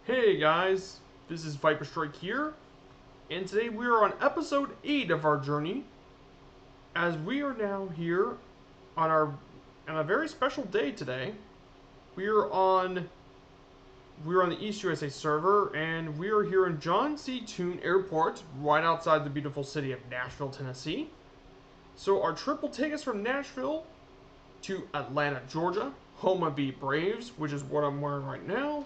Hey guys, this is Viper Strike here, and today we are on episode 8 of our journey, as we are now here on a very special day today. We're on the East USA server, and we are here in John C. Toon Airport, right outside the beautiful city of Nashville, Tennessee. So our trip will take us from Nashville to Atlanta, Georgia, home of the Braves, which is what I'm wearing right now.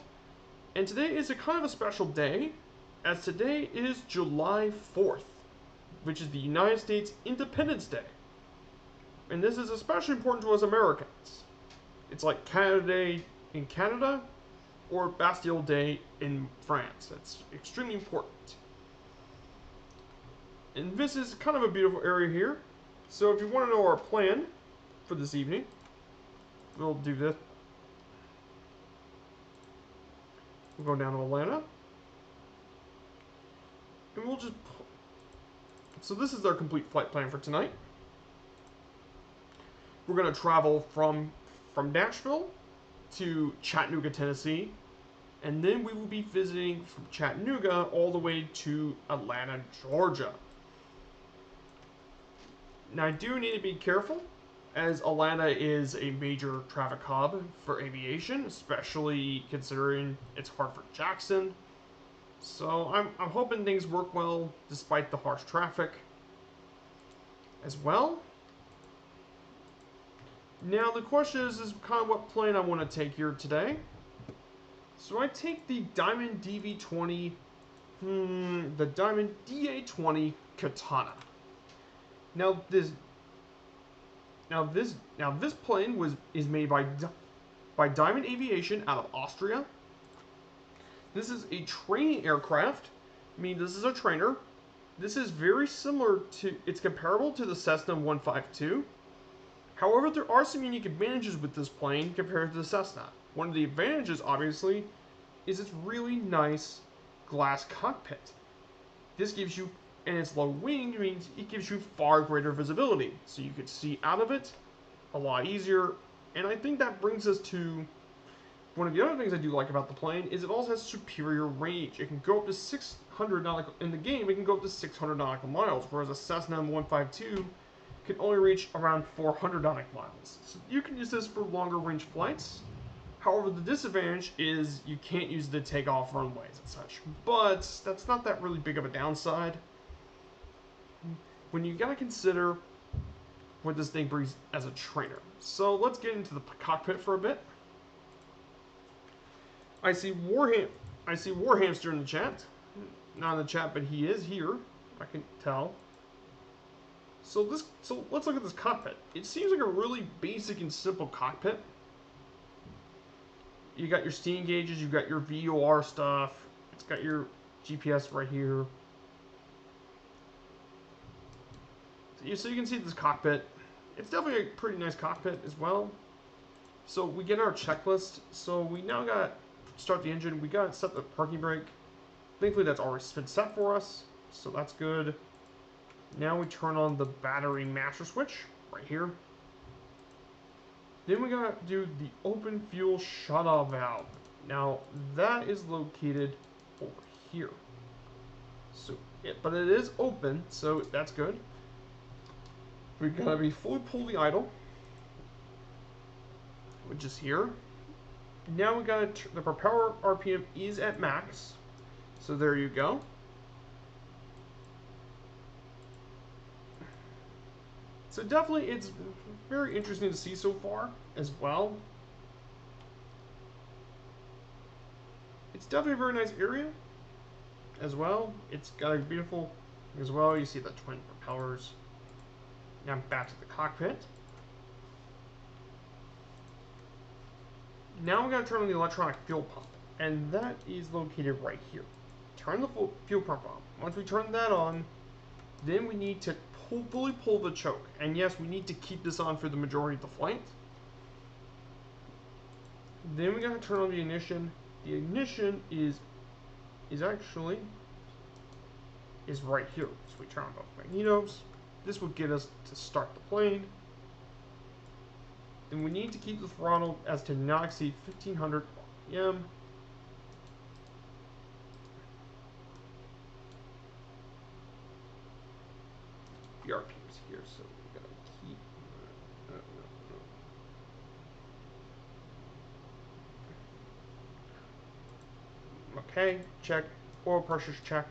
And today is a kind of a special day, as today is July 4th, which is the United States Independence Day. And this is especially important to us Americans. It's like Canada Day in Canada, or Bastille Day in France. That's extremely important. And this is kind of a beautiful area here. So if you want to know our plan for this evening, we'll do this. We'll go down to Atlanta. And we'll just... So this is our complete flight plan for tonight. We're going to travel from Nashville to Chattanooga, Tennessee. And then we will be visiting from Chattanooga all the way to Atlanta, Georgia. Now I do need to be careful, as Atlanta is a major traffic hub for aviation, especially considering it's Hartford-Jackson. So I'm hoping things work well despite the harsh traffic as well. Now the question is kind of what plane I want to take here today. So I take the Diamond DV-20, the Diamond DA-20 Katana. Now this plane is made by Diamond Aviation out of Austria. This is a training aircraft. I mean, this is a trainer. This is very similar to, it's comparable to the Cessna 152. However, there are some unique advantages with this plane compared to the Cessna. One of the advantages, obviously, is its really nice glass cockpit. This gives you, and its low wing means it gives you far greater visibility, so you could see out of it a lot easier. And I think that brings us to one of the other things I do like about the plane is it also has superior range. It can go up to 600 nautical in the game. It can go up to 600 nautical miles, whereas a Cessna 152 can only reach around 400 nautical miles. So you can use this for longer range flights. However, the disadvantage is you can't use the takeoff runways and such. But that's not that really big of a downside when you gotta consider what this thing brings as a trainer. So let's get into the cockpit for a bit. I see Warhamster in the chat. Not in the chat, but he is here. I can tell. So let's look at this cockpit. It seems like a really basic and simple cockpit. You got your steam gauges, you got your VOR stuff. It's got your GPS right here. So you can see this cockpit. It's definitely a pretty nice cockpit as well. So we get our checklist. So we now got start the engine. We got to set the parking brake. Thankfully that's already been set for us, so that's good. Now we turn on the battery master switch right here. Then we gotta do the open fuel shutoff valve. Now that is located over here. So, but it is open, so that's good. We gotta be fully pulley idle, which is here. Now we got the propeller RPM is at max, so there you go. So definitely, it's very interesting to see so far as well. It's definitely a very nice area as well. It's got a beautiful as well. You see the twin propellers. Now back to the cockpit. Now we gotta turn on the electronic fuel pump, and that is located right here. Turn the fuel pump on. Once we turn that on, then we need to fully pull the choke. And yes, we need to keep this on for the majority of the flight. Then we gotta turn on the ignition. The ignition is actually right here. So we turn on both magnetos. This will get us to start the plane. Then we need to keep the throttle as to not exceed 1500 RPM. Okay, check. Oil pressures check.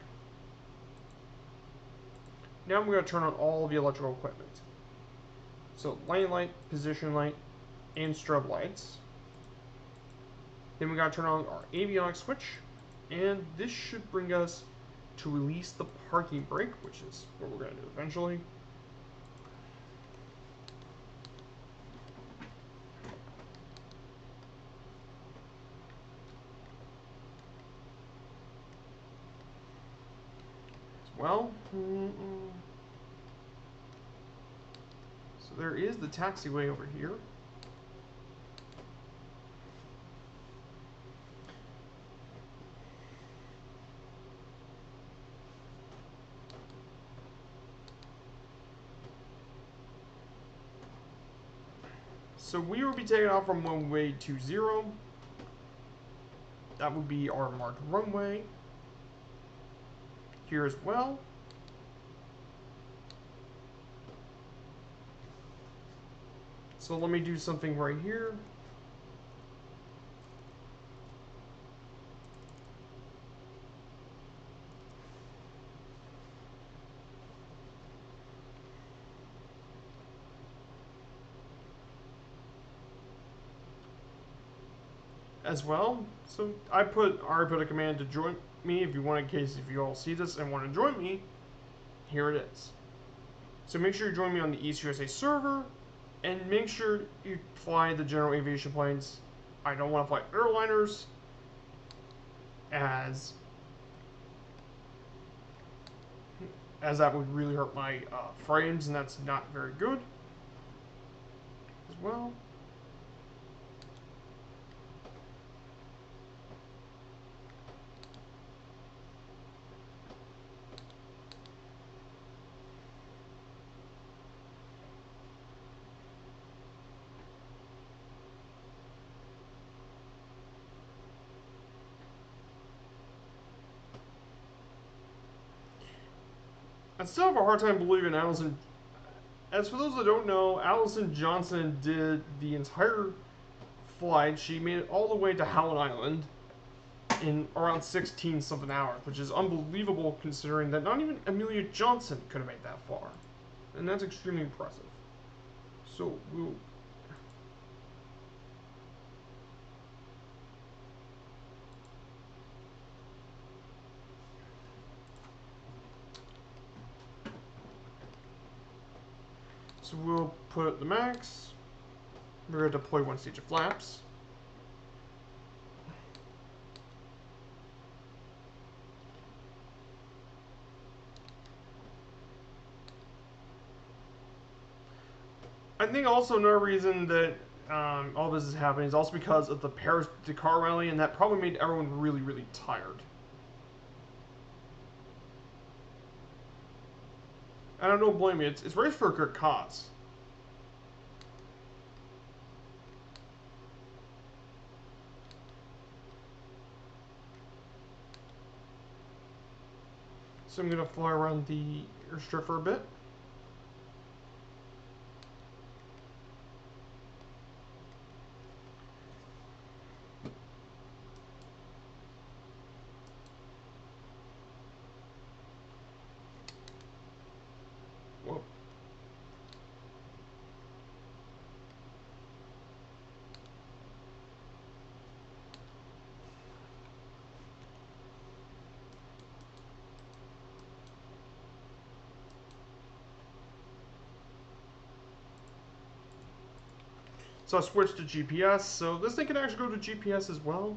Now I'm going to turn on all the electrical equipment. So lane light, position light, and strobe lights. Then we got to turn on our avionics switch, and this should bring us to release the parking brake, which is what we're going to do eventually. As well, so there is the taxiway over here. So we will be taking off from runway 20. That would be our marked runway. Here as well. So let me do something right here. As well. So I already put a command to join me if you want, in case if you all see this and want to join me. Here it is. So make sure you join me on the East USA server, and make sure you fly the general aviation planes. I don't want to fly airliners, as that would really hurt my frames, and that's not very good. As well. I still have a hard time believing Allison. As for those that don't know, Allison Johnson did the entire flight. She made it all the way to Howland Island in around 16 something hours, which is unbelievable considering that not even Amelia Johnson could have made that far. And that's extremely impressive. So we'll... So we'll put the max. We're going to deploy one stage of flaps. I think also another reason that all this is happening is also because of the Paris-Dakar rally, and that probably made everyone really, really tired. And I don't blame you. It's race for a good cause. So I'm going to fly around the airstrip for a bit. Whoa. So I switched to GPS, so this thing can actually go to GPS as well.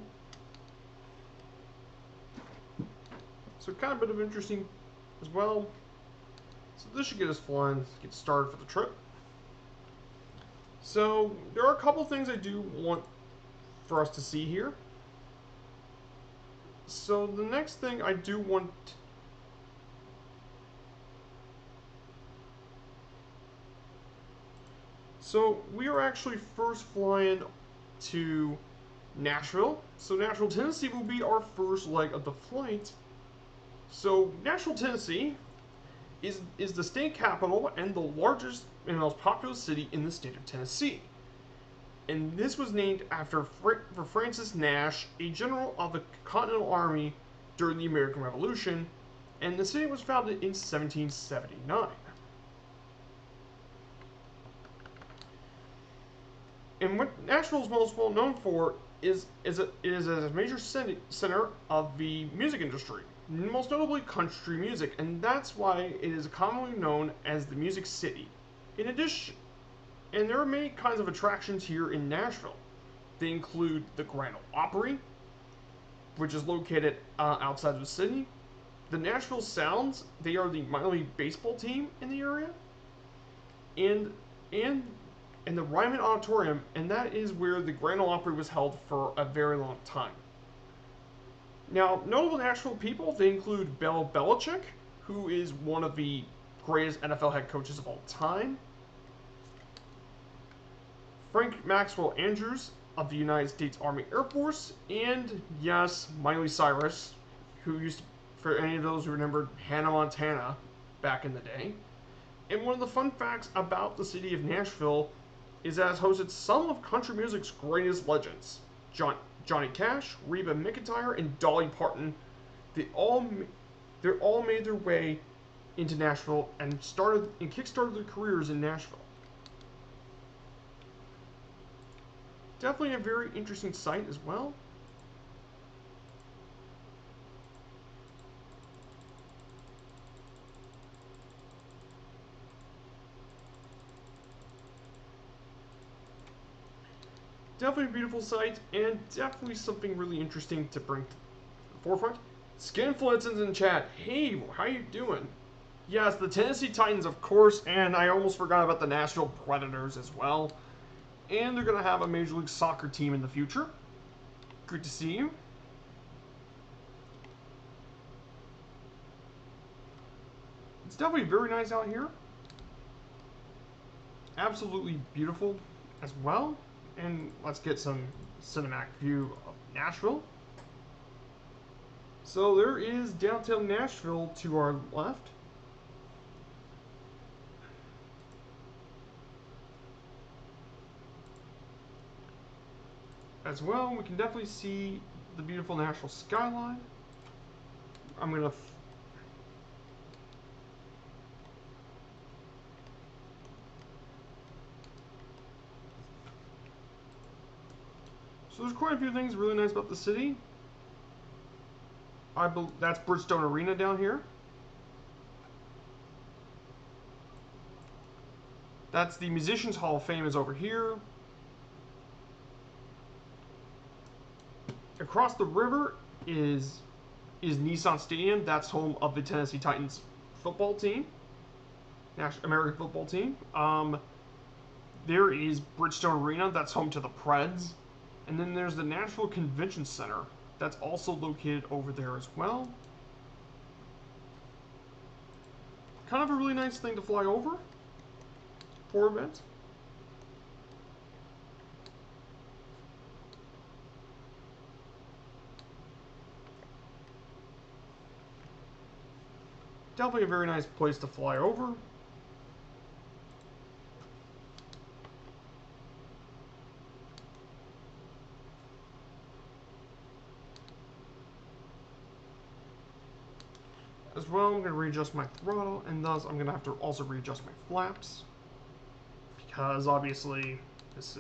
So kind of a bit of interesting as well. So this should get us flying, get started for the trip. So there are a couple things I do want for us to see here. So the next thing I do want... So we are actually first flying to Nashville. So Nashville, Tennessee will be our first leg of the flight. So Nashville, Tennessee is the state capital and the largest and most populous city in the state of Tennessee. and this was named after for Francis Nash, a general of the Continental Army during the American Revolution, and the city was founded in 1779. And what Nashville is most well known for is a major center of the music industry, most notably country music, and that's why it is commonly known as the Music City. In addition, and there are many kinds of attractions here in Nashville. They include the Grand Ole Opry, which is located outside of the city. The Nashville Sounds, they are the minor league baseball team in the area, and the Ryman Auditorium, and that is where the Grand Ole Opry was held for a very long time. Now, notable Nashville people, they include Bill Belichick, who is one of the greatest NFL head coaches of all time, Frank Maxwell Andrews of the United States Army Air Force, and yes, Miley Cyrus, who used to, for any of those who remember Hannah Montana back in the day. And one of the fun facts about the city of Nashville is that it has hosted some of country music's greatest legends. Johnny Cash, Reba McEntire, and Dolly Parton. They're all made their way into Nashville and kickstarted their careers in Nashville. Definitely a very interesting site as well. Definitely a beautiful site, and definitely something really interesting to bring to the forefront. Skinflitson's in chat. Hey, how you doing? Yes, the Tennessee Titans, of course, and I almost forgot about the Nashville Predators as well. And they're going to have a Major League Soccer team in the future. Good to see you. It's definitely very nice out here. Absolutely beautiful as well. And let's get some cinematic view of Nashville. So there is downtown Nashville to our left. As well, we can definitely see the beautiful Nashville skyline. I'm going to So there's quite a few things really nice about the city. That's Bridgestone Arena down here. That's the Musicians Hall of Fame is over here. Across the river is Nissan Stadium. That's home of the Tennessee Titans football team, American football team. There is Bridgestone Arena. That's home to the Preds. And then there's the Nashville Convention Center. That's also located over there as well. Kind of a really nice thing to fly over for events. Definitely a very nice place to fly over. As well, I'm going to readjust my throttle, and thus I'm going to have to also readjust my flaps. Because obviously this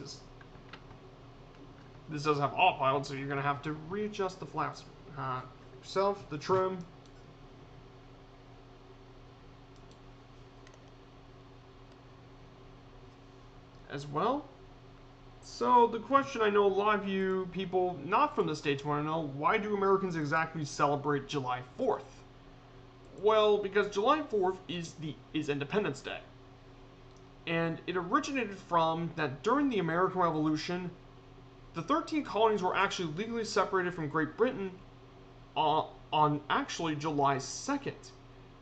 doesn't have autopilot, so you're going to have to readjust the flaps yourself, the trim. As well. So the question I know a lot of you people not from the States want to know, why do Americans exactly celebrate July 4th? Well, because July 4th is Independence Day. And it originated from that during the American Revolution, the 13 colonies were actually legally separated from Great Britain on actually July 2nd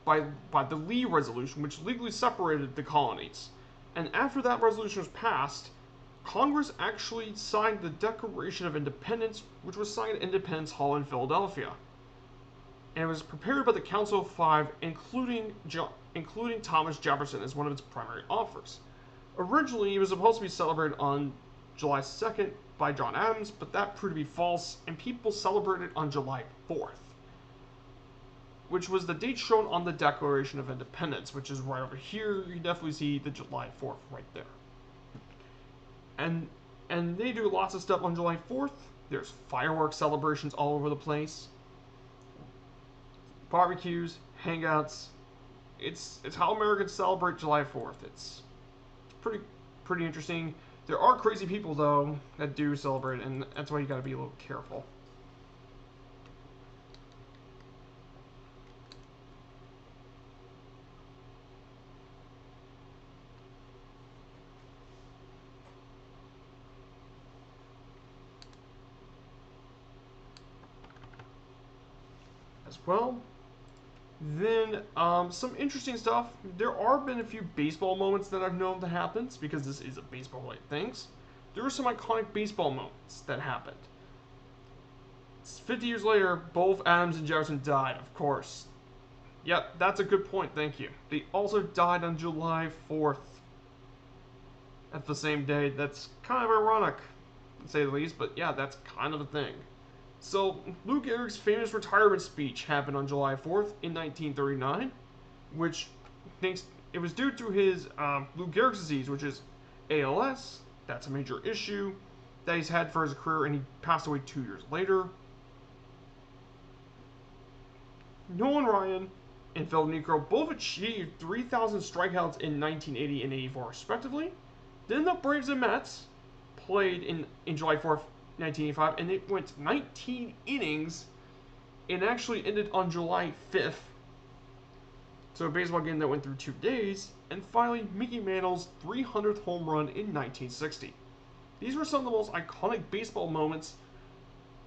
by the Lee Resolution, which legally separated the colonies. And after that resolution was passed, Congress actually signed the Declaration of Independence, which was signed at Independence Hall in Philadelphia. And it was prepared by the Council of Five, including Thomas Jefferson as one of its primary authors. Originally, it was supposed to be celebrated on July 2nd by John Adams, but that proved to be false, and people celebrated on July 4th, which was the date shown on the Declaration of Independence, which is right over here. You definitely see the July 4th right there. And they do lots of stuff on July 4th. There's fireworks celebrations all over the place. Barbecues, hangouts. It's how Americans celebrate July 4th. It's pretty interesting. There are crazy people though that do celebrate, and that's why you got to be a little careful. As well. Then, some interesting stuff. There are been a few baseball moments that I've known to happen, because this is a baseball-related things. There were some iconic baseball moments that happened. 50 years later, both Adams and Jefferson died, of course. Yep, that's a good point, thank you. They also died on July 4th. At the same day. That's kind of ironic, to say the least, but yeah, that's kind of a thing. So, Lou Gehrig's famous retirement speech happened on July 4th in 1939, which thinks it was due to his Lou Gehrig's disease, which is ALS. That's a major issue that he's had for his career, and he passed away 2 years later. Nolan Ryan and Phil Niekro both achieved 3,000 strikeouts in 1980 and 84, respectively. Then the Braves and Mets played in July 4th, 1985, and it went 19 innings and actually ended on July 5th. So a baseball game that went through 2 days. And finally, Mickey Mantle's 300th home run in 1960. These were some of the most iconic baseball moments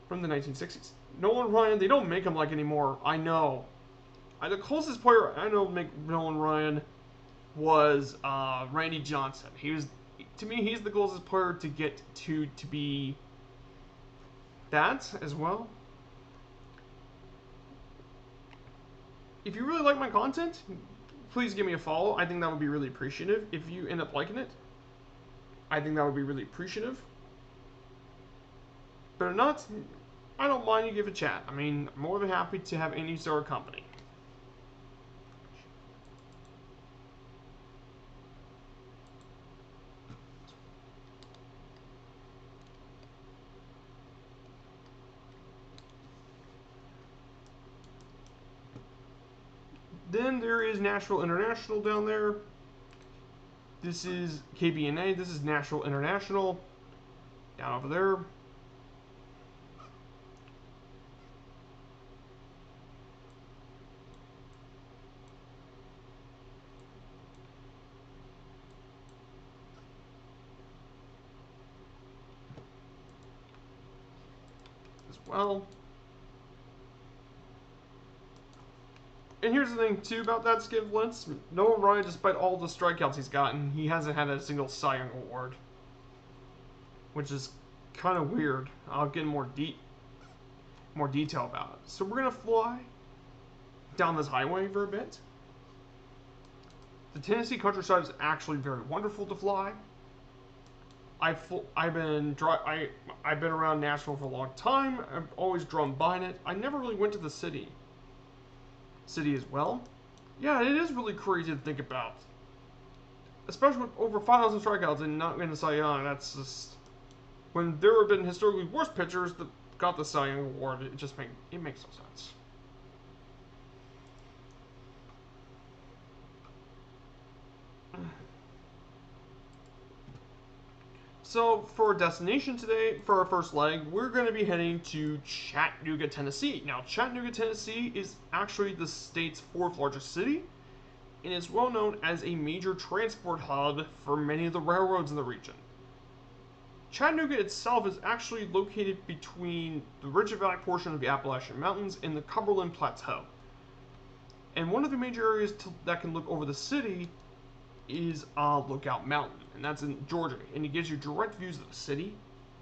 from the 1960s. Nolan Ryan, they don't make him like anymore. I know. The closest player I know to make Nolan Ryan was Randy Johnson. To me, he's the closest player to get to be that as well. If you really like my content, please give me a follow. I think that would be really appreciative. If you end up liking it, I think that would be really appreciative. But if not, I don't mind you give a chat. I mean, I'm more than happy to have any sort of company. Then there is Nashville International down there. This is KBNA. This is Nashville International. Down over there. As well. And here's the thing, too, about that Skip Lentz. Nolan Ryan, despite all the strikeouts he's gotten, he hasn't had a single Cy Young award. Which is kind of weird. I'll get more detail about it. So we're going to fly down this highway for a bit. The Tennessee countryside is actually very wonderful to fly. I've been around Nashville for a long time. I've always drawn by it. I never really went to the city as well. Yeah, it is really crazy to think about. Especially with over 5,000 strikeouts and not getting the Cy Young. That's just... When there have been historically worse pitchers that got the Cy Young award, it makes no sense. So, for our destination today, for our first leg, we're going to be heading to Chattanooga, Tennessee. Now, Chattanooga, Tennessee is actually the state's 4th largest city, and is well known as a major transport hub for many of the railroads in the region. Chattanooga itself is actually located between the Ridge Valley portion of the Appalachian Mountains and the Cumberland Plateau. And one of the major areas that can look over the city is Lookout Mountain, and that's in Georgia, and it gives you direct views of the city.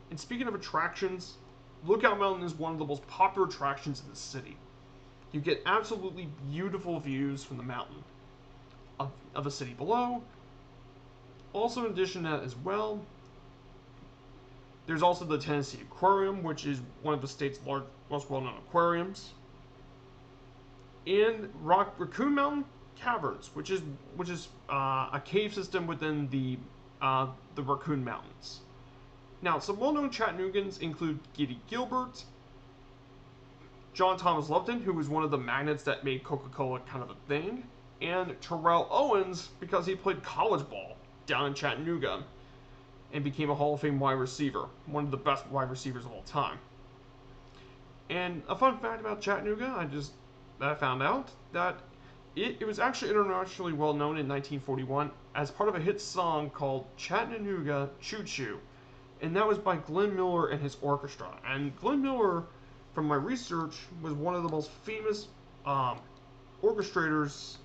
And speaking of attractions, Lookout Mountain is one of the most popular attractions in the city. You get absolutely beautiful views from the mountain of the city below. Also, in addition to that as well, There's also the Tennessee Aquarium, which is one of the state's most well-known aquariums, and Raccoon Mountain Caverns, which is a cave system within the Raccoon Mountains. Now, some well-known Chattanoogens include Giddy Gilbert, John Thomas Lupton, who was one of the magnates that made Coca-Cola kind of a thing, and Terrell Owens, because he played college ball down in Chattanooga and became a Hall of Fame wide receiver, one of the best wide receivers of all time. And a fun fact about Chattanooga, I found out that it was actually internationally well known in 1941 as part of a hit song called Chattanooga Choo Choo, and that was by Glenn Miller and his orchestra. And Glenn Miller, from my research, was one of the most famous orchestrators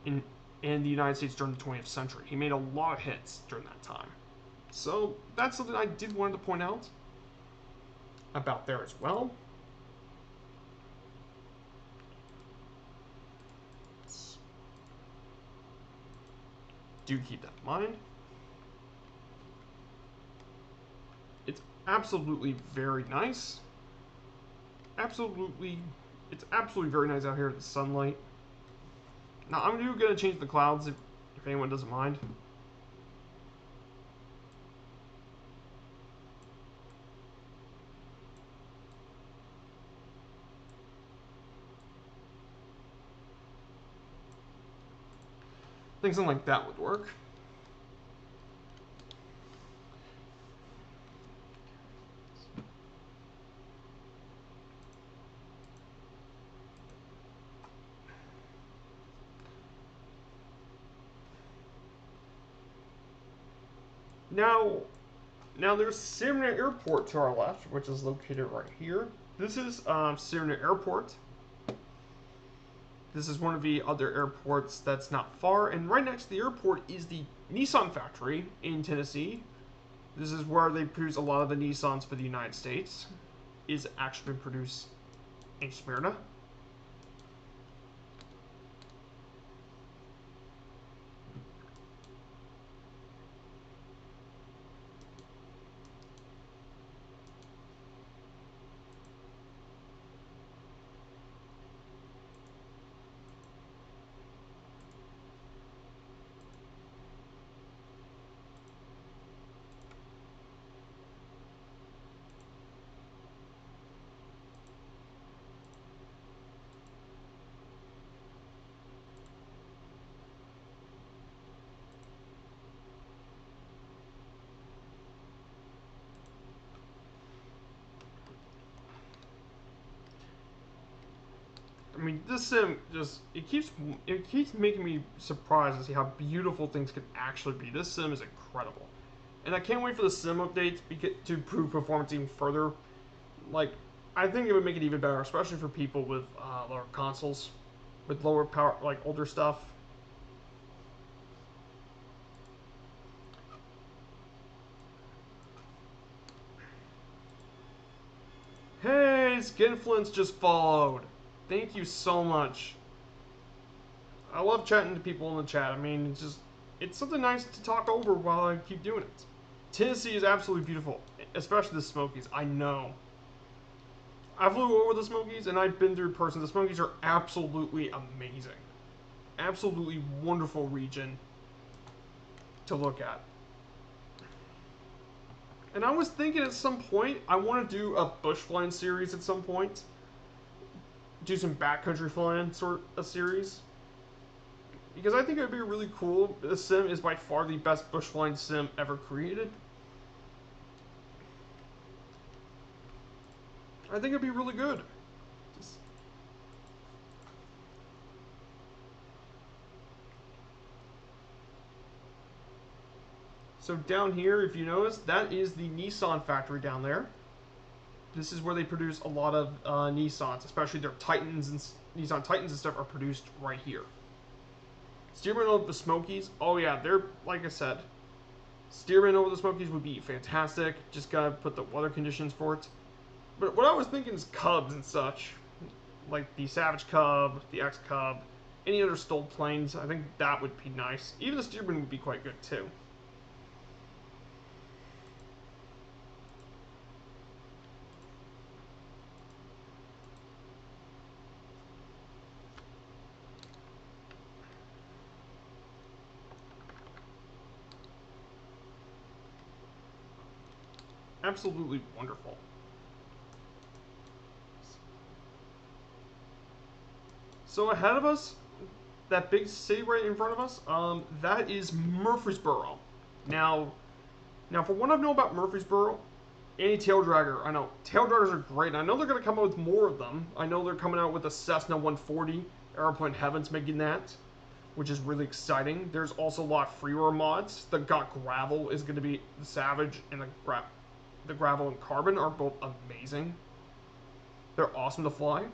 in the United States during the 20th century. He made a lot of hits during that time. So that's something I did want to point out about there as well. Do keep that in mind. It's absolutely very nice. It's absolutely very nice out here in the sunlight. Now, I'm going to change the clouds if anyone doesn't mind. I think something like that would work. Now there's Sumner Airport to our left, which is located right here. This is Sumner Airport. This is one of the other airports that's not far, and right next to the airport is the Nissan factory in Tennessee. This is where they produce a lot of the Nissans for the United States. Is actually produced in Smyrna. I mean, this sim it keeps making me surprised to see how beautiful things can actually be. This sim is incredible, and I can't wait for the sim updates to improve performance even further. Like, I think it would make it even better, especially for people with lower consoles, with lower power, like older stuff. Hey, Skinflints just followed. Thank you so much. I love chatting to people in the chat. I mean, it's something nice to talk over while I keep doing it. Tennessee is absolutely beautiful, especially the Smokies. I know. I flew over the Smokies and I've been through in person. The Smokies are absolutely amazing. Absolutely wonderful region to look at. And I was thinking at some point, I want to do a bush flying series at some point. Do some backcountry flying sort of series. Because I think it would be really cool. This sim is by far the best bush flying sim ever created. I think it'd be really good. So down here, if you notice, that is the Nissan factory down there. This is where they produce a lot of Nissans, especially their Titans and Nissan Titans and stuff are produced right here. Steerman over the Smokies, oh yeah, they're, like I said, Steerman over the Smokies would be fantastic. Just gotta put the weather conditions for it. But what I was thinking is Cubs and such, like the Savage Cub, the X Cub, any other stalled planes. I think that would be nice. Even the Steerman would be quite good too. absolutely wonderful. So ahead of us, that big city right in front of us, that is Murfreesboro. Now, now for what I know about Murfreesboro, anti-tail dragger. I know tail draggers are great. I know they're going to come out with more of them. I know they're coming out with a Cessna 140. Airplane Heaven's making that, which is really exciting. There's also a lot of freeware mods. The Got Gravel is going to be the Savage, and the Gravel and Carbon are both amazing. They're awesome to fly.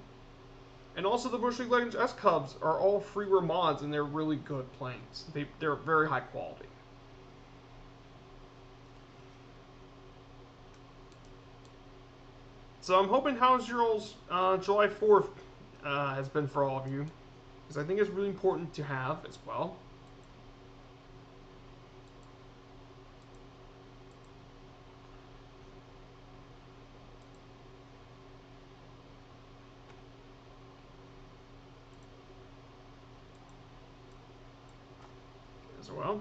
And also the Bush League Legends S Cubs are all freeware mods, and they're really good planes. They're very high quality. So I'm hoping how's your all's July 4th has been for all of you, because I think it's really important to have as well. As well.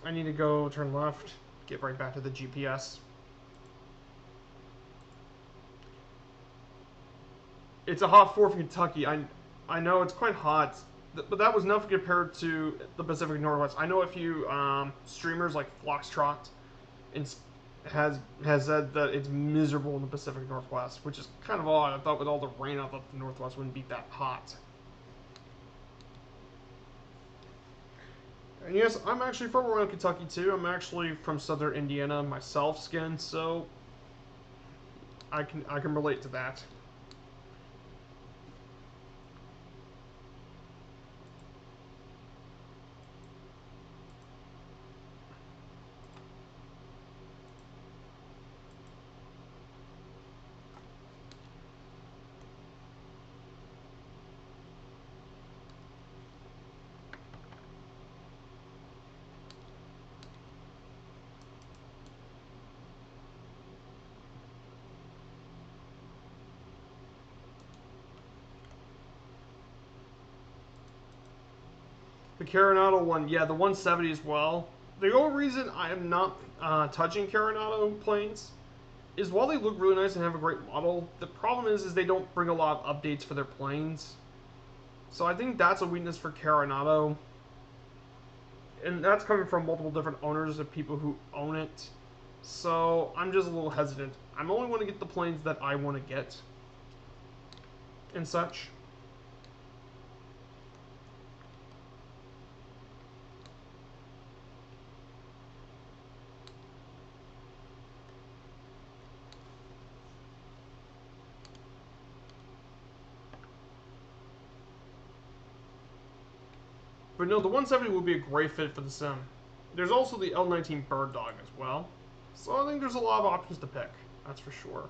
I need to go turn left, get right back to the GPS. It's a hot 4 for Kentucky. I know it's quite hot, but that was nothing compared to the Pacific Northwest. I know a few streamers like Foxtrot has said that it's miserable in the Pacific Northwest, which is kind of odd. I thought with all the rain, I thought the Northwest wouldn't be that hot. And yes, I'm actually from around Kentucky too. I'm actually from Southern Indiana myself, skin, so I can relate to that. The Carenado one, yeah, the 170 as well. The only reason I am not touching Carenado planes is while they look really nice and have a great model, the problem is they don't bring a lot of updates for their planes. So I think that's a weakness for Carenado. And that's coming from multiple different owners of people who own it. So I'm just a little hesitant. I'm only want to get the planes that I want to get and such. But no, the 170 will be a great fit for the sim. There's also the L19 Bird Dog as well. So I think there's a lot of options to pick. That's for sure.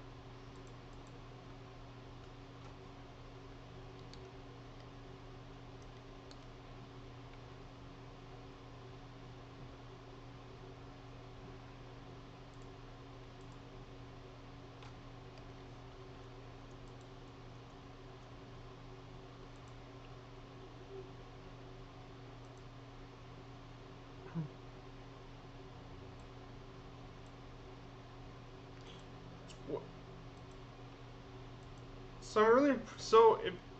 So I'm really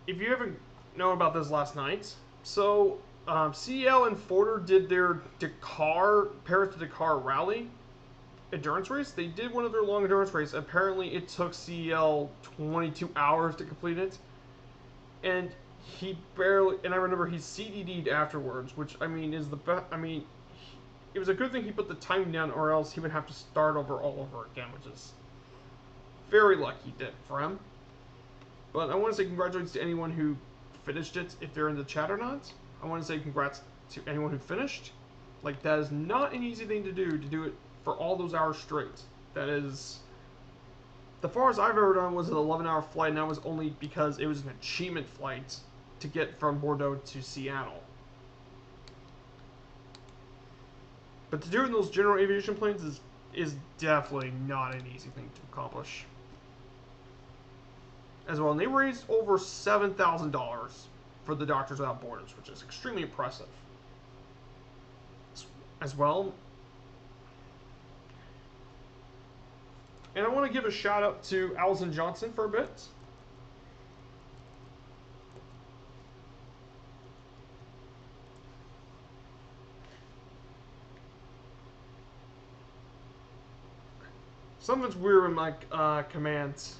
if you haven't known about this last night, so CL and Forder did their Dakar Paris to Dakar rally endurance race. They did one of their long endurance race. Apparently, it took CL 22 hours to complete it, and he barely. And I remember he CDD'd afterwards, which I mean is the best. I mean, it was a good thing he put the time down, or else he would have to start over all over again, which is very lucky for him. But I want to say congratulations to anyone who finished it, if they're in the chat or not. I want to say congrats to anyone who finished. Like, that is not an easy thing to do it for all those hours straight. That is... The farthest I've ever done was an 11-hour flight, and that was only because it was an achievement flight to get from Bordeaux to Seattle. But to do it in those general aviation planes is definitely not an easy thing to accomplish. as well. And they raised over $7,000 for the Doctors Without Borders, which is extremely impressive. As well. And I want to give a shout out to Allison Johnson for a bit. Something's weird with my commands.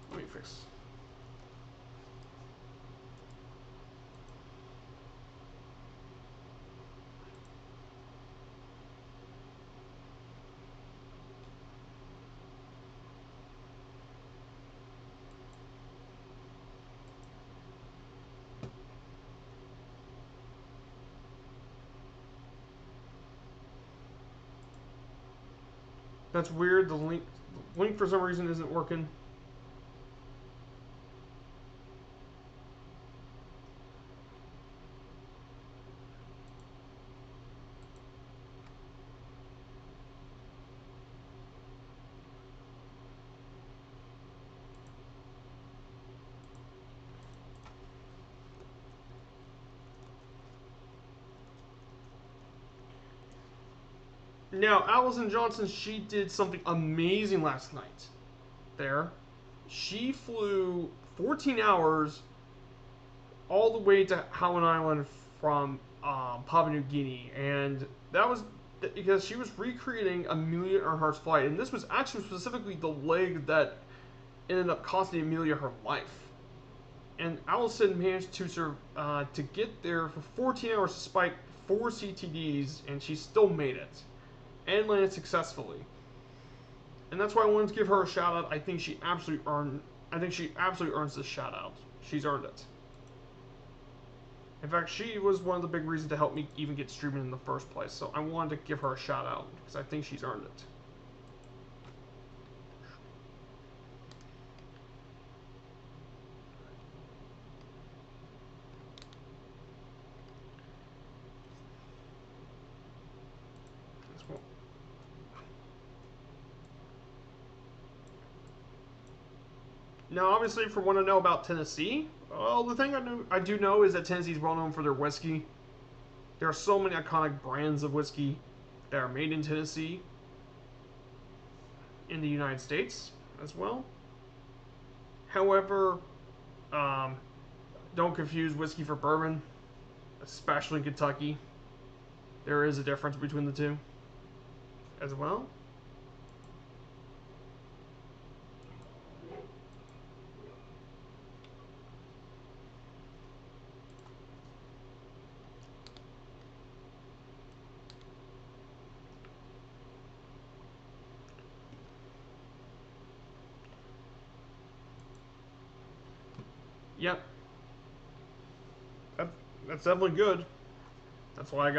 Let me fix. That's weird. The link for some reason isn't working. Now, Allison Johnson, she did something amazing last night. There, she flew 14 hours all the way to Howland Island from Papua New Guinea, and that was because she was recreating Amelia Earhart's flight, and this was actually specifically the leg that ended up costing Amelia her life. And Allison managed to get there for 14 hours despite 4 CTDs, and she still made it and landed successfully. And that's why I wanted to give her a shout out. I think she absolutely earns this shout out. She's earned it. In fact, she was one of the big reasons to help me even get streaming in the first place. So I wanted to give her a shout out because I think she's earned it. Now, obviously, for what I know about Tennessee, well, the thing I do know is that Tennessee is well known for their whiskey. There are so many iconic brands of whiskey that are made in Tennessee, in the United States as well. However, don't confuse whiskey for bourbon, especially in Kentucky. There is a difference between the two as well. Yep. That's definitely good. That's why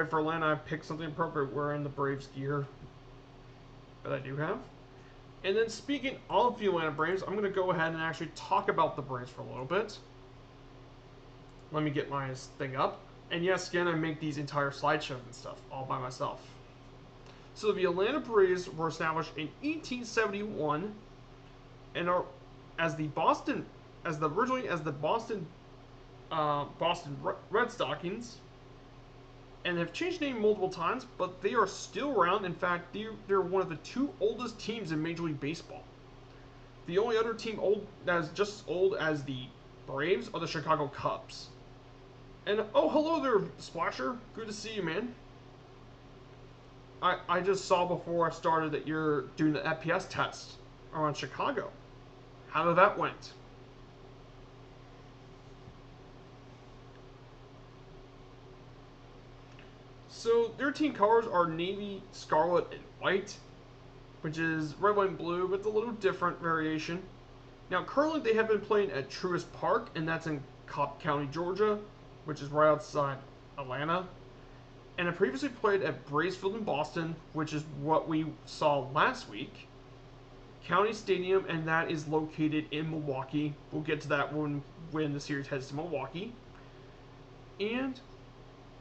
for Atlanta I picked something appropriate wearing the Braves gear that I do have. And then speaking of the Atlanta Braves, I'm going to go ahead and actually talk about the Braves for a little bit. Let me get my thing up. And yes, again, I make these entire slideshows and stuff all by myself. So the Atlanta Braves were established in 1871 and are originally as the Boston Red Stockings, and have changed name multiple times, but they are still around. In fact, they're one of the 2 oldest teams in Major League Baseball. The only other team that is just as old as the Braves are the Chicago Cubs. And oh, hello there, Splasher. Good to see you, man. I just saw before I started that you're doing the FPS test around Chicago. How did that went? So their team colors are navy, scarlet, and white, which is red, white, and blue, but it's a little different variation. Now, currently they have been playing at Truist Park, and that's in Cobb County, Georgia, which is right outside Atlanta. And I previously played at Bracefield in Boston, which is what we saw last week. County Stadium, and that is located in Milwaukee. We'll get to that when the series heads to Milwaukee. And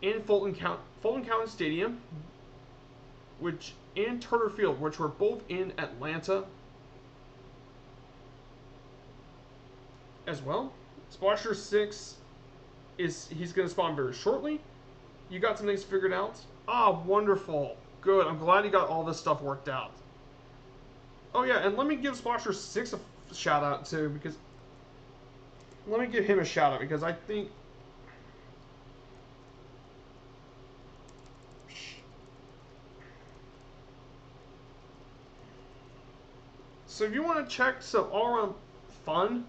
in Fulton County Stadium, and Turner Field, which were both in Atlanta as well. Splasher 6 he's going to spawn very shortly. You got some things figured out? Ah, wonderful. Good. I'm glad you got all this stuff worked out. Oh yeah, and let me give Splasher 6 a shout out too, because let me give him a shout out because I think so if you want to check some all-around fun,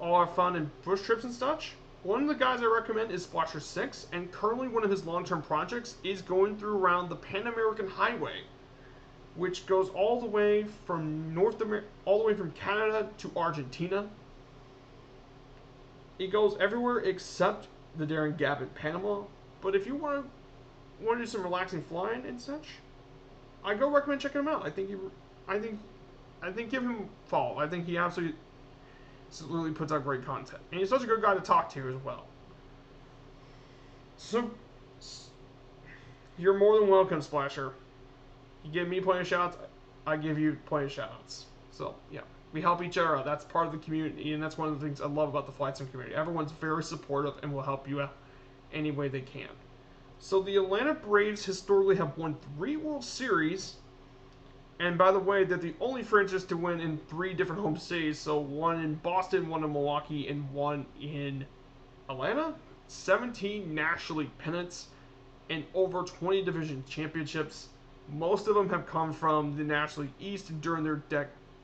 all our fun and bush trips and such, one of the guys I recommend is Splasher 6, and currently one of his long-term projects is going through around the Pan American Highway, which goes all the way from all the way from Canada to Argentina. It goes everywhere except the Darien Gap in Panama. But if you want to do some relaxing flying and such, I go recommend checking him out. I think give him a follow. I think he absolutely puts out great content, and he's such a good guy to talk to as well. So you're more than welcome, Splasher. You give me plenty of shoutouts, I give you plenty of shoutouts. So yeah, we help each other out. That's part of the community, and that's one of the things I love about the Flight Sim community. Everyone's very supportive and will help you out any way they can. So the Atlanta Braves historically have won 3 World Series. And by the way, they're the only franchise to win in 3 different home cities. So 1 in Boston, 1 in Milwaukee, and 1 in Atlanta. 17 National League pennants and over 20 division championships. Most of them have come from the National League East during their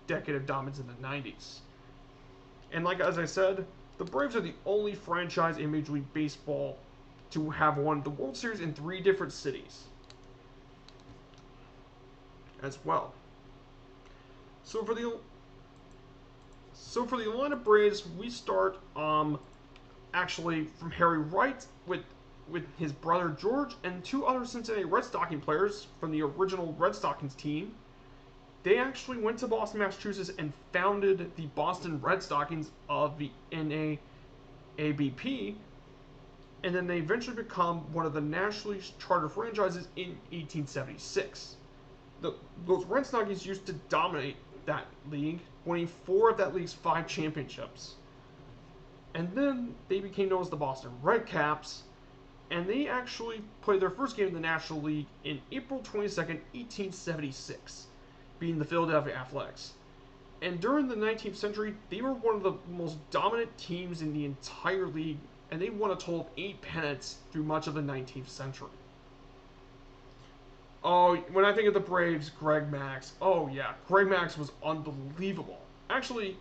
decade of dominance in the 90s. And as I said, the Braves are the only franchise in Major League Baseball to have won the World Series in 3 different cities as well. So for the Atlanta Braves, we start actually from Harry Wright with his brother George and 2 other Cincinnati Red Stocking players from the original Red Stockings team. They actually went to Boston, Massachusetts and founded the Boston Red Stockings of the NAABP, and then they eventually become one of the nationally chartered franchises in 1876. Those Red Stockings used to dominate that league, winning 4 of that league's 5 championships. And then they became known as the Boston Red Caps, and they actually played their first game in the National League in April 22nd, 1876, beating the Philadelphia Athletics. And during the 19th century, they were one of the most dominant teams in the entire league, and they won a total of 8 pennants through much of the 19th century. Oh, when I think of the Braves, Greg Max. Oh yeah, Greg Max was unbelievable. Actually,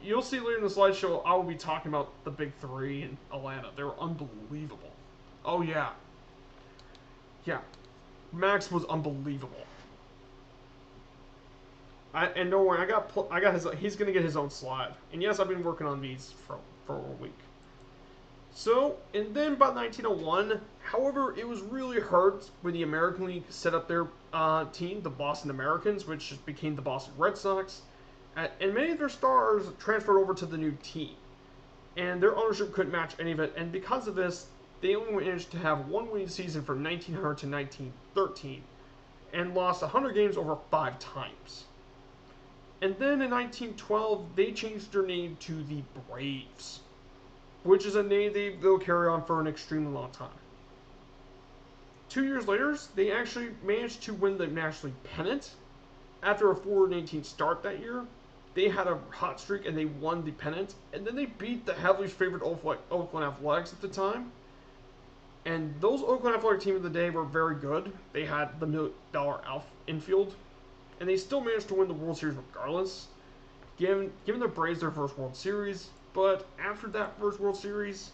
you'll see later in the slideshow, I will be talking about the big 3 in Atlanta. They were unbelievable. Oh yeah. Yeah. Max was unbelievable. And don't worry, I got his. He's gonna get his own slide. And yes, I've been working on these for a week. So, and then by 1901, however, it was really hurt when the American League set up their team, the Boston Americans, which became the Boston Red Sox, and many of their stars transferred over to the new team, and their ownership couldn't match any of it, and because of this, they only managed to have 1 winning season from 1900 to 1913, and lost 100 games over 5 times. And then in 1912, they changed their name to the Braves, which is a name they'll carry on for an extremely long time. 2 years later, they actually managed to win the National League pennant. After a 4-18 start that year, they had a hot streak and they won the pennant. And then they beat the heavily favored Oakland Athletics at the time. And those Oakland Athletic team of the day were very good. They had the $1 million infield. And they still managed to win the World Series regardless, giving the Braves their first World Series. But after that first World Series,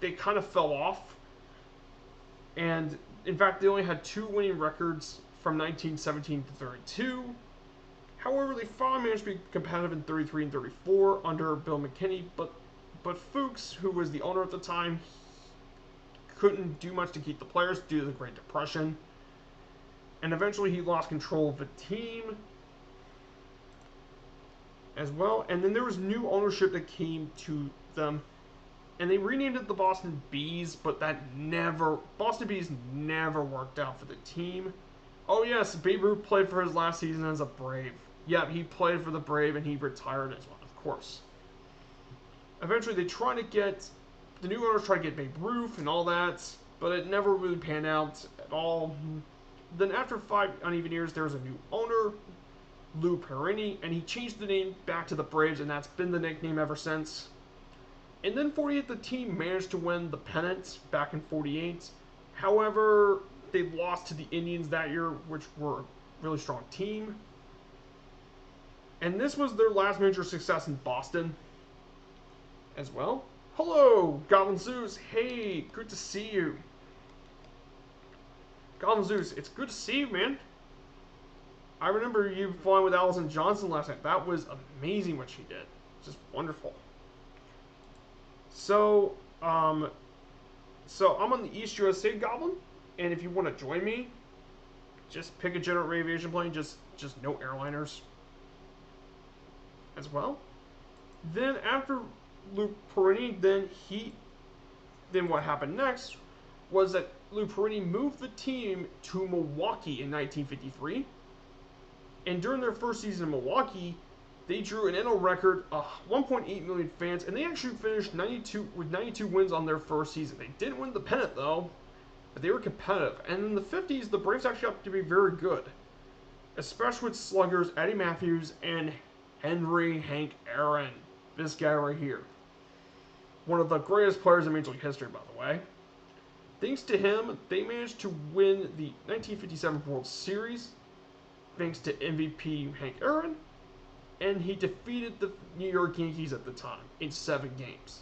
they kind of fell off. And in fact, they only had 2 winning records from 1917 to 32. However, they finally managed to be competitive in 33 and 34 under Bill McKinney. But Fuchs, who was the owner at the time, couldn't do much to keep the players due to the Great Depression. And eventually he lost control of the team as well. And then there was new ownership that came to them and they renamed it the Boston Bees, but Boston Bees never worked out for the team. Oh yes, Babe Ruth played for his last season as a Brave. Yep, he played for the Brave and he retired as one, of course. Eventually, the new owners tried to get Babe Ruth and all that, but it never really panned out at all. Then after 5 uneven years, there was a new owner, Lou Perini, and he changed the name back to the Braves, and that's been the nickname ever since. And then 48, the team managed to win the pennant back in 48. However, they lost to the Indians that year, which were a really strong team. And this was their last major success in Boston as well. Hello, Goblin Zeus. Hey, good to see you. Goblin Zeus, it's good to see you, man. I remember you flying with Allison Johnson last night. That was amazing what she did. Just wonderful. So I'm on the East USA Goblin, and if you want to join me, just pick a general aviation plane, just no airliners as well. Then after Lou Perini, then what happened next was that Lou Perini moved the team to Milwaukee in 1953. And during their first season in Milwaukee, they drew an NL record of 1.8 million fans, and they actually finished 92 wins on their first season. They didn't win the pennant though, but they were competitive. And in the 50s, the Braves actually got to be very good, especially with sluggers Eddie Matthews and Hank Aaron. This guy right here, one of the greatest players in Major League history, by the way. Thanks to him, they managed to win the 1957 World Series, thanks to MVP Hank Aaron, and he defeated the New York Yankees at the time in 7 games,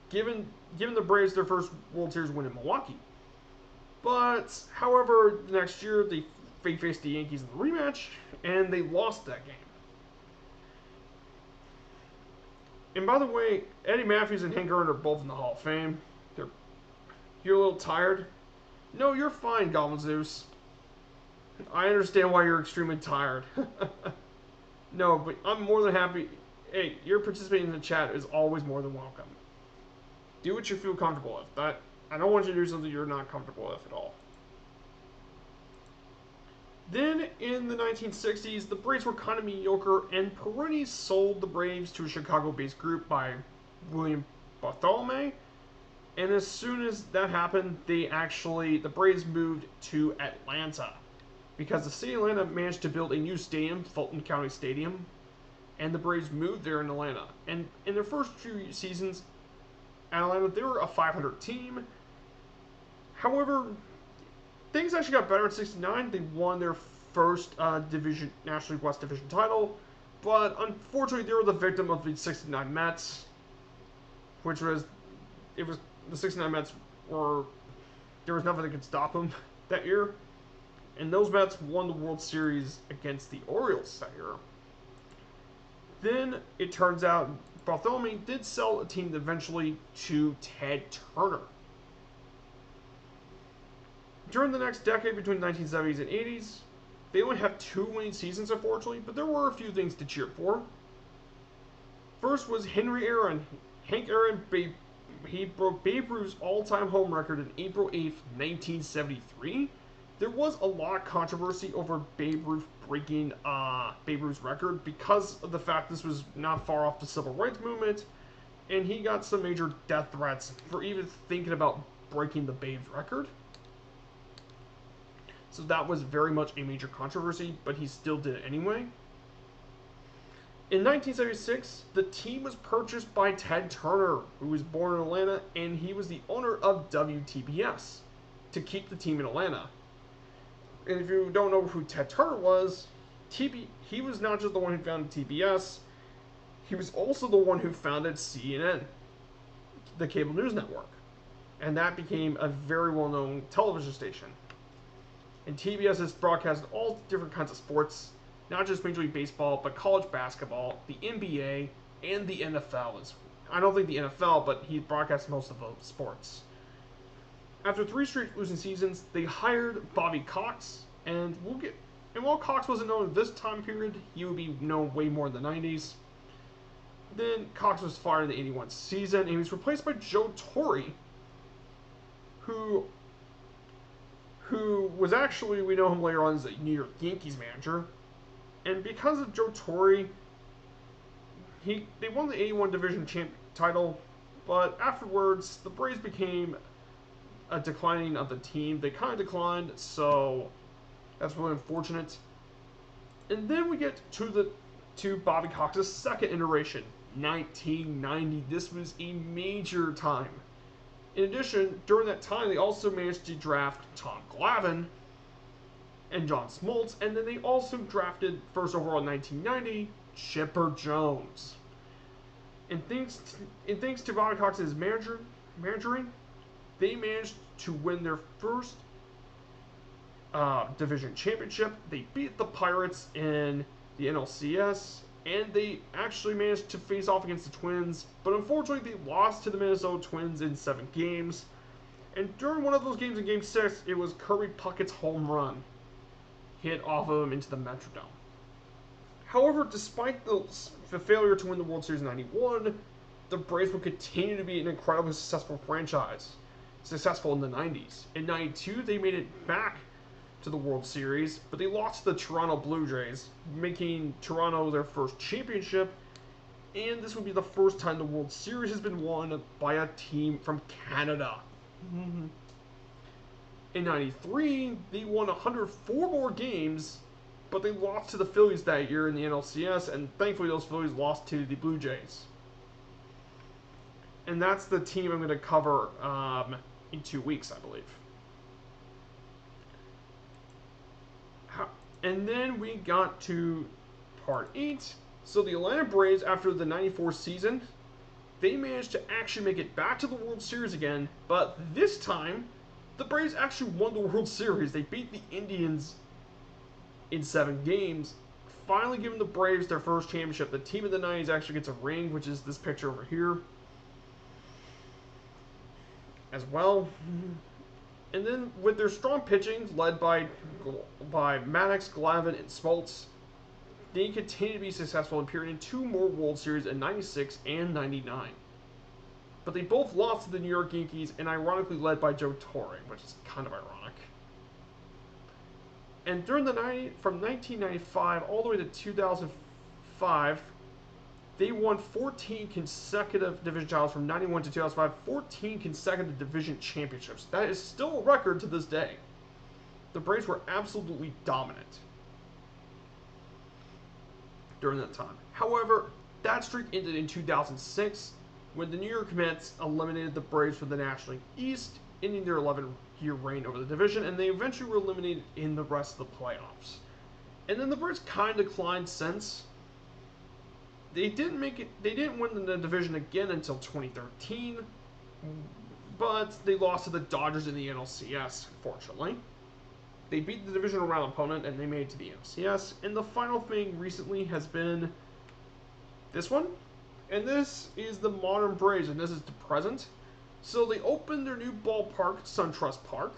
giving the Braves their first World Series win in Milwaukee. But, however, the next year they faced the Yankees in the rematch, and they lost that game. And by the way, Eddie Matthews and Hank Aaron are both in the Hall of Fame. You're a little tired? No, you're fine, Goblin Zeus. I understand why you're extremely tired. No, but I'm more than happy. Hey, your participating in the chat is always more than welcome. Do what you feel comfortable with. I don't want you to do something you're not comfortable with at all. Then, in the 1960s, the Braves were kind of mediocre, and Perini sold the Braves to a Chicago-based group by William Bartholomew. And as soon as that happened, the Braves moved to Atlanta, because the city of Atlanta managed to build a new stadium, Fulton County Stadium, and the Braves moved there in Atlanta. And in their first few seasons at Atlanta, they were a 500 team. However, things actually got better in '69. They won their first National League West Division title, but unfortunately, they were the victim of the '69 Mets, the '69 Mets there was nothing that could stop them that year. And those Mets won the World Series against the Orioles that year. Then it turns out Bartholomew did sell a team eventually to Ted Turner. During the next decade between the 1970s and 80s, they only have 2 winning seasons, unfortunately, but there were a few things to cheer for. First was Henry Aaron. Hank Aaron, he broke Babe Ruth's all-time home record on April 8th, 1973. There was a lot of controversy over Babe Ruth breaking Babe Ruth's record because of the fact this was not far off the Civil Rights Movement, and he got some major death threats for even thinking about breaking the Babe record. So that was very much a major controversy, but he still did it anyway. In 1976, the team was purchased by Ted Turner, who was born in Atlanta, and he was the owner of WTBS, to keep the team in Atlanta. And if you don't know who Ted Turner was, he was not just the one who founded TBS, he was also the one who founded CNN, the cable news network. And that became a very well-known television station. And TBS has broadcasted all different kinds of sports, not just Major League Baseball, but college basketball, the NBA, and the NFL. I don't think the NFL, but he broadcasts most of those sports. After 3 straight losing seasons, they hired Bobby Cox, and while Cox wasn't known at this time period, he would be known way more in the 90s. Then Cox was fired in the 81 season, and he was replaced by Joe Torre, who was actually, we know him later on as a New York Yankees manager. And because of Joe Torre, they won the 81 division title, but afterwards, the Braves became a declining of the team. They kind of declined, so that's really unfortunate. And then we get to Bobby Cox's second iteration, 1990. This was a major time. In addition, during that time, they also managed to draft Tom Glavine and John Smoltz, and then they also drafted first overall in 1990 Chipper And thanks to Bobby Cox's managing, they managed to win their first division championship. They beat the Pirates in the NLCS, and they actually managed to face off against the Twins, but unfortunately they lost to the Minnesota Twins in 7 games. And during one of those games in Game 6, it was Kirby Puckett's home run hit off of him into the Metrodome. However, despite the failure to win the World Series in 91, the Braves would continue to be an incredibly successful franchise. Successful in the 90s. In 92, they made it back to the World Series, but they lost to the Toronto Blue Jays, making Toronto their first championship, and this would be the first time the World Series has been won by a team from Canada. In 93, they won 104 more games, but they lost to the Phillies that year in the NLCS, and thankfully those Phillies lost to the Blue Jays. And that's the team I'm going to cover in 2 weeks, I believe. And then we got to part 8. So the Atlanta Braves, after the 94 season, they managed to actually make it back to the World Series again, but this time, the Braves actually won the World Series. They beat the Indians in 7 games, finally giving the Braves their first championship. The team of the 90s actually gets a ring, which is this picture over here as well. And then with their strong pitching, led by Maddox, Glavine, and Smoltz, they continue to be successful and appeared in 2 more World Series in 96 and 99. But they both lost to the New York Yankees, and ironically led by Joe Torre, which is kind of ironic. And during the from 1995 all the way to 2005, they won 14 consecutive division titles from 91 to 2005, 14 consecutive division championships. That is still a record to this day. The Braves were absolutely dominant during that time. However, that streak ended in 2006 when the New York Mets eliminated the Braves from the National League East, ending their 11-year reign over the division, and they eventually were eliminated in the rest of the playoffs. And then the Braves kind of declined since. They didn't win the division again until 2013, but they lost to the Dodgers in the NLCS, fortunately. They beat the divisional round opponent, and they made it to the NLCS. And the final thing recently has been this one. And this is the modern Braves, and this is the present. So they opened their new ballpark, SunTrust Park,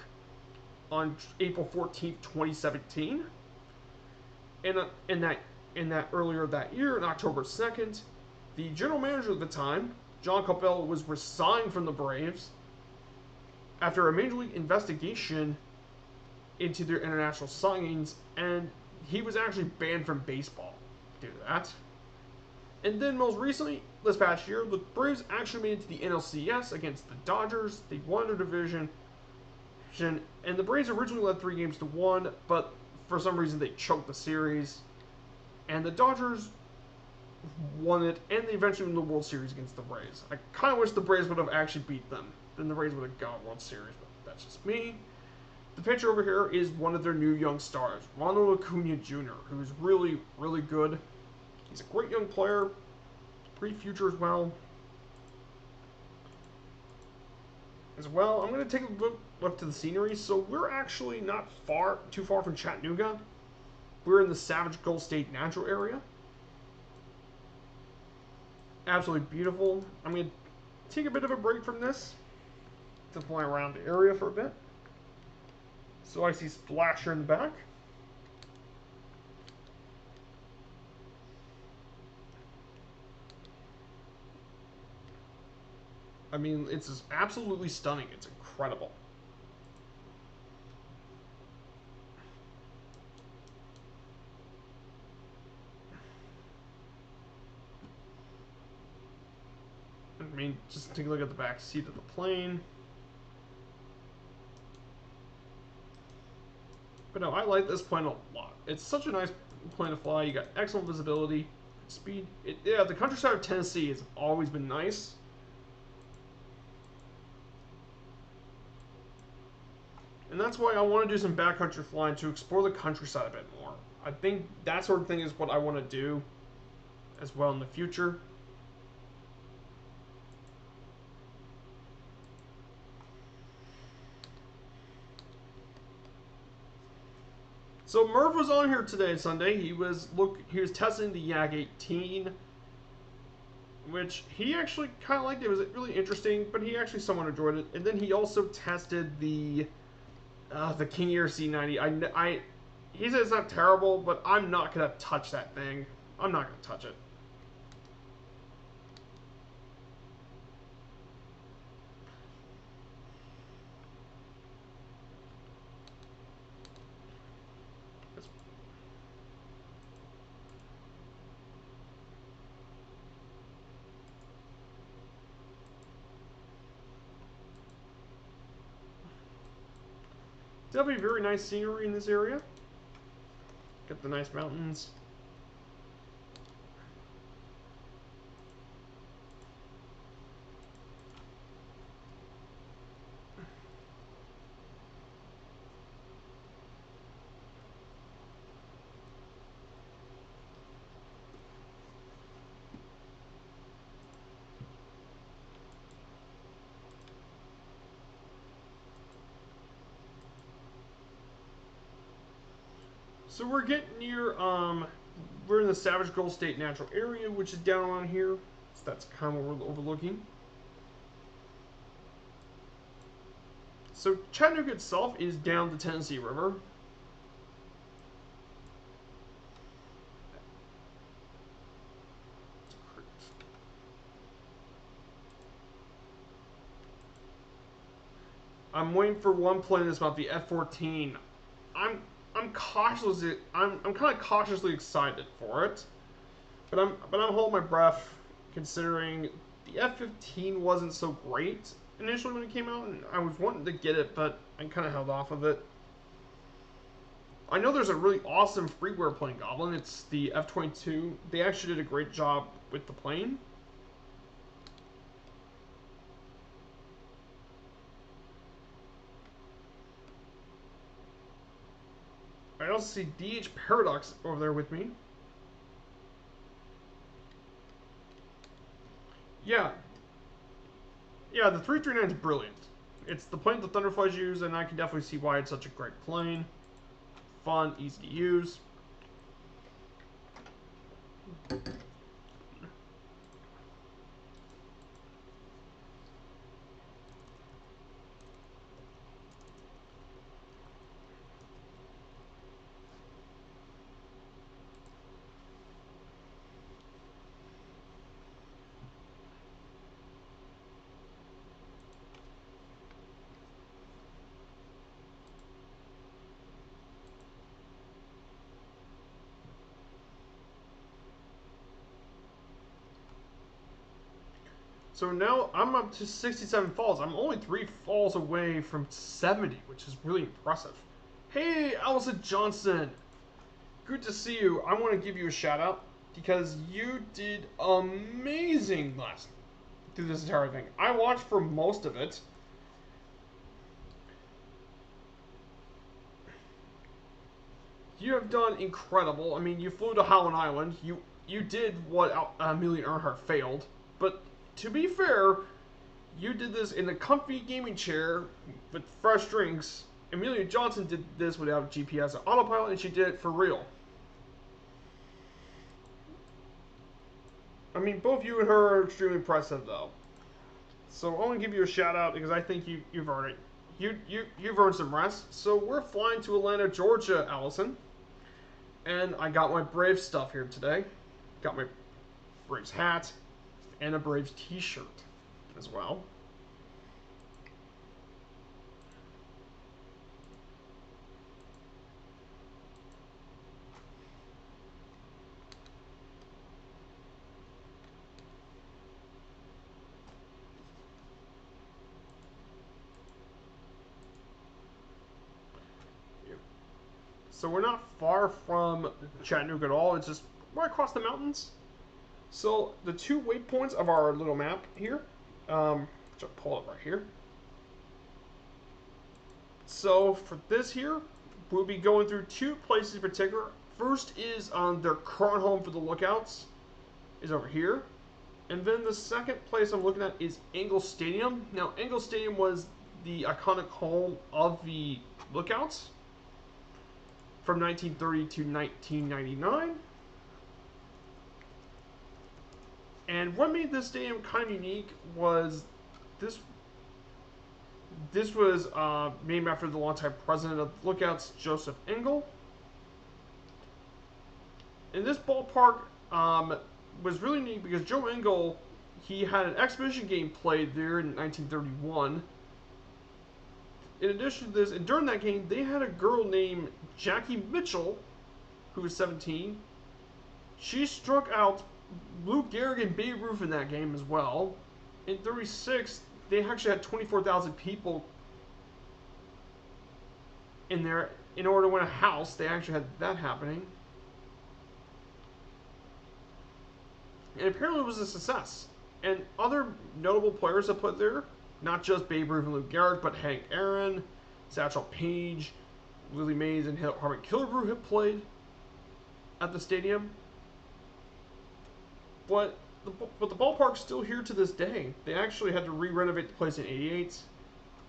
on April 14th, 2017. And that earlier that year, on October 2nd, the general manager at the time, John Coppell, was resigned from the Braves after a major league investigation into their international signings, and he was actually banned from baseball due to that. And then most recently, this past year, the Braves actually made it to the NLCS against the Dodgers. They won their division, and the Braves originally led 3-1, but for some reason they choked the series. And the Dodgers won it, and they eventually won the World Series against the Braves. I kind of wish the Braves would have actually beat them. Then the Braves would have got a World Series, but that's just me. The pitcher over here is one of their new young stars, Ronald Acuna Jr., who's really, really good. He's a great young player, pretty future as well. I'm going to take a look to the scenery. So we're actually not too far from Chattanooga. We're in the Savage Gulf State Natural Area. Absolutely beautiful. I'm going to take a bit of a break from this to fly around the area for a bit. So I see Splasher in the back. I mean, it's just absolutely stunning. It's incredible. I mean, just take a look at the back seat of the plane. But no, I like this plane a lot. It's such a nice plane to fly. You got excellent visibility, speed. Yeah, the countryside of Tennessee has always been nice. And that's why I want to do some backcountry flying to explore the countryside a bit more. I think that sort of thing is what I want to do as well in the future. So Merv was on here today, Sunday. He was testing the Yak 18, which he actually kind of liked. It was really interesting, but he actually somewhat enjoyed it. And then he also tested the King Air C90. He said it's not terrible, but I'm not gonna touch that thing. I'm not gonna touch it. Definitely very nice scenery in this area. Got the nice mountains. So we're getting near, we're in the Savage Grove State Natural Area, which is down on here. So that's kind of what we're overlooking. So Chattanooga itself is down the Tennessee River. I'm waiting for one plane that's about the F-14. I'm I'm kind of cautiously excited for it, but I'm holding my breath considering the F-15 wasn't so great initially when it came out, and I was wanting to get it, but I kind of held off of it. I know there's a really awesome freeware plane, Goblin. It's the F-22. They actually did a great job with the plane. I also see DH Paradox over there with me. Yeah. Yeah, the 339 is brilliant. It's the plane that Thunderflies use, and I can definitely see why it's such a great plane. Fun, easy to use. So now I'm up to 67 falls. I'm only 3 falls away from 70, which is really impressive. Hey, Allison Johnson. Good to see you. I want to give you a shout out because you did amazing last through this entire thing. I watched for most of it. You have done incredible. I mean, you flew to Howland Island. You did what Amelia Earhart failed, but to be fair, you did this in a comfy gaming chair with fresh drinks. Amelia Johnson did this without GPS or autopilot, and she did it for real. I mean, both you and her are extremely impressive, though. So I want to give you a shout out because I think you've earned it. You've earned some rest. So we're flying to Atlanta, Georgia, Allison, and I got my Braves stuff here today. Got my Braves hat and a Braves T-shirt as well. So we're not far from Chattanooga at all. It's just right across the mountains. So the two waypoints of our little map here, which I'll pull up right here. So for this here, we'll be going through two places in particular. First is on their current home for the Lookouts, is over here. And then the second place I'm looking at is Engle Stadium. Now, Engle Stadium was the iconic home of the Lookouts from 1930 to 1999. And what made this stadium kind of unique was this. This was named after the longtime president of the Lookouts, Joseph Engle. And this ballpark was really neat because Joe Engle, he had an exhibition game played there in 1931. In addition to this, and during that game, they had a girl named Jackie Mitchell, who was 17. She struck out Lou Gehrig and Babe Ruth in that game as well. In 36, they actually had 24,000 people in there in order to win a house. They actually had that happening. And apparently it was a success. And other notable players that played there, not just Babe Ruth and Lou Gehrig, but Hank Aaron, Satchel Paige, Willie Mays, and Harvey Killebrew had played at the stadium. But the ballpark's still here to this day. They actually had to re-renovate the place in '88.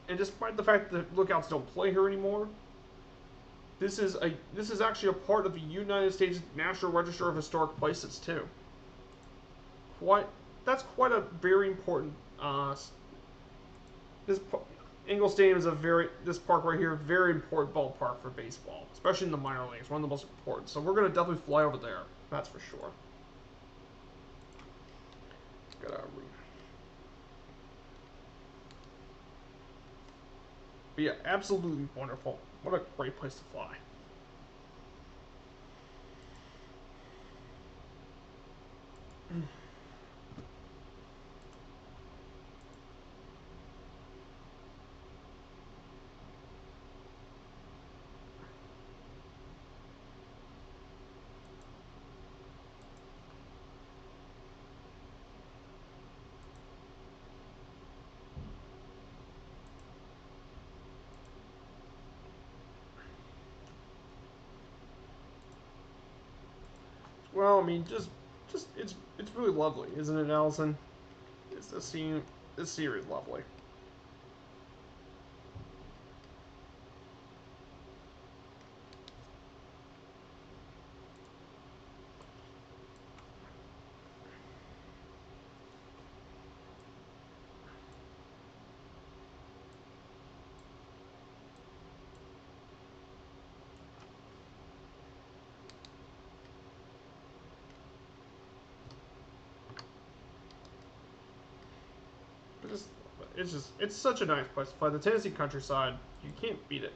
And despite the fact that the Lookouts don't play here anymore, this is actually a part of the United States National Register of Historic Places too. That's quite a very important. This Engle Stadium is this park right here, very important ballpark for baseball, especially in the minor leagues, one of the most important. So we're gonna definitely fly over there. That's for sure. But yeah, absolutely wonderful. What a great place to fly. Well, I mean, just it's really lovely, isn't it, Allison? This series lovely. It's such a nice place to fly. The Tennessee countryside, you can't beat it.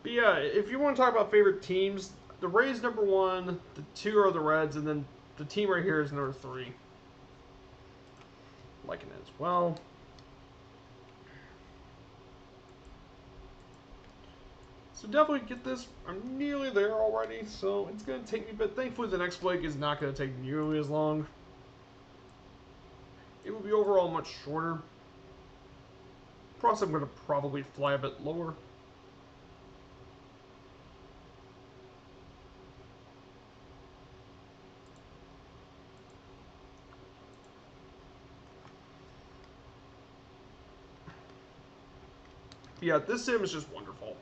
But yeah, if you want to talk about favorite teams, the Rays #1, the 2 are the Reds, and then the team right here is #3. Liking it as well. So definitely get this. I'm nearly there already, so it's going to take me, but thankfully the next flight is not going to take nearly as long. It will be overall much shorter. Plus, I'm going to probably fly a bit lower. Yeah, this sim is just wonderful.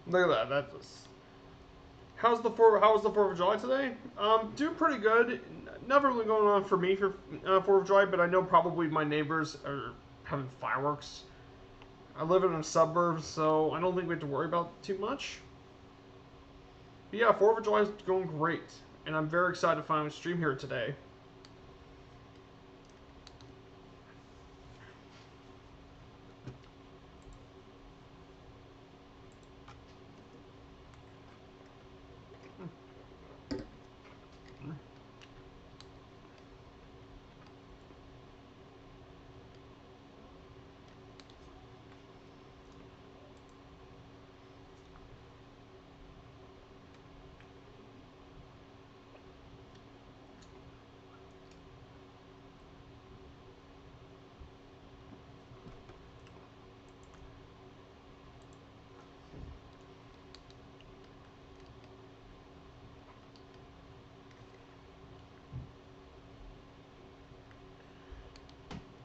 Look at that. That's how was the 4th of July today? Doing pretty good. Never really going on for me for 4th of July, but I know probably my neighbors are having fireworks. I live in a suburb, so I don't think we have to worry about it too much. But yeah, 4th of July is going great, and I'm very excited to finally stream here today.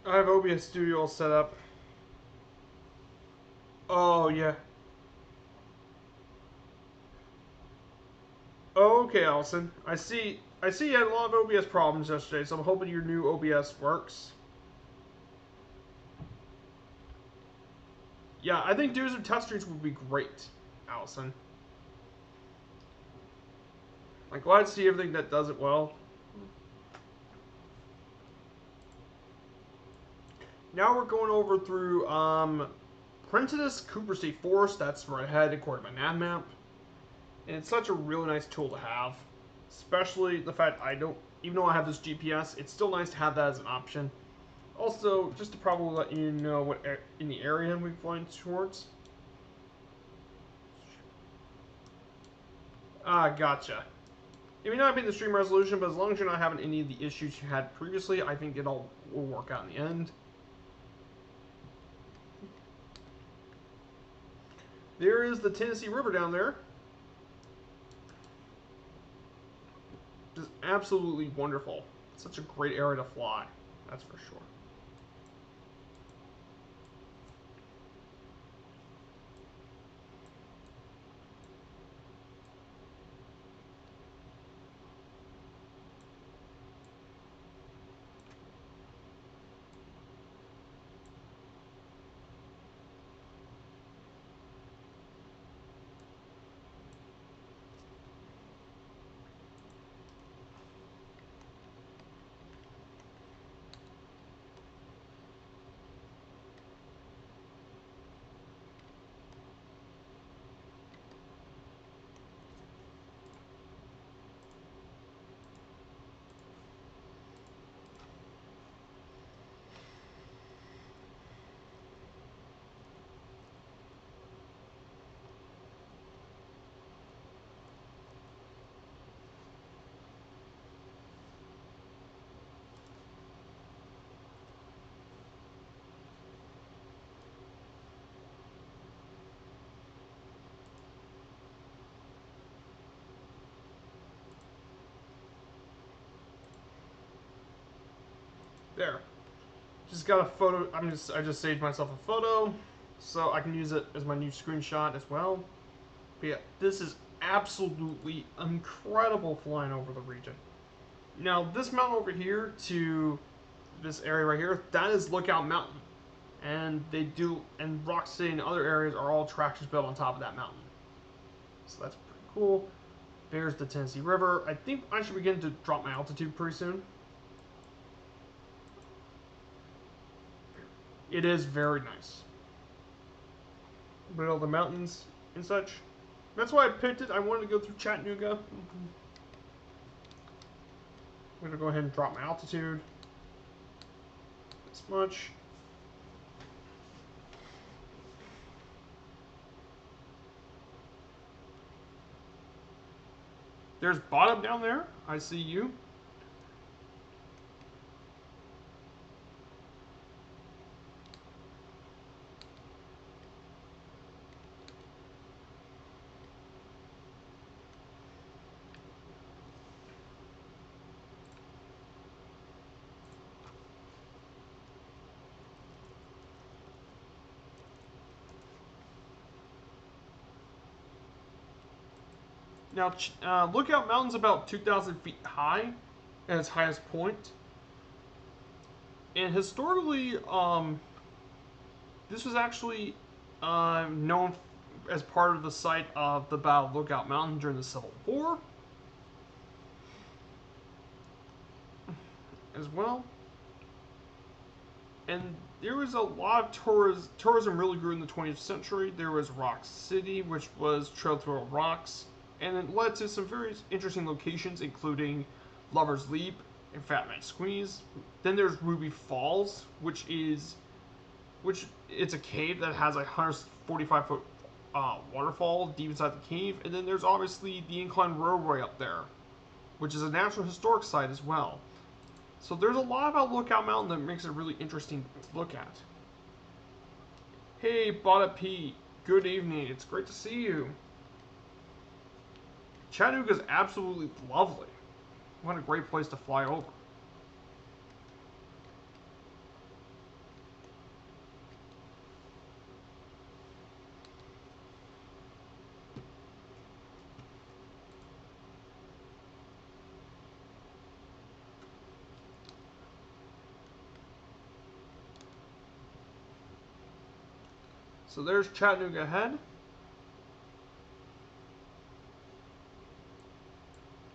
I have OBS Studio all set up. Oh yeah. Oh, okay, Allison. I see you had a lot of OBS problems yesterday, so I'm hoping your new OBS works. Yeah, I think doing some test streams would be great, Allison. I'm glad to see everything that does it well. Now we're going over through Prentice Cooper State Forest. That's where I head according to my nav map. And it's such a really nice tool to have. Especially the fact I don't, even though I have this GPS, it's still nice to have that as an option. Also, just to probably let you know what in the area we're flying towards. Ah, gotcha. It may not be the stream resolution, but as long as you're not having any of the issues you had previously, I think it all will work out in the end. There is the Tennessee River down there. Just absolutely wonderful. Such a great area to fly, that's for sure. There. Just got a photo. I just saved myself a photo, so I can use it as my new screenshot as well. But yeah, this is absolutely incredible flying over the region. Now, this mountain over here to this area right here, that is Lookout Mountain. And Rock City and other areas are all attractions built on top of that mountain. So that's pretty cool. There's the Tennessee River. I think I should begin to drop my altitude pretty soon. It is very nice. But all the mountains and such. That's why I picked it. I wanted to go through Chattanooga. I'm going to go ahead and drop my altitude. This much. There's Bottom down there. I see you. Now, Lookout Mountain's about 2,000 feet high at its highest point. And historically, this was actually known as part of the site of the Battle of Lookout Mountain during the Civil War as well. And there was a lot of tourism really grew in the 20th century. There was Rock City, which was trailed through rocks, and it led to some very interesting locations, including Lover's Leap and Fat Man Squeeze. Then there's Ruby Falls, which it's a cave that has a 145-foot waterfall deep inside the cave. And then there's obviously the Incline Roadway up there, which is a National Historic Site as well. So there's a lot about Lookout Mountain that makes it really interesting to look at. Hey, Bada P, good evening. It's great to see you. Chattanooga's absolutely lovely. What a great place to fly over. So there's Chattanooga Head.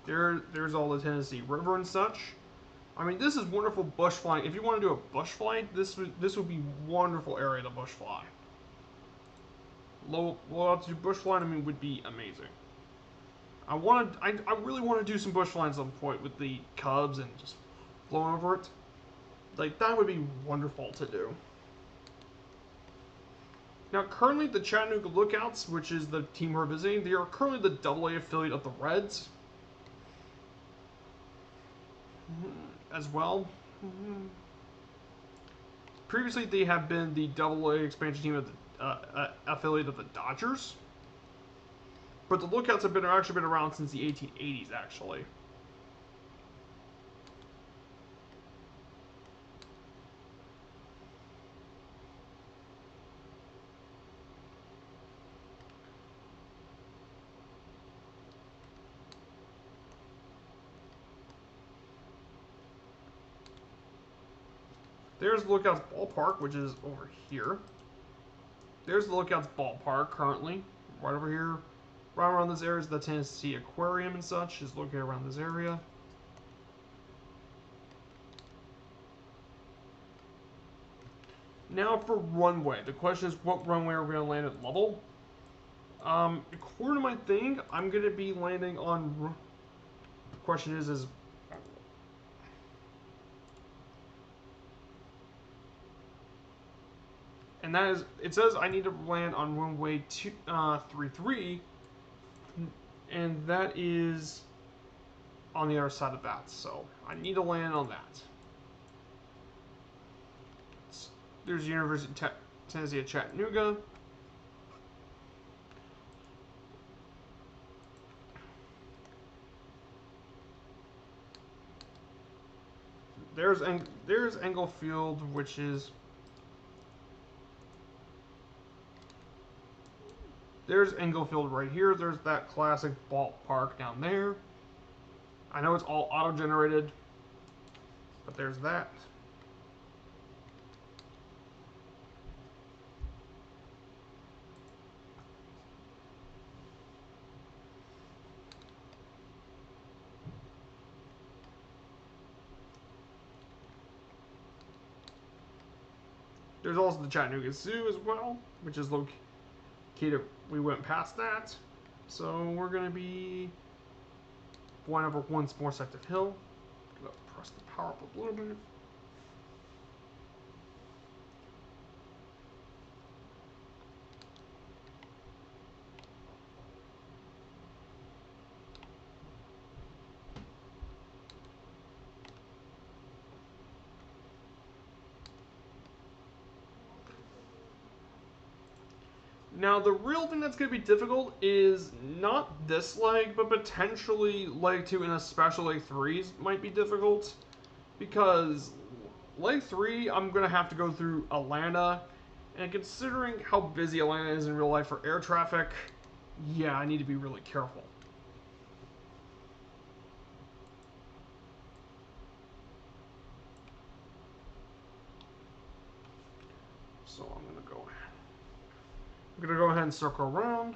There's all the Tennessee River and such. I mean, this is wonderful bush flying. If you want to do a bush flight, this would be wonderful area to bush fly. Low altitude bush flying, I mean, would be amazing. I really want to do some bush flying at some point with the Cubs and just blowing over it. Like, that would be wonderful to do. Now, currently, the Chattanooga Lookouts, which is the team we're visiting, they are currently the AA affiliate of the Reds. As well. Previously, they have been the AA expansion team of the affiliate of the Dodgers. But the Lookouts have actually been around since the 1880s, actually. There's the Lookouts Ballpark, which is over here. There's the Lookouts Ballpark currently, right over here. Right around this area is the Tennessee Aquarium and such, is located around this area. Now for runway. The question is, what runway are we going to land at Lovell? According to my thing, I'm going to be landing on... The question is... And that is, it says I need to land on runway 33, and that is on the other side of that. So I need to land on that. There's the University of Tennessee at Chattanooga. There's Englefield, which is... There's Englefield right here. There's that classic ballpark down there. I know it's all auto-generated, but there's that. There's also the Chattanooga Zoo as well, which is located. We went past that, so we're gonna be flying over one more sector hill. Gonna press the power up a little bit. Now, the real thing that's going to be difficult is not this leg, but potentially leg 2 and especially leg 3 might be difficult. Because leg 3, I'm going to have to go through Atlanta. And considering how busy Atlanta is in real life for air traffic, yeah, I need to be really careful. So I'm gonna go ahead and circle around.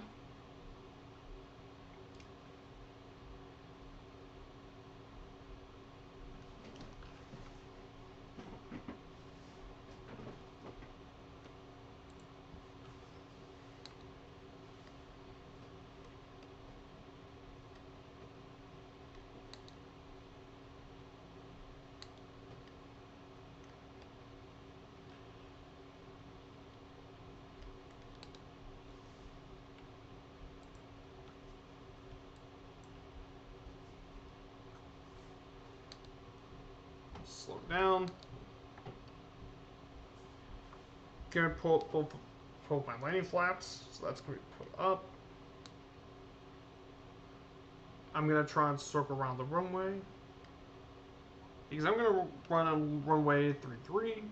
Slow down. Gonna pull my landing flaps, so that's gonna be put up. I'm gonna try and circle around the runway because I'm gonna run on runway 33.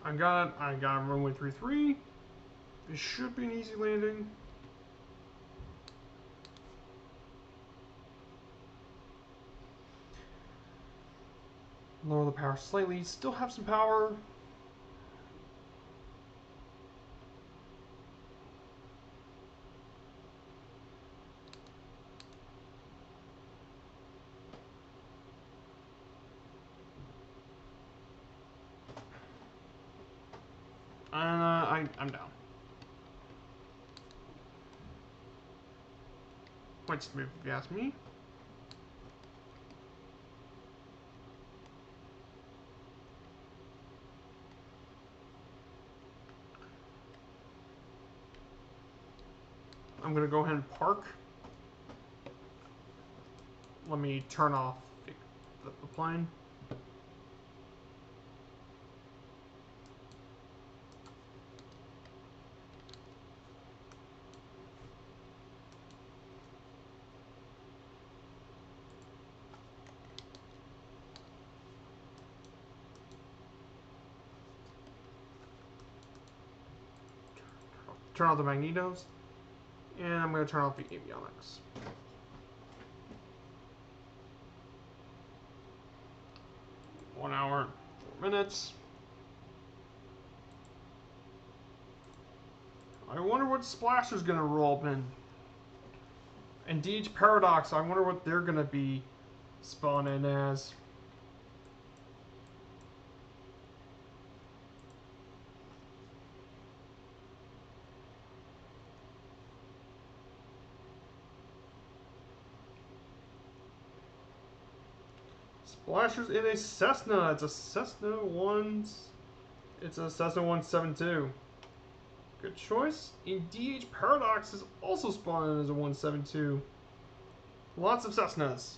I got runway 33. It should be an easy landing. Lower the power slightly. Still have some power. And I'm down. Quite smooth, if you ask me. I'm gonna go ahead and park. Let me turn off the plane. Turn off the magnetos. And I'm going to turn off the avionics. One hour, 4 minutes. I wonder what Splasher's going to roll up in. And DH Paradox, I wonder what they're going to be spawning as. Splasher's in a Cessna. It's a Cessna 172. Good choice. And DH Paradox is also spawning as a 172. Lots of Cessnas.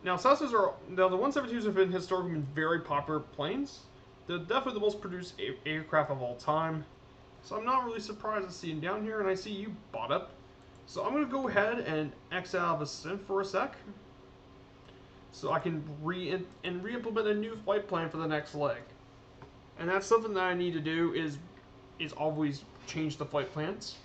Now, the 172s have been historically very popular planes. They're definitely the most produced aircraft of all time. So I'm not really surprised to see them down here, and I see you bought up. So I'm going to go ahead and X out of the sim for a sec. So I can re-implement a new flight plan for the next leg. And that's something that I need to do is always change the flight plans.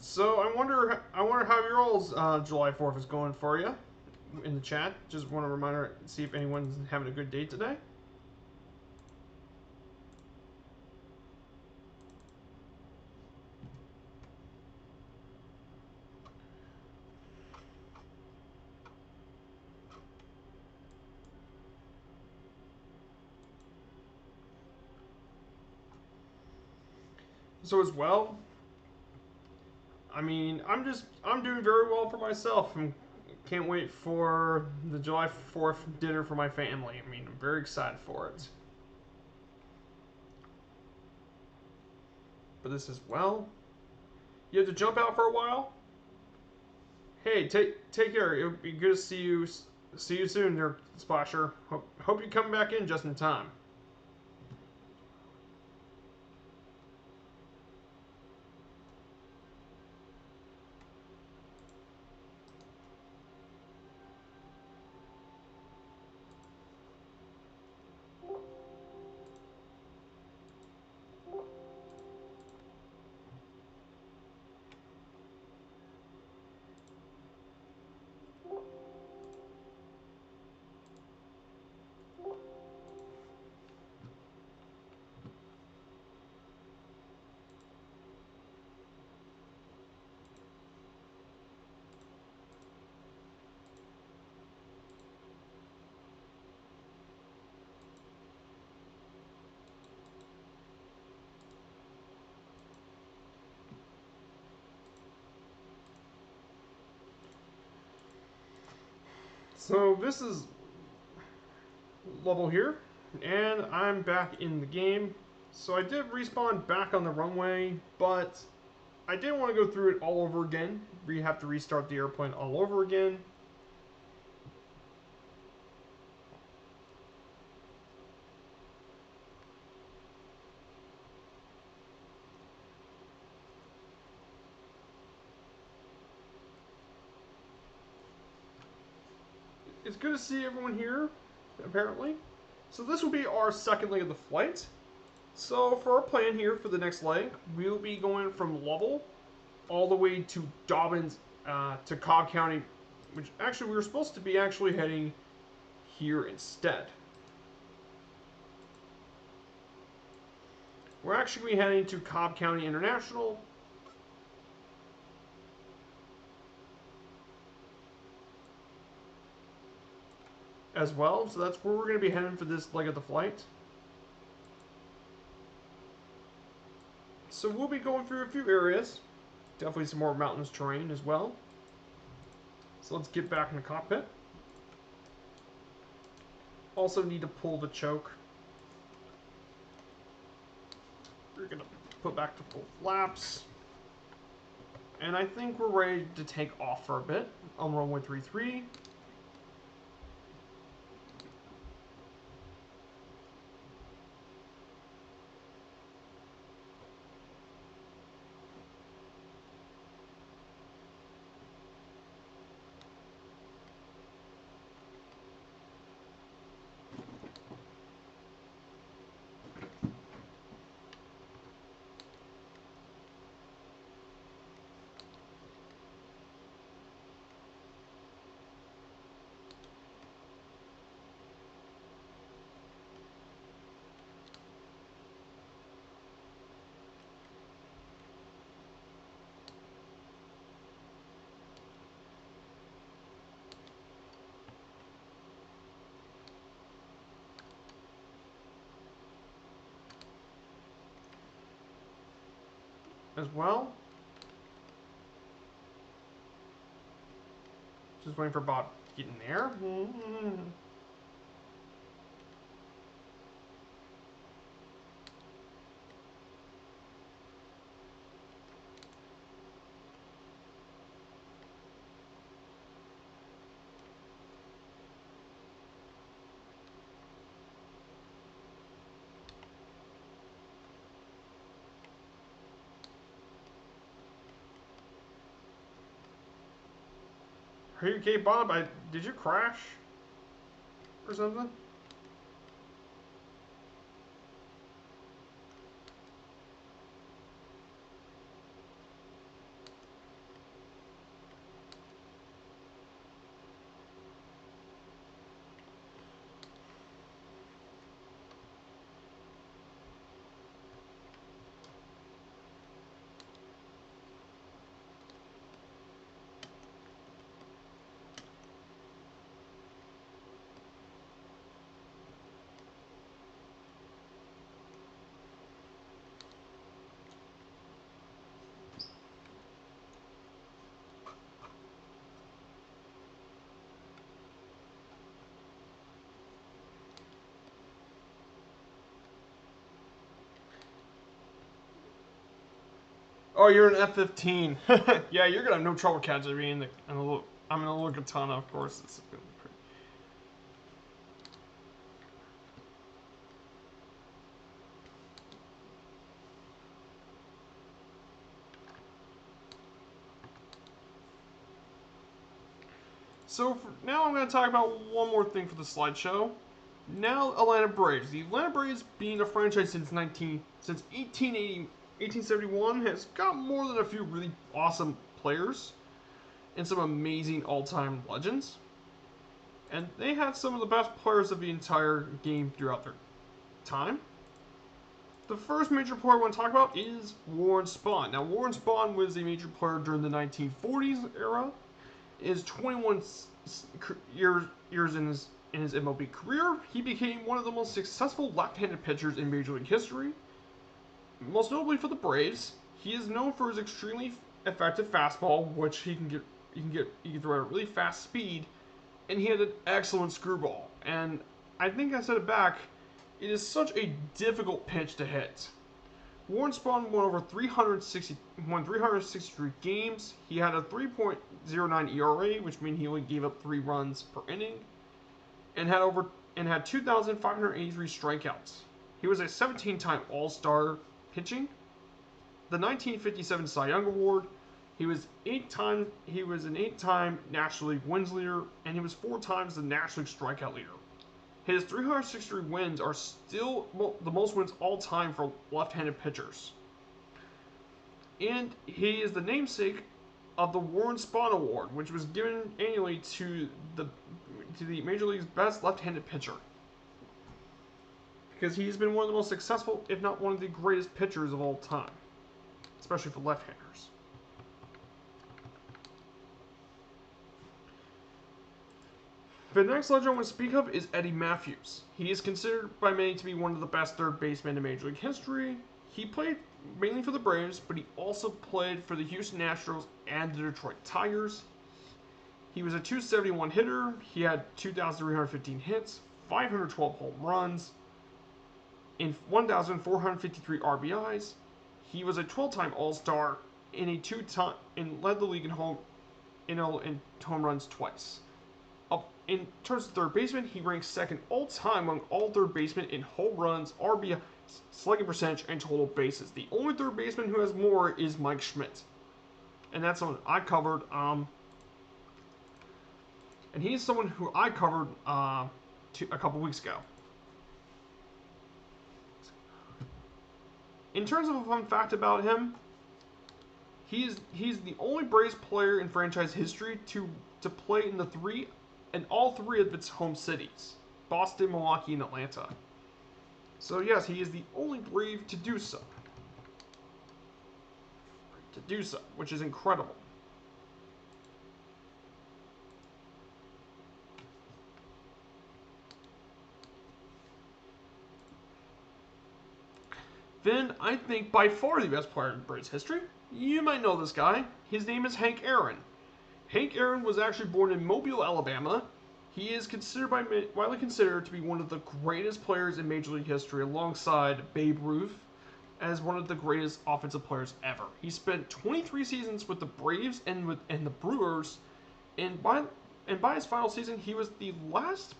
So I wonder how your all's July 4th is going for you in the chat. Just want to reminder, see if anyone's having a good day today. So as well, I mean, I'm doing very well for myself. I can't wait for the July 4th dinner for my family. I mean, I'm very excited for it. But this as well, you have to jump out for a while. Hey, take care. It'll be good to see you soon, there, Splasher. Hope you come back in just in time. So this is level here, and I'm back in the game. So I did respawn back on the runway, but I didn't want to go through it all over again. We have to restart the airplane all over again. It's good to see everyone here, apparently. So this will be our second leg of the flight. So for our plan here for the next leg, we'll be going from Lovell all the way to Dobbins to Cobb County, which actually we were supposed to be actually heading here instead. We're actually heading to Cobb County International. As well, so that's where we're going to be heading for this leg of the flight. So we'll be going through a few areas. Definitely some more mountainous terrain as well. So let's get back in the cockpit. Also need to pull the choke. We're going to put back to full flaps. And I think we're ready to take off for a bit on runway 33. As well. Just waiting for Bob to get in there. Are you okay, Bob? Did you crash? Or something? Oh, you're an F-15. Yeah, you're gonna have no trouble catching me in the. I'm gonna look a ton, of course. It's gonna be pretty. So now I'm going to talk about one more thing for the slideshow. Now Atlanta Braves. The Atlanta Braves, being a franchise since 1871, has got more than a few really awesome players and some amazing all-time legends. And they had some of the best players of the entire game throughout their time. The first major player I want to talk about is Warren Spahn. Now, Warren Spahn was a major player during the 1940s era. Is 21 years in his MLB career, he became one of the most successful left-handed pitchers in Major League history. Most notably for the Braves, he is known for his extremely effective fastball, which he can throw at a really fast speed, and he had an excellent screwball. And I think I said it back, it is such a difficult pitch to hit. Warren Spahn won 363 games. He had a 3.09 ERA, which means he only gave up 3 runs per inning, and had 2,583 strikeouts. He was a 17-time All-Star pitching. The 1957 Cy Young Award. He was an 8-time National League wins leader, and he was 4 times the National League strikeout leader. His 363 wins are still the most wins all time for left-handed pitchers. And he is the namesake of the Warren Spahn Award, which was given annually to the Major League's best left-handed pitcher. Because he's been one of the most successful, if not one of the greatest pitchers of all time, especially for left-handers. The next legend I want to speak of is Eddie Matthews. He is considered by many to be one of the best third basemen in Major League history. He played mainly for the Braves, but he also played for the Houston Astros and the Detroit Tigers. He was a .271 hitter. He had 2,315 hits, 512 home runs, and 1,453 RBIs. He was a 12-time All-Star and led the league in home runs twice. In terms of third baseman, he ranks second all-time among all third basemen in home runs, RBI, slugging percentage, and total bases. The only third baseman who has more is Mike Schmidt. And that's someone I covered. And he's someone who I covered a couple weeks ago. In terms of a fun fact about him, he's the only Braves player in franchise history to play in all 3 of its home cities: Boston, Milwaukee, and Atlanta. So yes, he is the only Brave to do so. Which is incredible. Then I think by far the best player in Braves history. You might know this guy. His name is Hank Aaron. Hank Aaron was actually born in Mobile, Alabama. He is widely considered to be one of the greatest players in Major League history, alongside Babe Ruth, as one of the greatest offensive players ever. He spent 23 seasons with the Braves and the Brewers, and by his final season, he was the last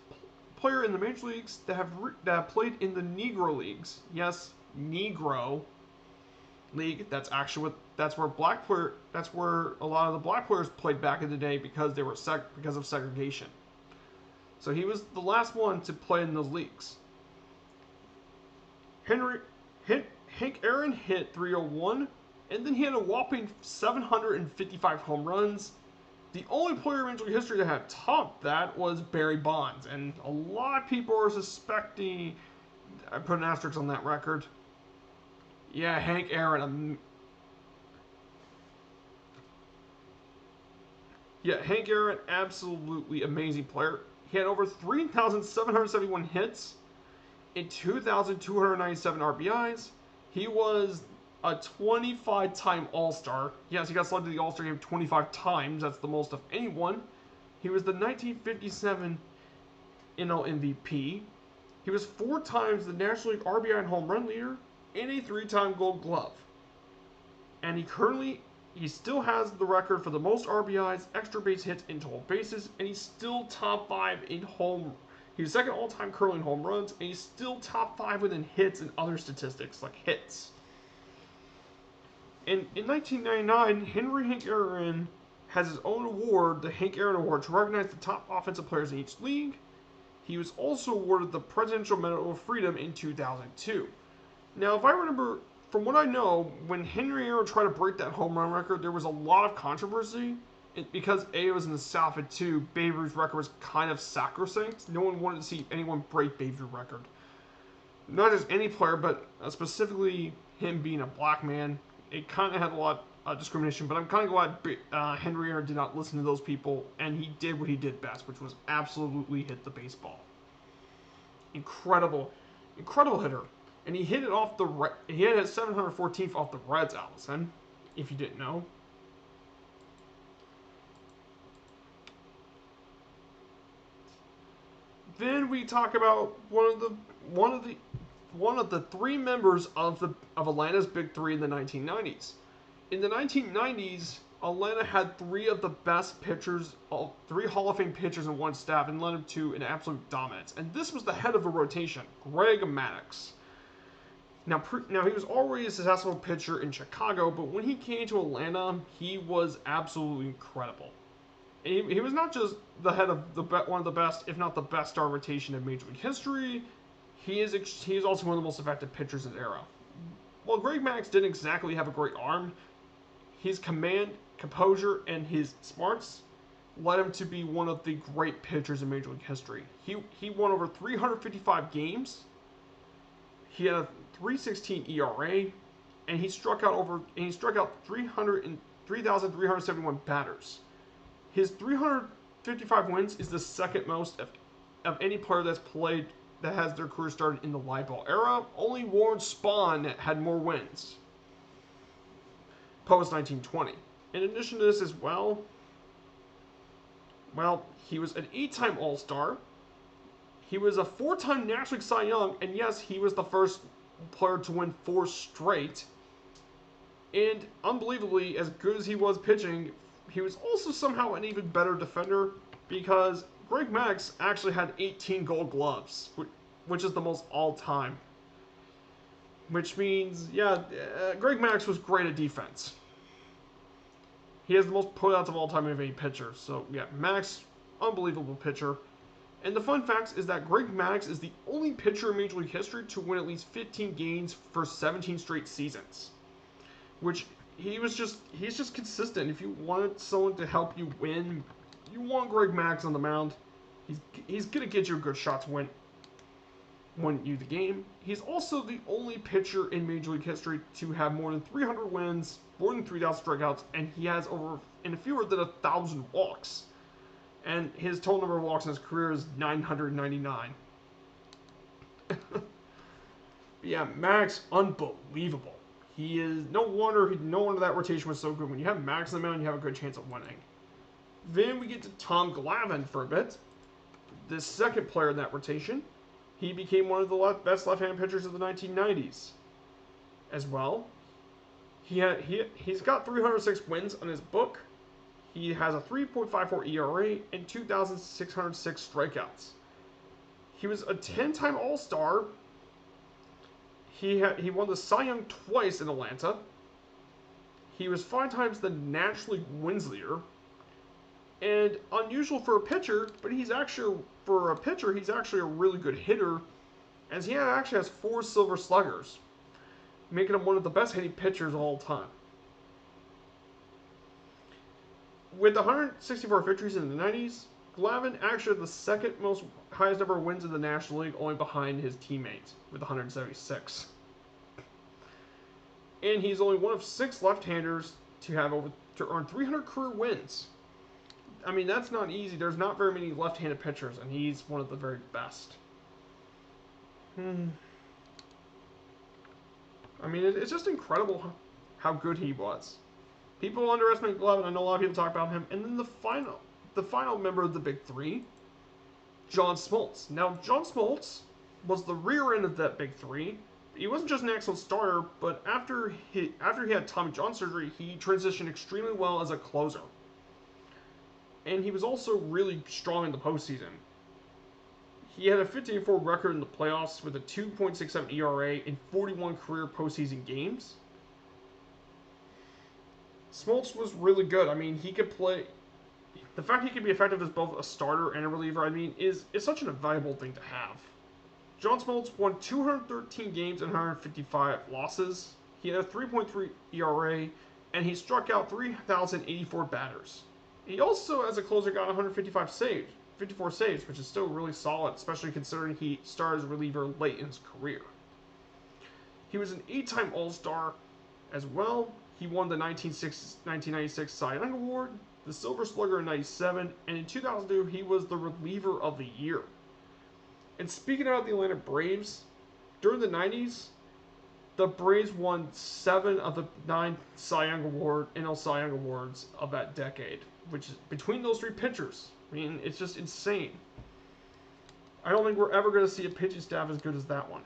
player in the major leagues that have played in the Negro Leagues. Yes, Negro League. That's where a lot of the black players played back in the day because because of segregation. So he was the last one to play in those leagues. Hank Aaron hit .301, and then he had a whopping 755 home runs. The only player in Major League history that had topped that was Barry Bonds, and a lot of people are suspecting. I put an asterisk on that record. Yeah, Hank Aaron. Hank Aaron, absolutely amazing player. He had over 3,771 hits and 2,297 RBIs. He was a 25-time All-Star. Yes, he got selected to the All-Star game 25 times. That's the most of anyone. He was the 1957 NL MVP. He was 4 times the National League RBI and home run leader and a 3-time Gold Glove. and he still has the record for the most RBIs, extra base hits, and total bases, and he's still top 5 in home. He's second all-time currently in home runs, and he's still top 5 within hits and other statistics like hits. And in 1999, Henry Hank Aaron has his own award, the Hank Aaron Award, to recognize the top offensive players in each league. He was also awarded the Presidential Medal of Freedom in 2002. Now, if I remember, from what I know, when Henry Aaron tried to break that home run record, there was a lot of controversy. Because A, it was in the South, and 2, Babe Ruth's record was kind of sacrosanct. No one wanted to see anyone break Babe Ruth's record. Not just any player, but specifically him being a black man. It kind of had a lot of discrimination, but I'm kind of glad Henry Aaron did not listen to those people, and he did what he did best, which was absolutely hit the baseball. Incredible hitter. And he hit it off he hit it 714th off the Reds, Allison, if you didn't know. Then we talk about one of the 3 members of Atlanta's Big Three in the 1990s. In the 1990s, Atlanta had 3 of the best pitchers, 3 Hall of Fame pitchers in one staff, and led him to an absolute dominance. And this was the head of the rotation, Greg Maddux. Now he was already a successful pitcher in Chicago, but when he came to Atlanta, he was absolutely incredible. And he was not just the head of one of the best, if not the best, star rotation in Major League history. He is also one of the most effective pitchers in the era. While Greg Maddux didn't exactly have a great arm, his command, composure, and his smarts led him to be one of the great pitchers in Major League history. He won over 355 games. He had a 3.16 ERA, and he struck out 3,371 batters. His 355 wins is the second most of any player that's played that has their career started in the live ball era. Only Warren Spahn had more wins post 1920. In addition to this as well, he was an 8-time All-Star. He was a 4-time National League Cy Young, and yes, he was the first player to win 4 straight. And unbelievably, as good as he was pitching, he was also somehow an even better defender, because Greg Maddux actually had 18 Gold Gloves, which is the most all-time. Which means, Greg Maddux was great at defense. He has the most putouts of all time of any pitcher. So, Maddux, unbelievable pitcher. And the fun fact is that Greg Maddux is the only pitcher in Major League history to win at least 15 games for 17 straight seasons. Which, he's just consistent. If you wanted someone to help you win, you want Greg Maddux on the mound. He's going to get you a good shot to win you the game. He's also the only pitcher in Major League history to have more than 300 wins, more than 3,000 strikeouts, and he has fewer than 1,000 walks. And his total number of walks in his career is 999. Maddux, unbelievable. He is no wonder that rotation was so good. When you have Maddux on the mound, you have a good chance of winning. Then we get to Tom Glavine for a bit, the second player in that rotation. He became one of the best left-handed pitchers of the 1990s as well. He's got 306 wins on his book. He has a 3.54 ERA and 2,606 strikeouts. He was a 10-time All-Star. He won the Cy Young twice in Atlanta. He was 5 times the National League wins leader. And unusual for a pitcher, but he's actually a really good hitter, as he actually has 4 Silver Sluggers, making him one of the best hitting pitchers of all time. With 164 victories in the 90s, Glavine actually had the second most highest ever wins in the National League, only behind his teammate with 176. And he's only one of 6 left-handers to earn 300 career wins. I mean, that's not easy. There's not very many left-handed pitchers, and he's one of the very best. I mean, it's just incredible how good he was. People underestimate Glavine. I know a lot of people talk about him. And then the final member of the Big Three, John Smoltz. Now, John Smoltz was the rear end of that Big Three. he wasn't just an excellent starter, but after he had Tommy John surgery, he transitioned extremely well as a closer. And he was also really strong in the postseason. He had a 15-4 record in the playoffs with a 2.67 ERA in 41 career postseason games. Smoltz was really good. I mean, he could play. The fact he could be effective as both a starter and a reliever, I mean, is such an invaluable thing to have. John Smoltz won 213 games and 155 losses. He had a 3.3 ERA, and he struck out 3,084 batters. He also, as a closer, got 54 saves, which is still really solid, especially considering he started as a reliever late in his career. He was an 8-time All-Star as well. He won the 1996 Cy Young Award, the Silver Slugger in 97, and in 2002 he was the reliever of the year. And speaking about the Atlanta Braves, during the 90s, the Braves won 7 of the 9 NL Cy Young Awards of that decade, which is between those 3 pitchers. I mean, it's just insane. I don't think we're ever going to see a pitching staff as good as that one.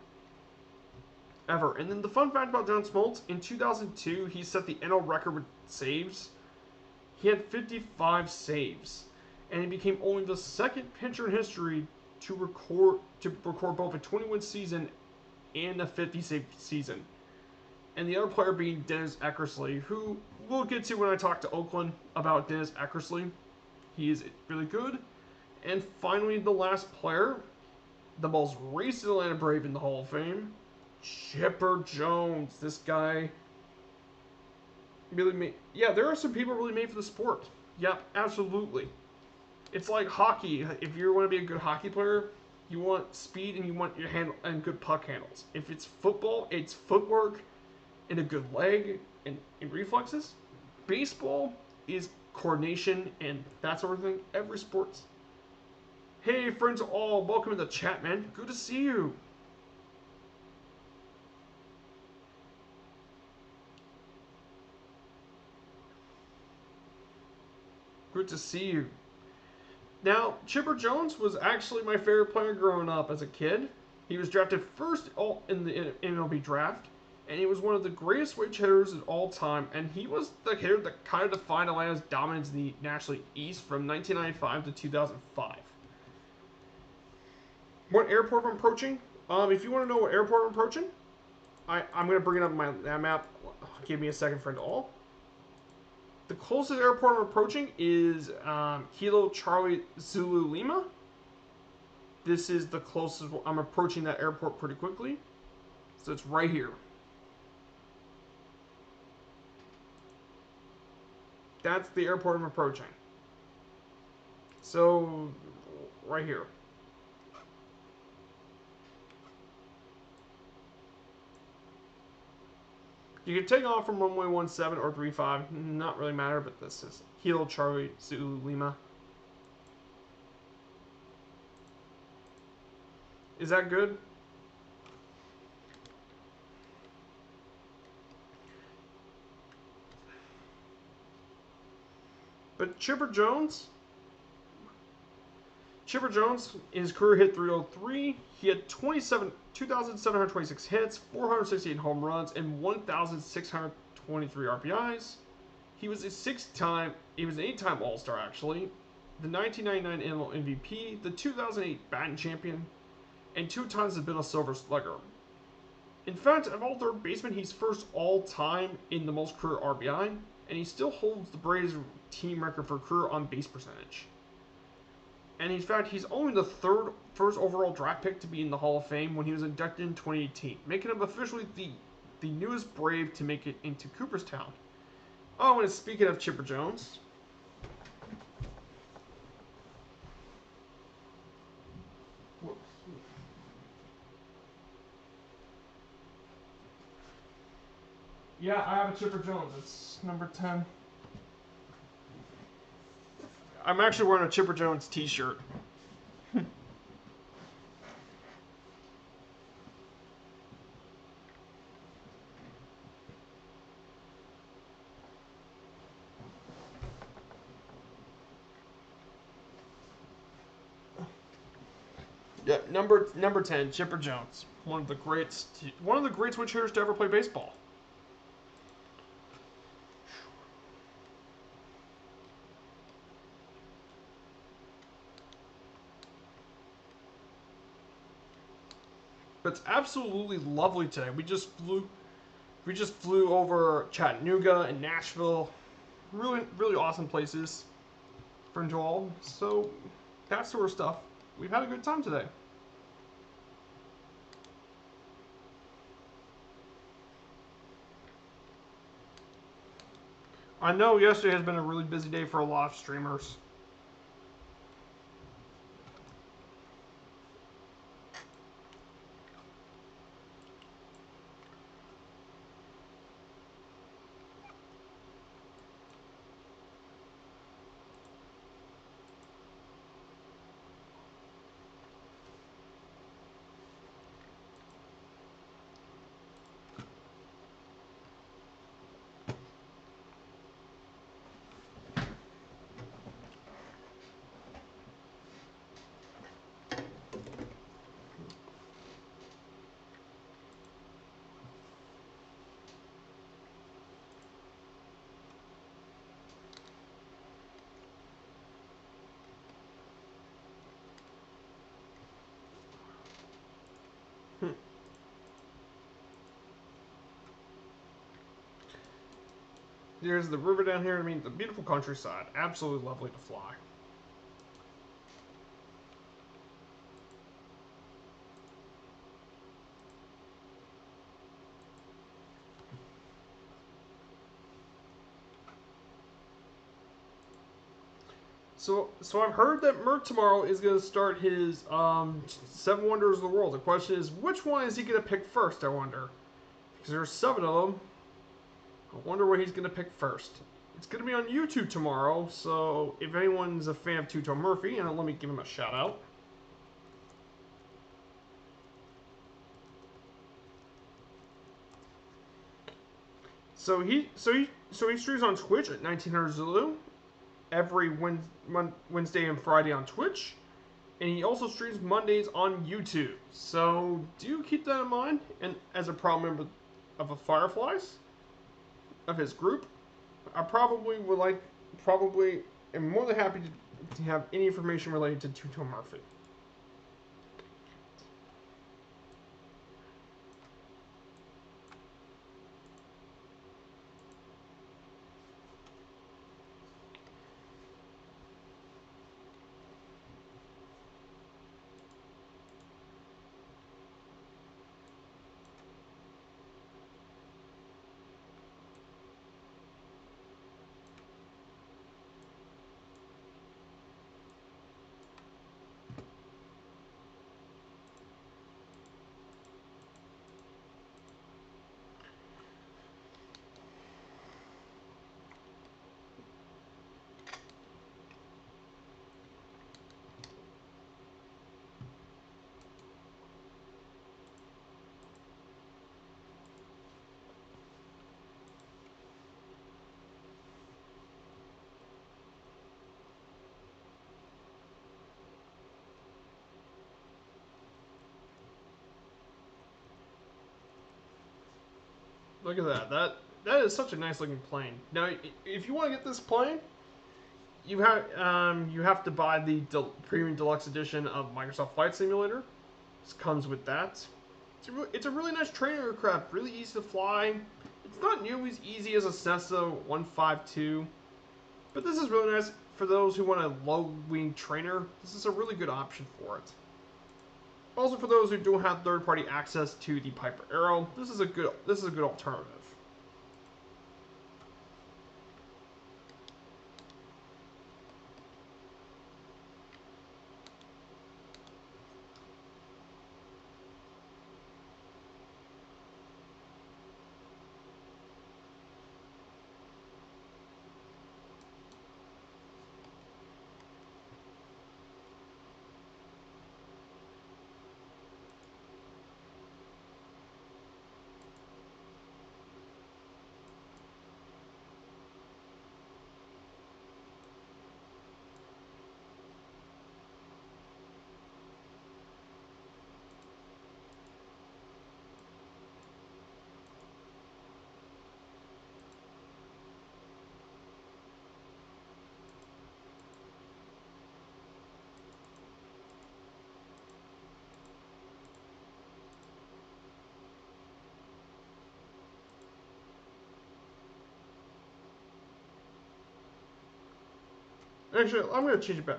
Ever. And then the fun fact about John Smoltz, in 2002, he set the NL record with saves. He had 55 saves, and he became only the second pitcher in history to record both a 20-win season and a 50-save season. And the other player being Dennis Eckersley, who we'll get to when I talk to Oakland about Dennis Eckersley. He is really good. And finally, the last player, the most recent Atlanta Brave in the Hall of Fame, Chipper Jones. This guy really made... Yeah, there are some people really made for the sport. Yep, absolutely. It's like hockey. If you want to be a good hockey player, you want speed and you want your handle and good puck handles. If it's football, it's footwork and a good leg and reflexes. Baseball is coordination and that sort of thing. Every sports. Hey, friends all, welcome to the chat, man. Good to see you. Good to see you. Now, Chipper Jones was actually my favorite player growing up as a kid. He was drafted first in the MLB draft, and he was one of the greatest switch hitters of all time, and he was the hitter that kind of defined Atlanta's dominance in the National League East from 1995 to 2005. What airport I'm approaching? If you want to know what airport I'm approaching, I'm going to bring it up on my map. Give me a second, friend all. The closest airport I'm approaching is Kilo Charlie Zulu Lima. This is the closest. I'm approaching that airport pretty quickly. So it's right here. That's the airport I'm approaching. So, right here. You can take off from runway 17 or 35, not really matter, but this is Kilo Charlie Zulu Lima. Is that good? But Chipper Jones, in his career hit 303. He had 2,726 hits, 468 home runs, and 1,623 RBIs. He was an 8-time All-Star actually, the 1999 NL MVP, the 2008 batting champion, and 2 times the Bill Silver Slugger. In fact, of all third basemen, he's first all-time in the most career RBI, and he still holds the Braves team record for career on-base percentage. And in fact, he's only the first overall draft pick to be in the Hall of Fame when he was inducted in 2018, making him officially the newest Brave to make it into Cooperstown. Oh, and speaking of Chipper Jones, yeah, I have a Chipper Jones. It's number 10. I'm actually wearing a Chipper Jones t-shirt. Yep, number 10, Chipper Jones, one of the great switch hitters to ever play baseball. But it's absolutely lovely today. We just flew over Chattanooga and Nashville. Really, really awesome places for Joel. So that sort of stuff. We've had a good time today. I know yesterday has been a really busy day for a lot of streamers. There's the river down here. I mean, the beautiful countryside. Absolutely lovely to fly. So I've heard that Mert tomorrow is going to start his Seven Wonders of the World. The question is, which one is he going to pick first? I wonder, because there's 7 of them. I wonder what he's going to pick first. It's going to be on YouTube tomorrow, so if anyone's a fan of Tuto Murphy, and let me give him a shout out. So he streams on Twitch at 1900 Zulu every Wednesday and Friday on Twitch, and he also streams Mondays on YouTube. So do keep that in mind. And as a proud member of the Fireflies, of his group, I probably am more than happy to have any information related to Tuto Murphy. Look at that. That is such a nice looking plane. Now, if you want to get this plane, you have to buy the premium deluxe edition of Microsoft Flight Simulator. This comes with that. It's a really nice trainer aircraft. Really easy to fly. It's not nearly as easy as a Cessna 152, but this is really nice for those who want a low wing trainer. This is a really good option for it. Also, for those who don't have third-party access to the Piper Arrow, this is a good alternative. Actually, I'm gonna change it back.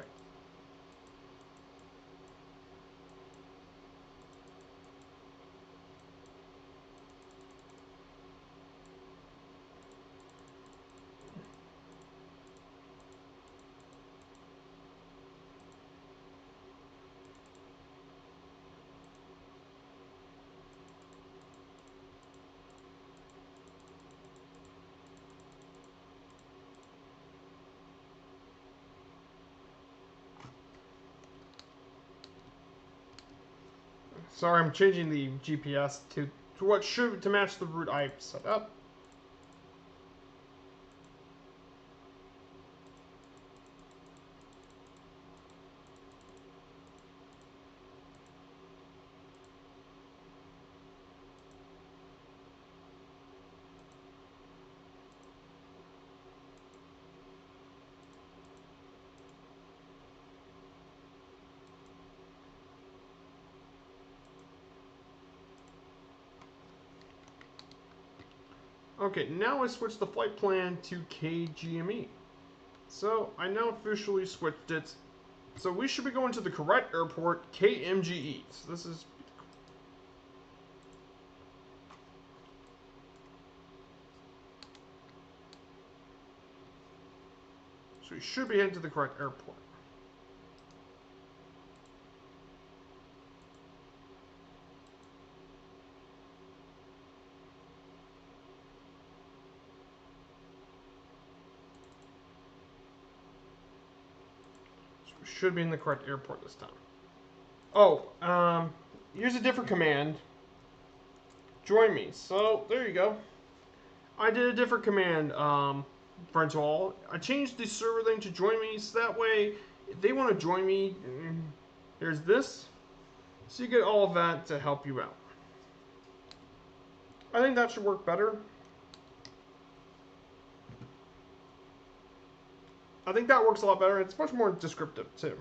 Sorry, I'm changing the GPS to what should to match the route I set up. Okay, now I switched the flight plan to KGME. So I now officially switched it. So we should be going to the correct airport, KMGE. So this is. So we should be heading to the correct airport. So we should be in the correct airport this time. Oh, here's a different command. Join me. So there you go. I did a different command, friends all. I changed the server thing to join me, so that way, if they want to join me, there's this. So you get all of that to help you out. I think that should work better. I think that works a lot better. It's much more descriptive, too.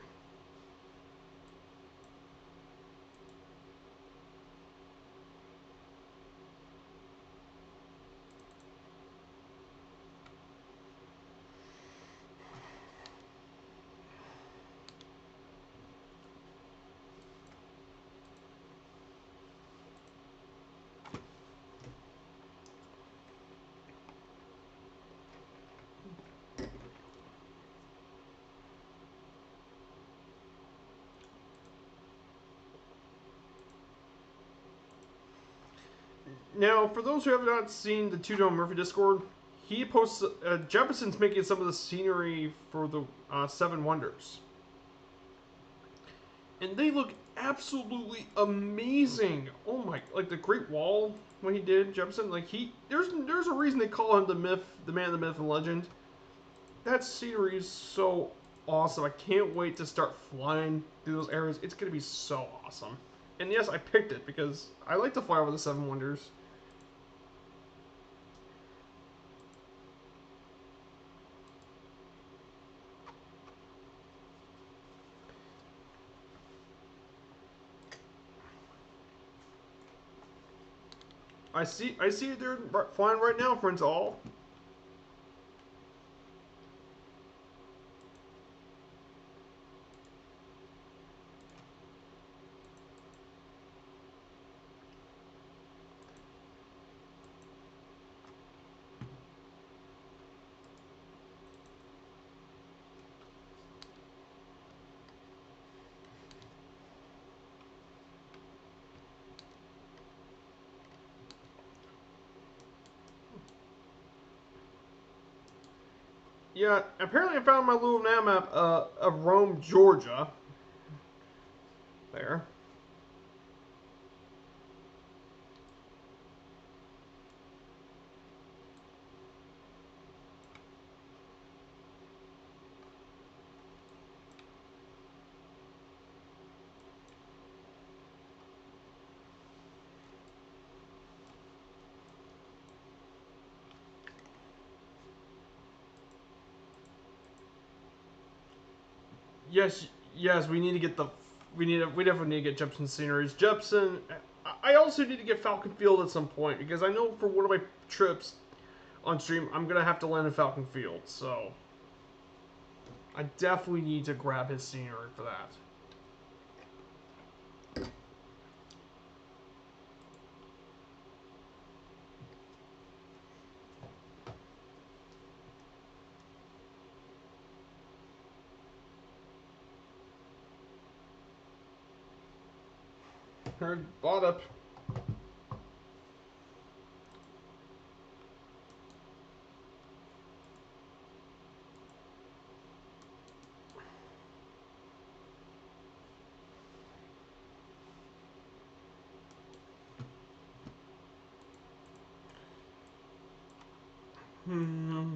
Now, for those who have not seen the Two Dome Murphy Discord, he posts. Jefferson's making some of the scenery for the Seven Wonders, and they look absolutely amazing. Oh my! Like the Great Wall when he did Jefferson. Like there's a reason they call him the myth, the man, the myth, and legend. That scenery is so awesome. I can't wait to start flying through those areas. It's gonna be so awesome. And yes, I picked it because I like to fly over the Seven Wonders. I see they're flying right now, friends all. Yeah, apparently I found my little nav map of Rome, Georgia. There. Yes, yes, we need to get the we definitely need to get Jepson sceneries. Jepson. I also need to get Falcon Field at some point because I know for one of my trips on stream I'm gonna have to land in Falcon Field. So I definitely need to grab his scenery for that. Heard bought up. Hmm.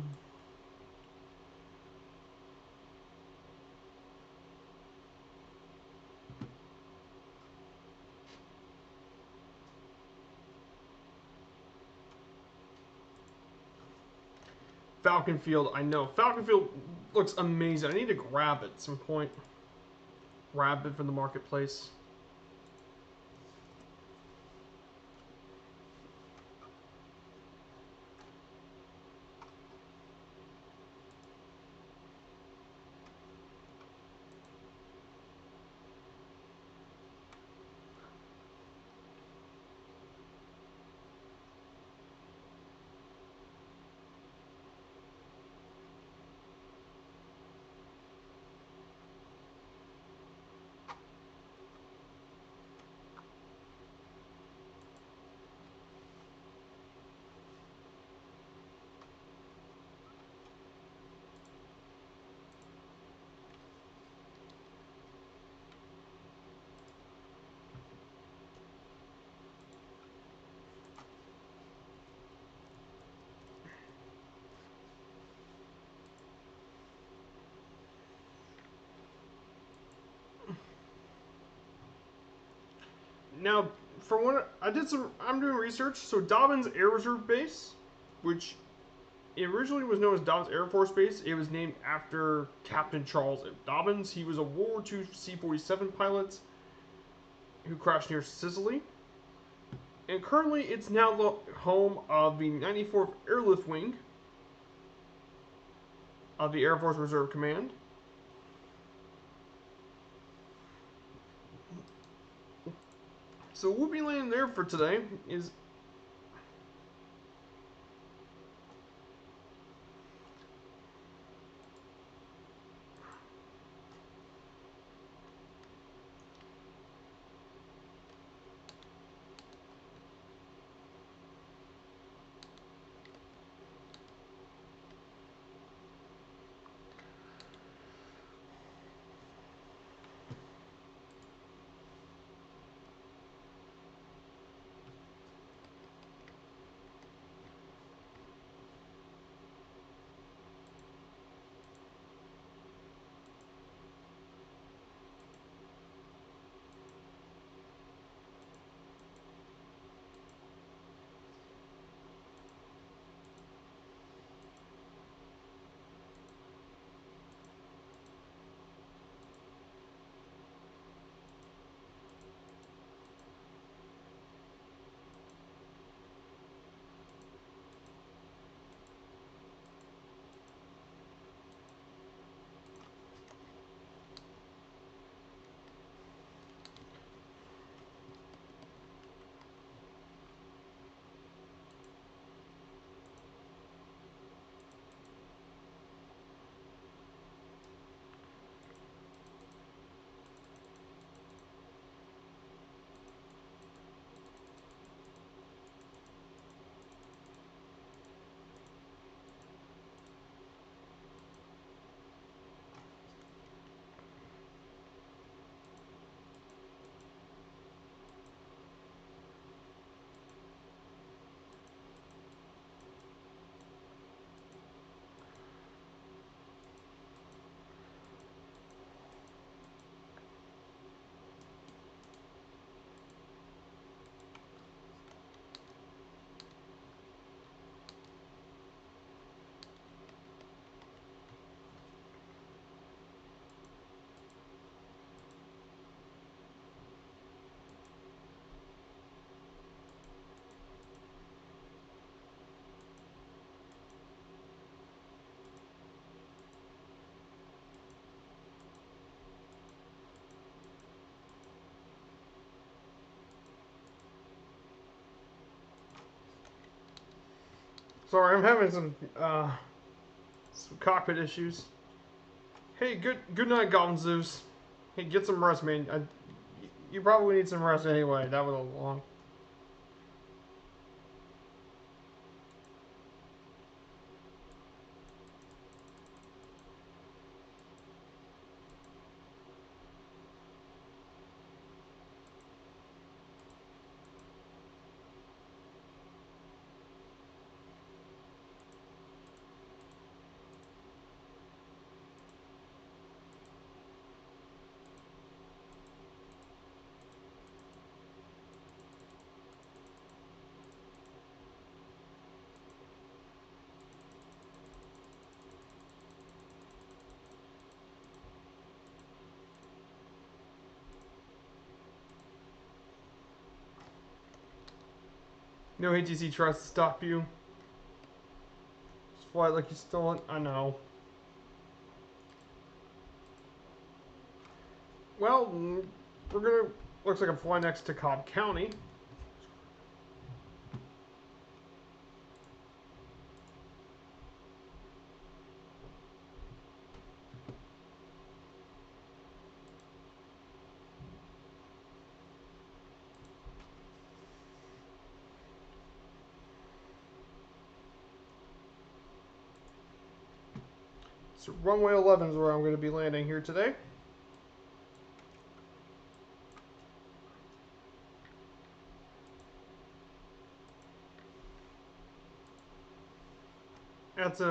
Falcon Field, I know. Falcon Field looks amazing. I need to grab it at some point. Grab it from the marketplace. Now, for what I did some, I'm doing research. So Dobbins Air Reserve Base, which originally was known as Dobbins Air Force Base, it was named after Captain Charles Dobbins. He was a World War II C-47 pilot who crashed near Sicily. And currently, it's now the home of the 94th Airlift Wing of the Air Force Reserve Command. So we'll be landing there for today. Is Sorry, I'm having some cockpit issues. Hey, good night, Goblin Zeus. Hey, get some rest, man. You probably need some rest anyway. That was a long. No ATC tries to stop you. Just fly like you stole it. I know. Well, we're gonna. Looks like I'm flying next to Cobb County. So runway 11 is where I'm going to be landing here today. That's.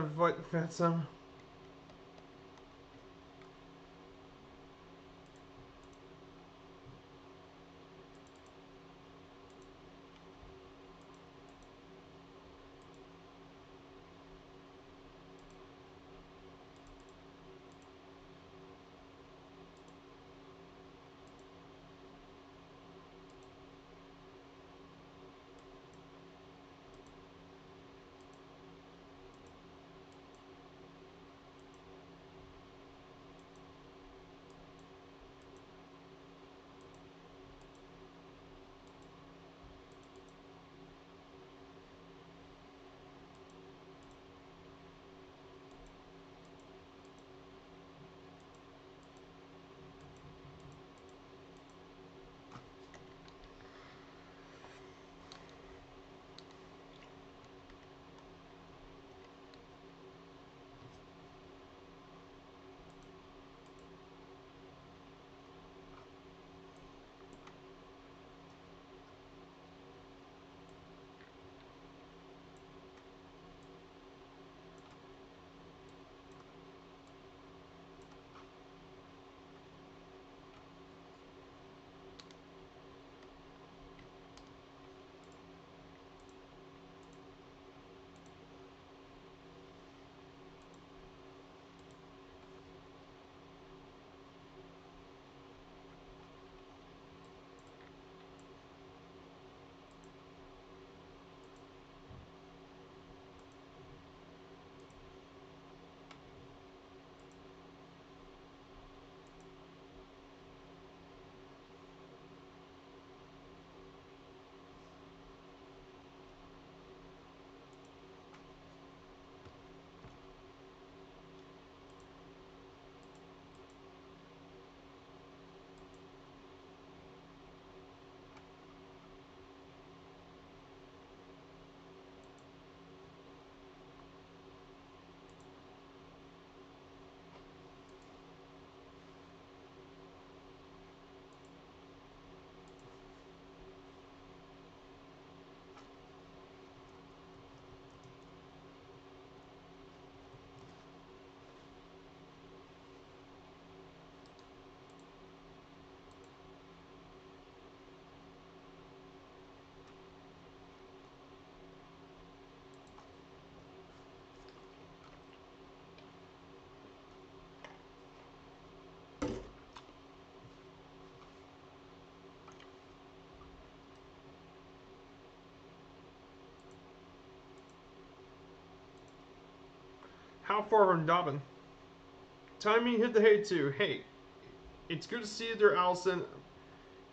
How far from Dobbin? Timing hit the hay too. Hey, it's good to see you there, Allison.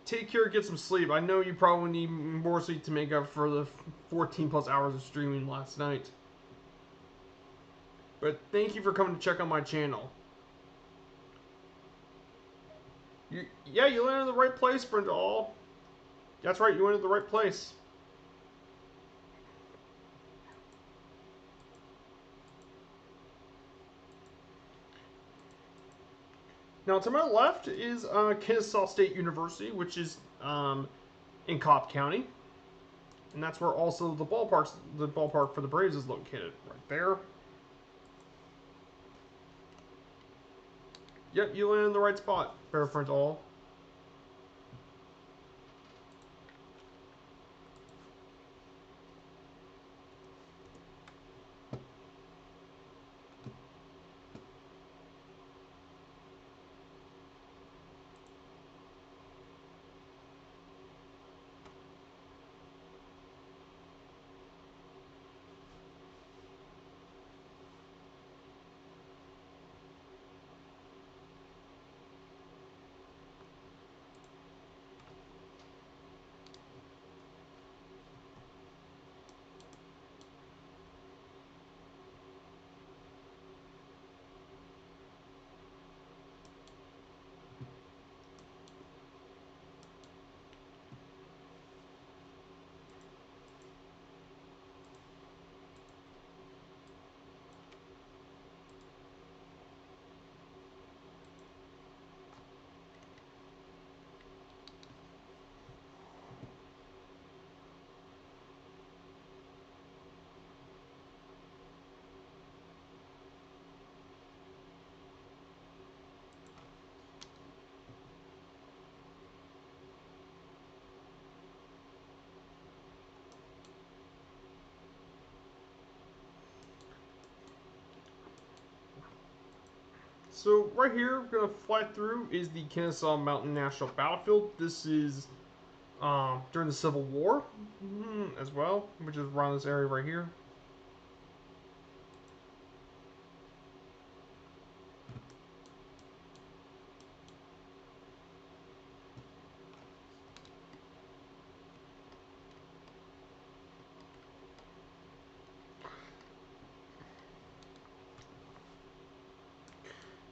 Take care, get some sleep. I know you probably need more sleep to make up for the 14 plus hours of streaming last night. But thank you for coming to check out my channel. Yeah, you landed in the right place, friend all. That's right, you went to the right place. Now, to my left is Kennesaw State University, which is in Cobb County, and that's where also the ballpark for the Braves is located, right there. Yep, you landed in the right spot, fair friend all. So right here, we're gonna fly through is the Kennesaw Mountain National Battlefield. This is during the Civil War as well, which is around this area right here.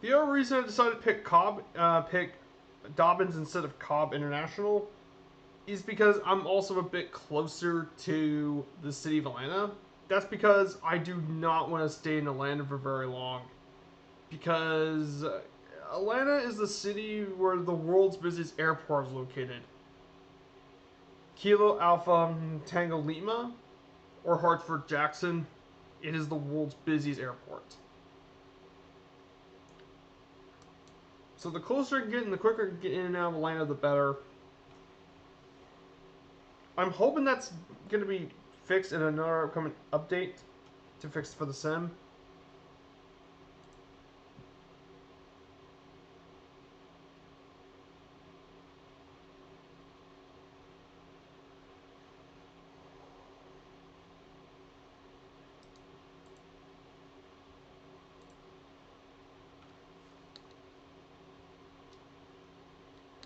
The other reason I decided to pick Dobbins instead of Cobb International is because I'm also a bit closer to the city of Atlanta. That's because I do not want to stay in Atlanta for very long. Because Atlanta is the city where the world's busiest airport is located. Kilo Alpha Tango Lima or Hartford Jackson, it is the world's busiest airport. So the closer I can get and the quicker I can get in and out of Atlanta, the better. I'm hoping that's going to be fixed in another upcoming update to fix for the sim.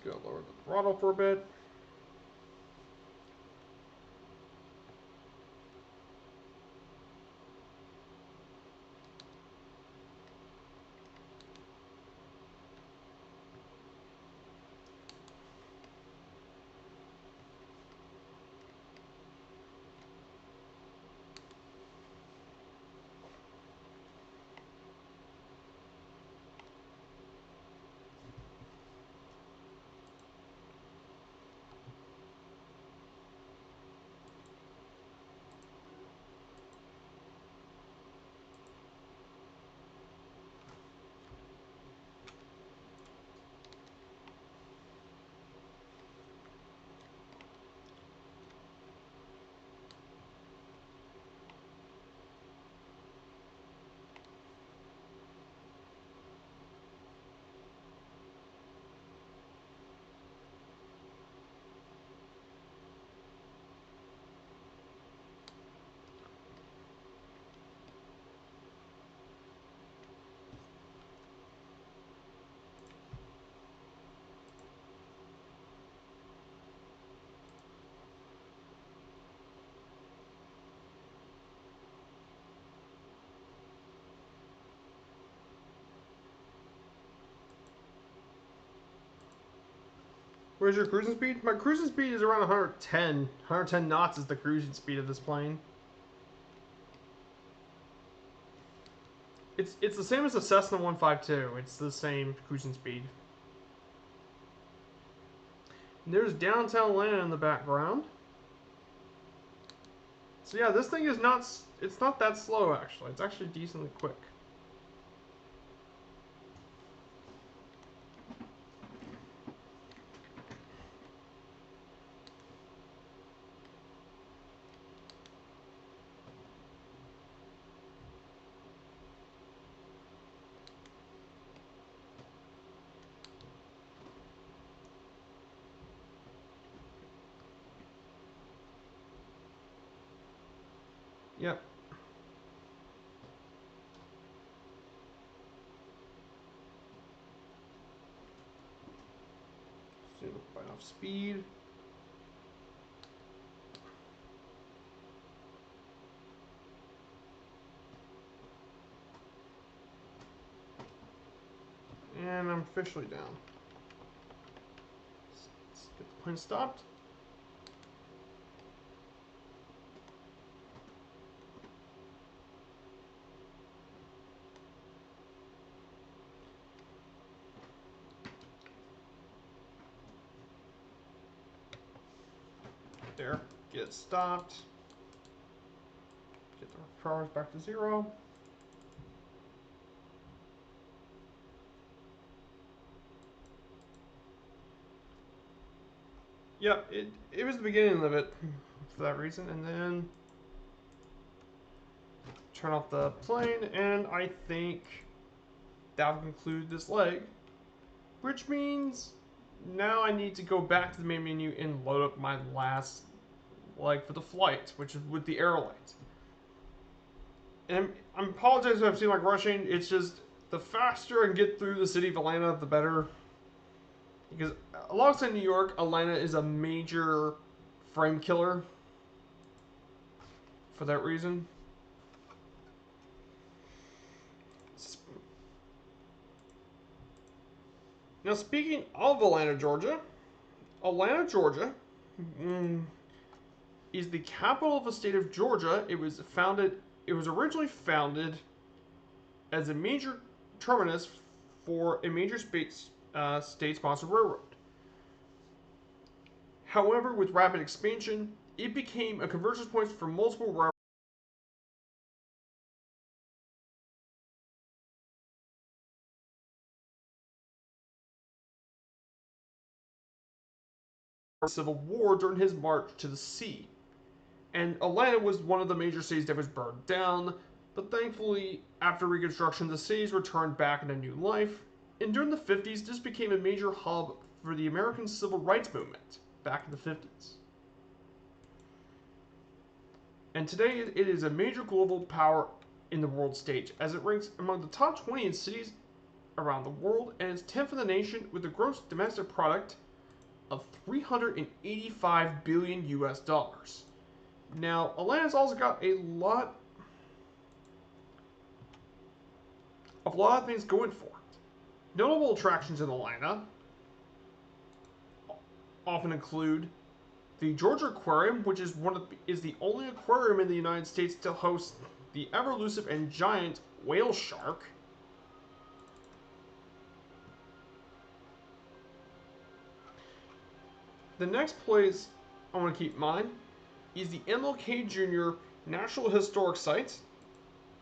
Gonna lower the throttle for a bit. Where's your cruising speed? My cruising speed is around 110. 110 knots is the cruising speed of this plane. It's the same as the Cessna 152. It's the same cruising speed. And there's downtown Atlanta in the background. So yeah, this thing is not. It's not that slow actually. It's actually decently quick. Yep. Bite off speed. And I'm officially down. Let's get the plane stopped. There. Get it stopped. Get the propellers back to 0. Yep, it was the beginning of it for that reason, and then turn off the plane, and I think that will conclude this leg, which means now I need to go back to the main menu and load up my last leg for the flight, which is with the airlines. And I apologize if I've seen like rushing. It's just the faster I can get through the city of Atlanta, the better. Because alongside New York, Atlanta is a major frame killer for that reason. Now, speaking of Atlanta, Georgia, is the capital of the state of Georgia. It was originally founded as a major terminus for a major state-sponsored railroad. However, with rapid expansion, it became a convergence point for multiple railroads. Civil War during his march to the sea. And Atlanta was one of the major cities that was burned down, but thankfully, after Reconstruction, the cities returned back into new life. And during the 50s, this became a major hub for the American Civil Rights Movement back in the 50s. And today, it is a major global power in the world stage, as it ranks among the top 20 in cities around the world, and is 10th in the nation with a gross domestic product of 385 billion US dollars. Now, Atlanta's also got a lot of things going for it. Notable attractions in Atlanta often include the Georgia Aquarium, which is the only aquarium in the United States to host the ever elusive and giant whale shark. The next place I want to keep in mind is the MLK Jr. National Historic Site,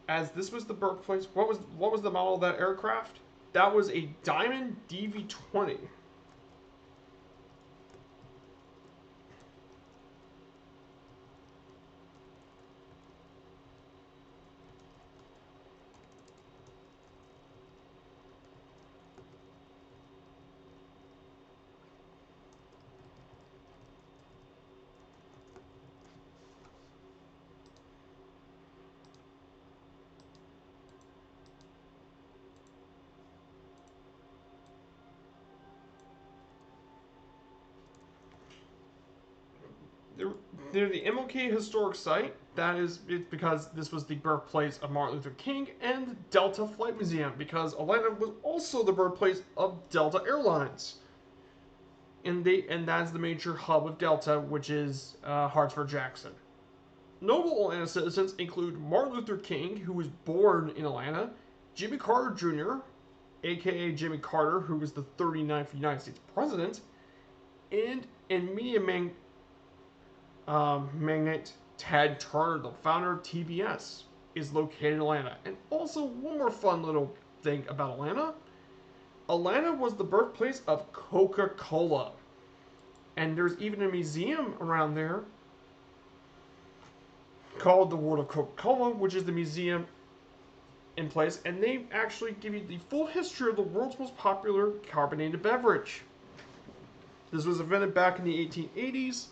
as this was the birthplace. What was the model of that aircraft? That was a Diamond DV-20. Near the MLK Historic Site, it's because this was the birthplace of Martin Luther King, and the Delta Flight Museum, because Atlanta was also the birthplace of Delta Airlines. and that's the major hub of Delta, which is Hartsford Jackson. Notable Atlanta citizens include Martin Luther King, who was born in Atlanta, Jimmy Carter Jr., aka Jimmy Carter, who was the 39th United States president, and media magnate Ted Turner, the founder of TBS, is located in Atlanta. And also, one more fun little thing about Atlanta. Atlanta was the birthplace of Coca-Cola. And there's even a museum around there called the World of Coca-Cola, which is the museum in place. And they actually give you the full history of the world's most popular carbonated beverage. This was invented back in the 1880s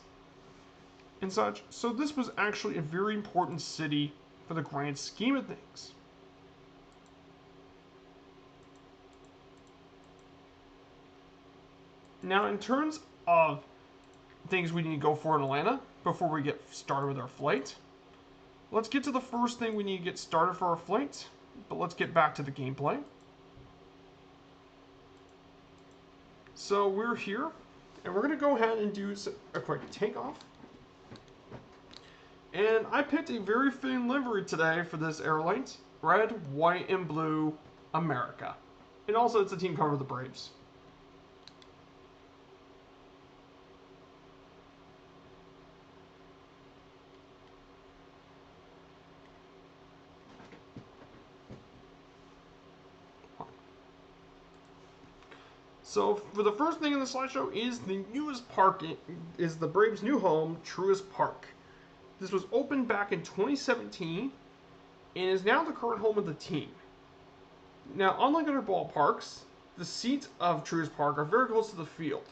and such. So this was actually a very important city for the grand scheme of things. Now, in terms of things we need to go for in Atlanta before we get started with our flight, let's get to the first thing we need to get started for our flight, but let's get back to the gameplay. So we're here, and we're going to go ahead and do a quick takeoff. And I picked a very fitting livery today for this airline: red, white, and blue, America. And also, it's a team cover of the Braves. So, for the first thing in the slideshow is the newest park, is the Braves' new home, Truist Park. This was opened back in 2017 and is now the current home of the team. Now, unlike other ballparks, the seats of Truist Park are very close to the field.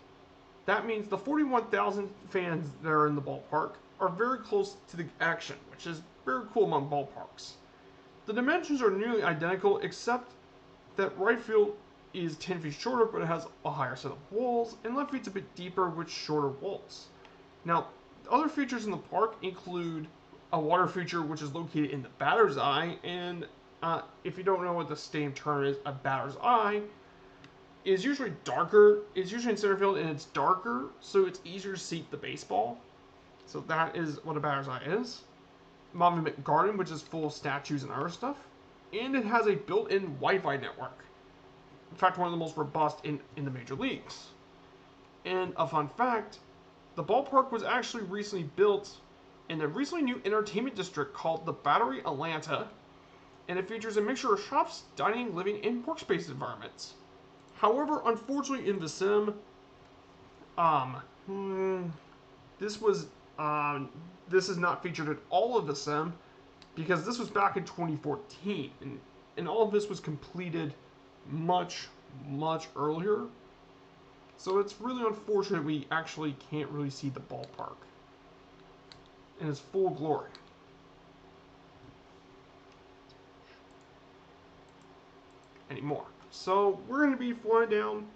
That means the 41,000 fans that are in the ballpark are very close to the action, which is very cool among ballparks. The dimensions are nearly identical, except that right field is 10 feet shorter, but it has a higher set of walls, and left field's a bit deeper with shorter walls. Now, other features in the park include a water feature, which is located in the batter's eye, and if you don't know what the stadium term is, a batter's eye is usually darker. It's usually in center field, and it's darker, so it's easier to see the baseball. So that is what a batter's eye is. Monument Garden, which is full of statues and other stuff, and it has a built-in Wi-Fi network. In fact, one of the most robust in the major leagues. And a fun fact, the ballpark was actually recently built in a recently new entertainment district called the Battery Atlanta, and it features a mixture of shops, dining, living, and workspace environments. However, unfortunately in the sim, this is not featured in all of the sim, because this was back in 2014, and all of this was completed much earlier. So it's really unfortunate we actually can't really see the ballpark in its full glory anymore. So we're going to be flying down.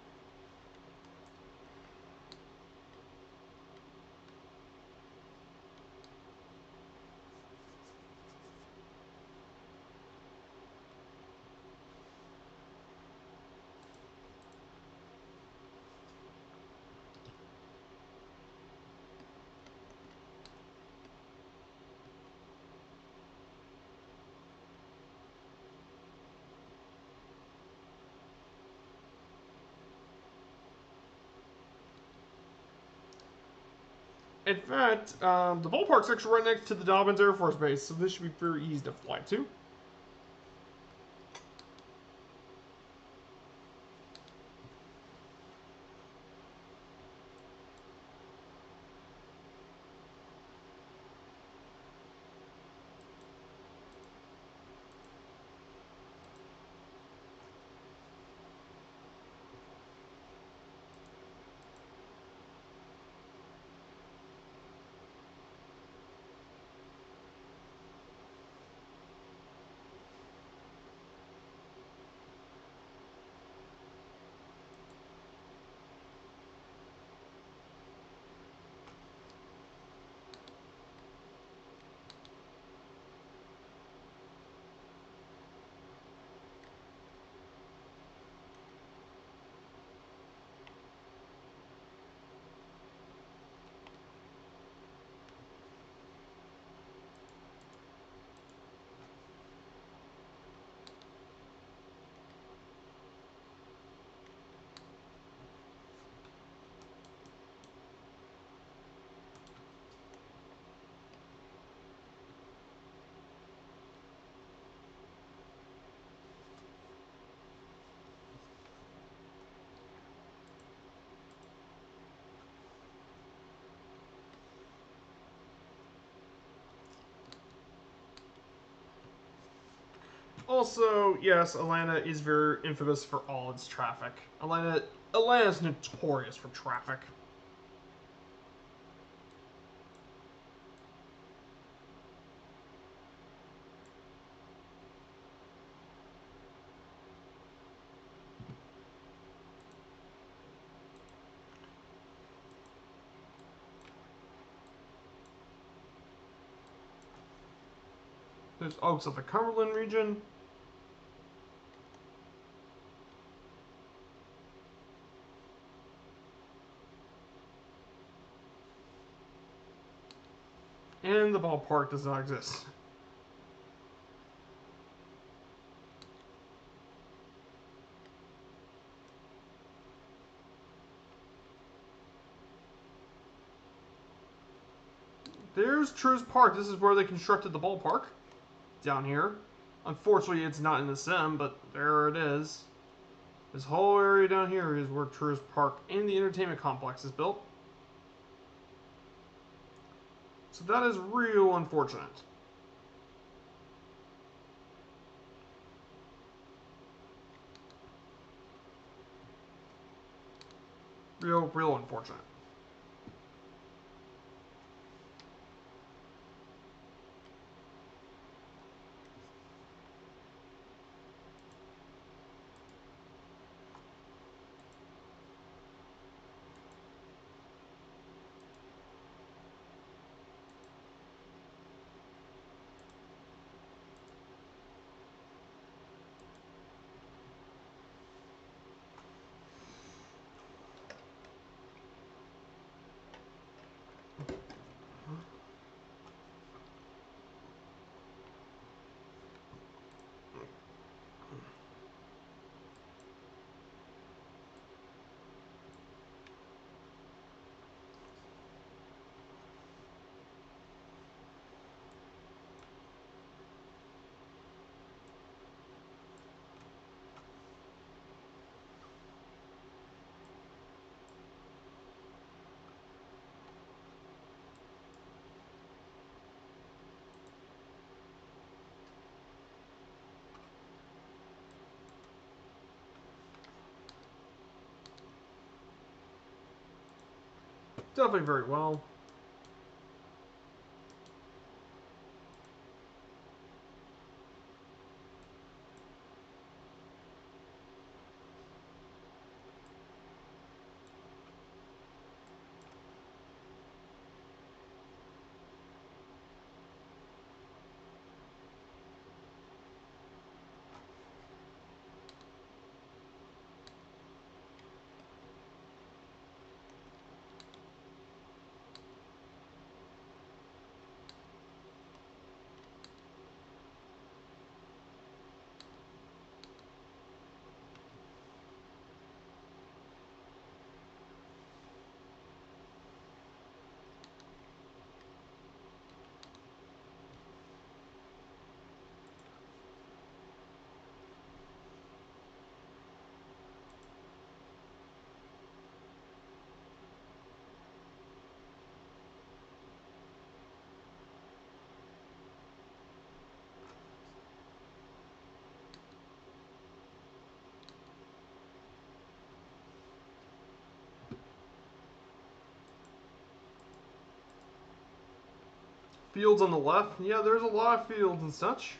In fact, the ballpark's actually right next to the Dobbins Air Force Base, so this should be very easy to fly to. Also, yes, Atlanta is very infamous for all its traffic. Atlanta's notorious for traffic. There's Oaks of the Cumberland region. And the ballpark does not exist. There's Truist Park. This is where they constructed the ballpark. Down here. Unfortunately, it's not in the sim, but there it is. This whole area down here is where Truist Park and the entertainment complex is built. So that is real unfortunate. Real unfortunate. Definitely very well. Fields on the left. Yeah, there's a lot of fields and such.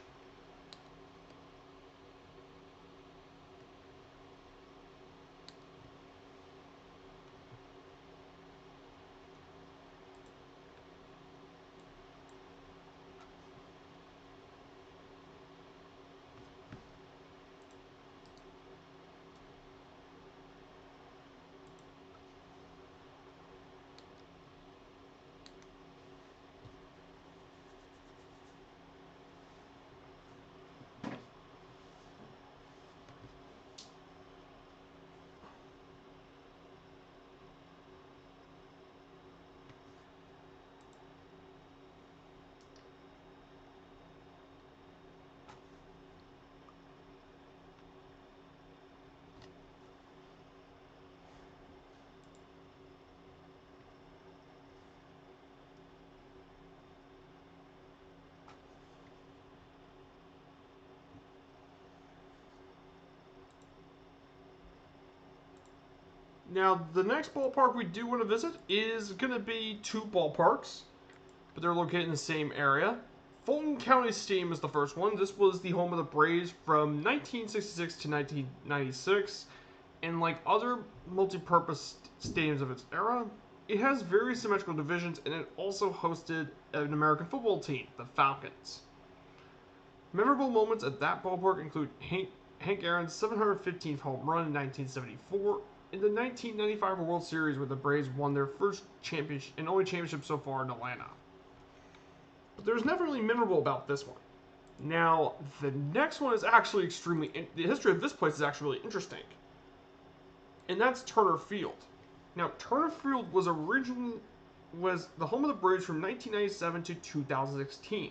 Now, the next ballpark we do want to visit is going to be two ballparks, but they're located in the same area. Fulton County Stadium is the first one. This was the home of the Braves from 1966 to 1996, and like other multi-purpose stadiums of its era, it has very symmetrical divisions, and it also hosted an American football team, the Falcons. Memorable moments at that ballpark include Hank Aaron's 715th home run in 1974, in the 1995 World Series where the Braves won their first championship and only championship so far in Atlanta. But there's nothing really memorable about this one. Now, the next one is actually the history of this place is actually really interesting. And that's Turner Field. Now, Turner Field was the home of the Braves from 1997 to 2016.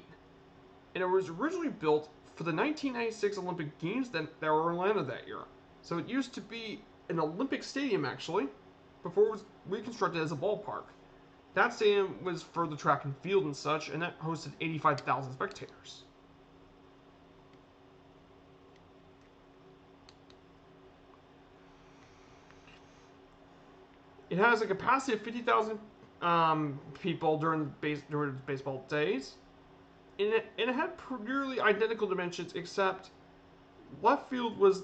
And it was originally built for the 1996 Olympic Games that were in Atlanta that year. So it used to be an Olympic stadium, actually, before it was reconstructed as a ballpark. That stadium was for the track and field and such, and that hosted 85,000 spectators. It has a capacity of 50,000 people during the baseball days. And it had nearly identical dimensions, except left field was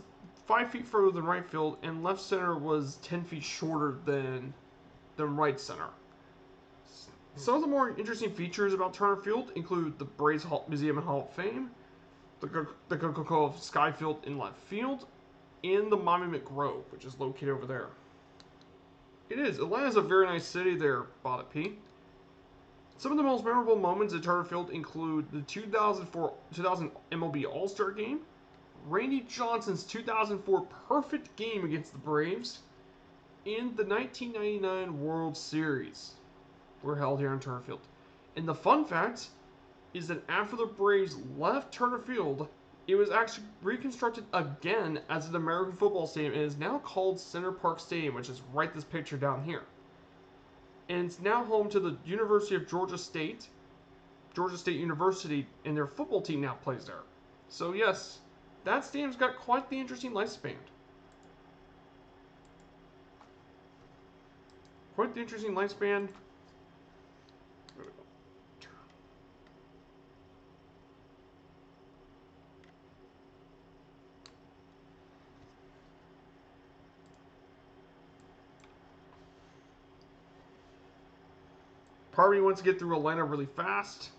5 feet further than right field, and left center was 10 feet shorter than right center. Some of the more interesting features about Turner Field include the Braves Museum and Hall of Fame, the Coca-Cola Sky Field in left field, and the Monument Grove, which is located over there. It is. Atlanta's a very nice city there, Bada P. Some of the most memorable moments at Turner Field include the 2000 MLB All-Star Game, Randy Johnson's 2004 perfect game against the Braves, and the 1999 World Series were held here in Turner Field. And the fun fact is that after the Braves left Turner Field, it was actually reconstructed again as an American football stadium and is now called Center Park Stadium, which is right this picture down here. And it's now home to the University of Georgia State University, and their football team now plays there. So yes, that stadium's got quite the interesting lifespan. Quite the interesting lifespan. Part of me wants to get through Atlanta really fast.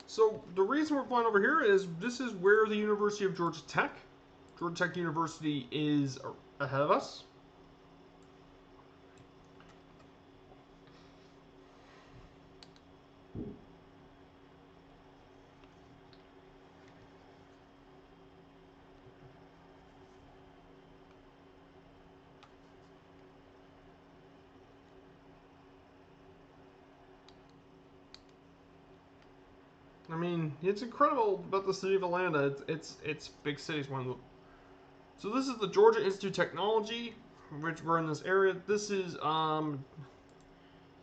So the reason we're flying over here is this is where the University of Georgia Tech University is ahead of us. I mean, it's incredible about the city of Atlanta. It's big cities. So this is the Georgia Institute of Technology, which we're in this area. This is a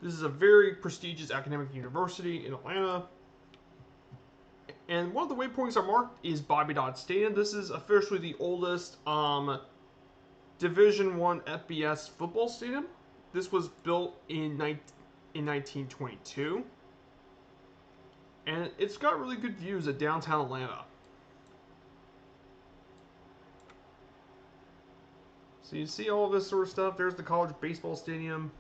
very prestigious academic university in Atlanta. And one of the waypoints are marked is Bobby Dodd Stadium. This is officially the oldest Division I FBS football stadium. This was built in 1922. And it's got really good views of downtown Atlanta. So you see all this sort of stuff. There's the college baseball stadium.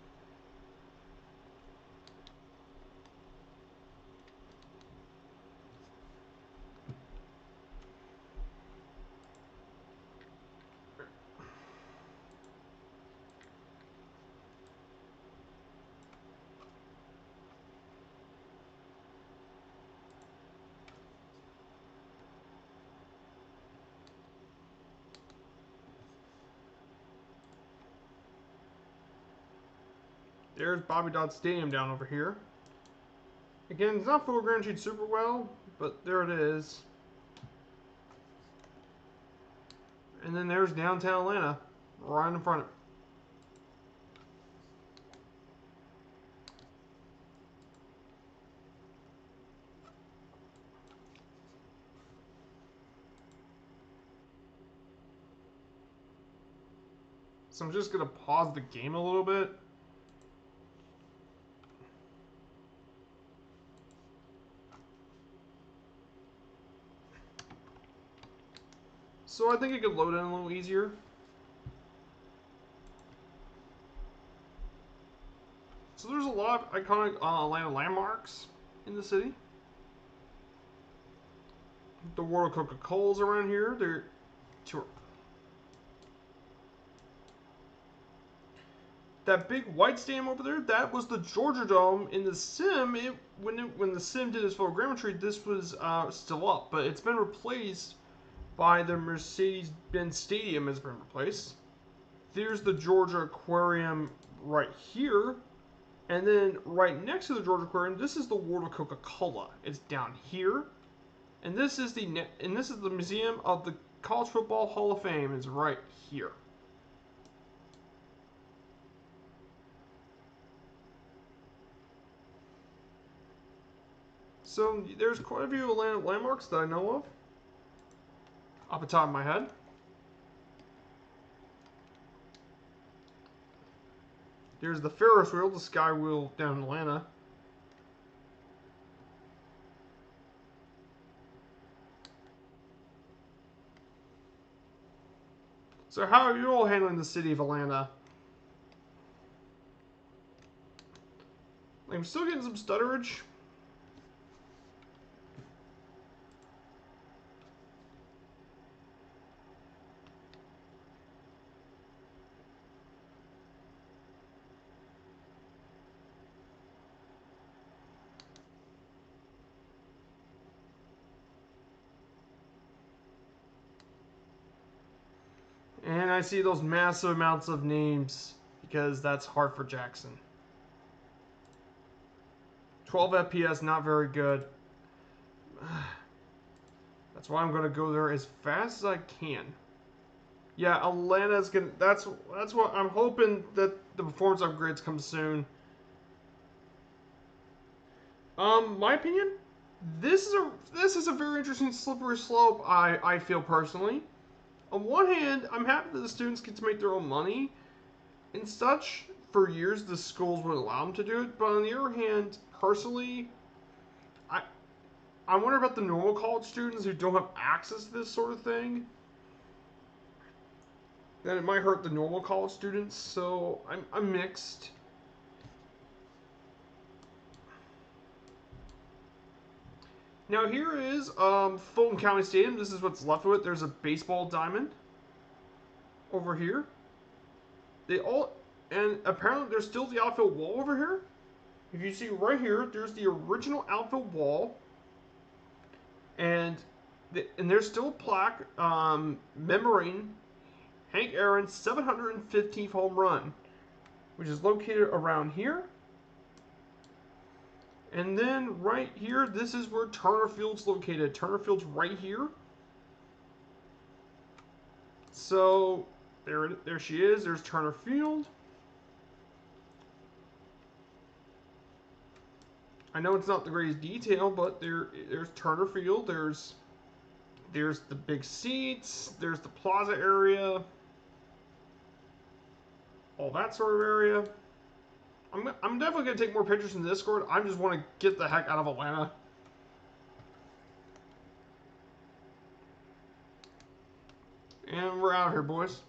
There's Bobby Dodd Stadium down over here. Again, it's not photogrammetry super well, but there it is. And then there's downtown Atlanta, right in front of it. So I'm just going to pause the game a little bit. So I think it could load in a little easier. So there's a lot of iconic Atlanta landmarks in the city. The World of Coca-Cola's around here. They're that big white stadium over there, that was the Georgia Dome in the sim. When the sim did its photogrammetry, this was still up, but it's been replaced by the Mercedes-Benz Stadium. Has been replaced. There's the Georgia Aquarium right here, and then right next to the Georgia Aquarium, this is the World of Coca-Cola. It's down here, and this is the Museum of the College Football Hall of Fame. Is right here. So there's quite a few Atlanta landmarks that I know of, off the top of my head. There's the Ferris wheel, the Sky Wheel down in Atlanta. So how are you all handling the city of Atlanta? I'm still getting some stutterage. And I see those massive amounts of names because that's Hartford Jackson. 12 FPS, not very good. That's why I'm gonna go there as fast as I can. Yeah, Atlanta's gonna. That's what I'm hoping that the performance upgrades come soon. My opinion, this is a very interesting slippery slope. I feel personally. On one hand, I'm happy that the students get to make their own money and such. For years, the schools would allow them to do it, but on the other hand, personally, I I wonder about the normal college students who don't have access to this sort of thing. Then it might hurt the normal college students. So I'm mixed. Now here is Fulton County Stadium. This is what's left of it. There's a baseball diamond over here. They all, and apparently there's still the outfield wall over here. If you see right here, there's the original outfield wall, and there's still a plaque commemorating Hank Aaron's 715th home run, which is located around here. And then right here, this is where Turner Field's located. Turner Field's right here. So there she is. There's Turner Field. I know it's not the greatest detail, but there's Turner Field. There's the big seats. There's the plaza area. All that sort of area. I'm definitely going to take more pictures in the Discord. I just want to get the heck out of Atlanta. And we're out here, boys.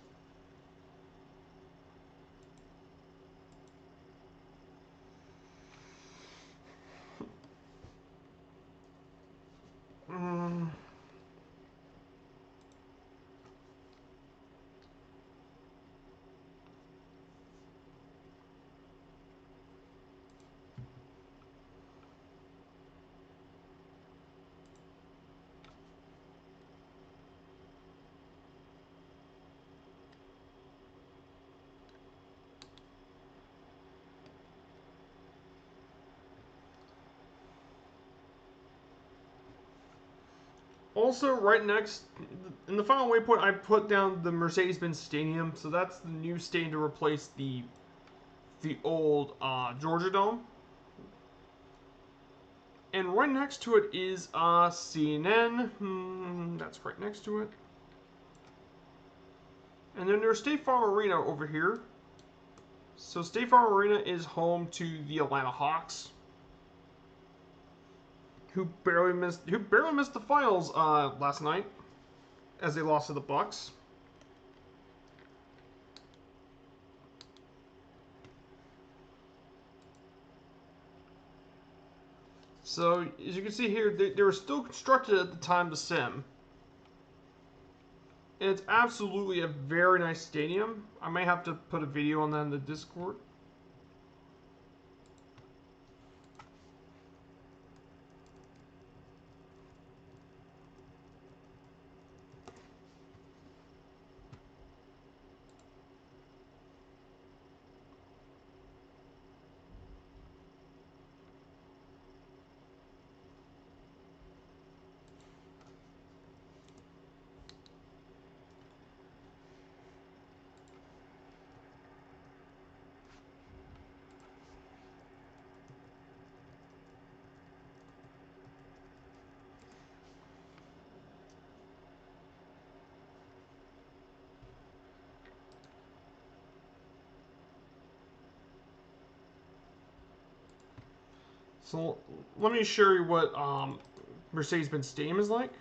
Also, right next, in the final waypoint, I put down the Mercedes-Benz Stadium. So that's the new stadium to replace the old Georgia Dome. And right next to it is CNN. That's right next to it. And then there's State Farm Arena over here. So State Farm Arena is home to the Atlanta Hawks, who barely missed the finals last night as they lost to the Bucks. So as you can see here, they were still constructed at the time the sim. And it's absolutely a very nice stadium. I may have to put a video on that in the Discord. So let me show you what Mercedes-Benz Stadium is like.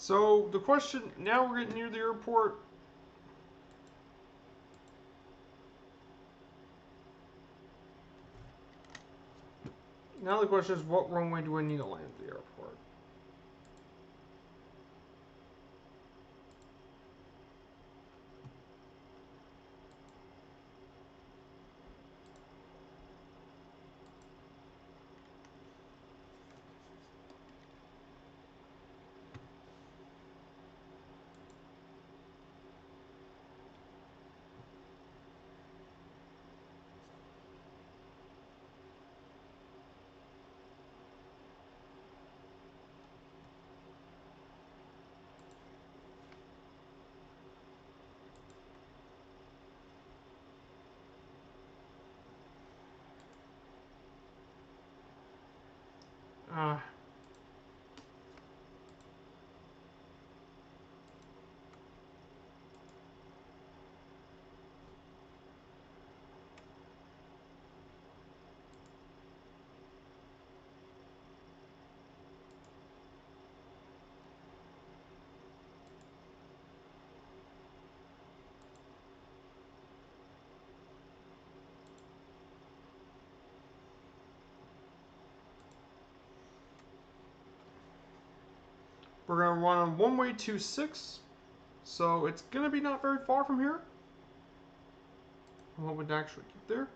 So the question, now we're getting near the airport. Now the question is, what runway do I need to land at the airport? Uh, we're going to run on one-way 26. So it's going to be not very far from here. What would actually get there?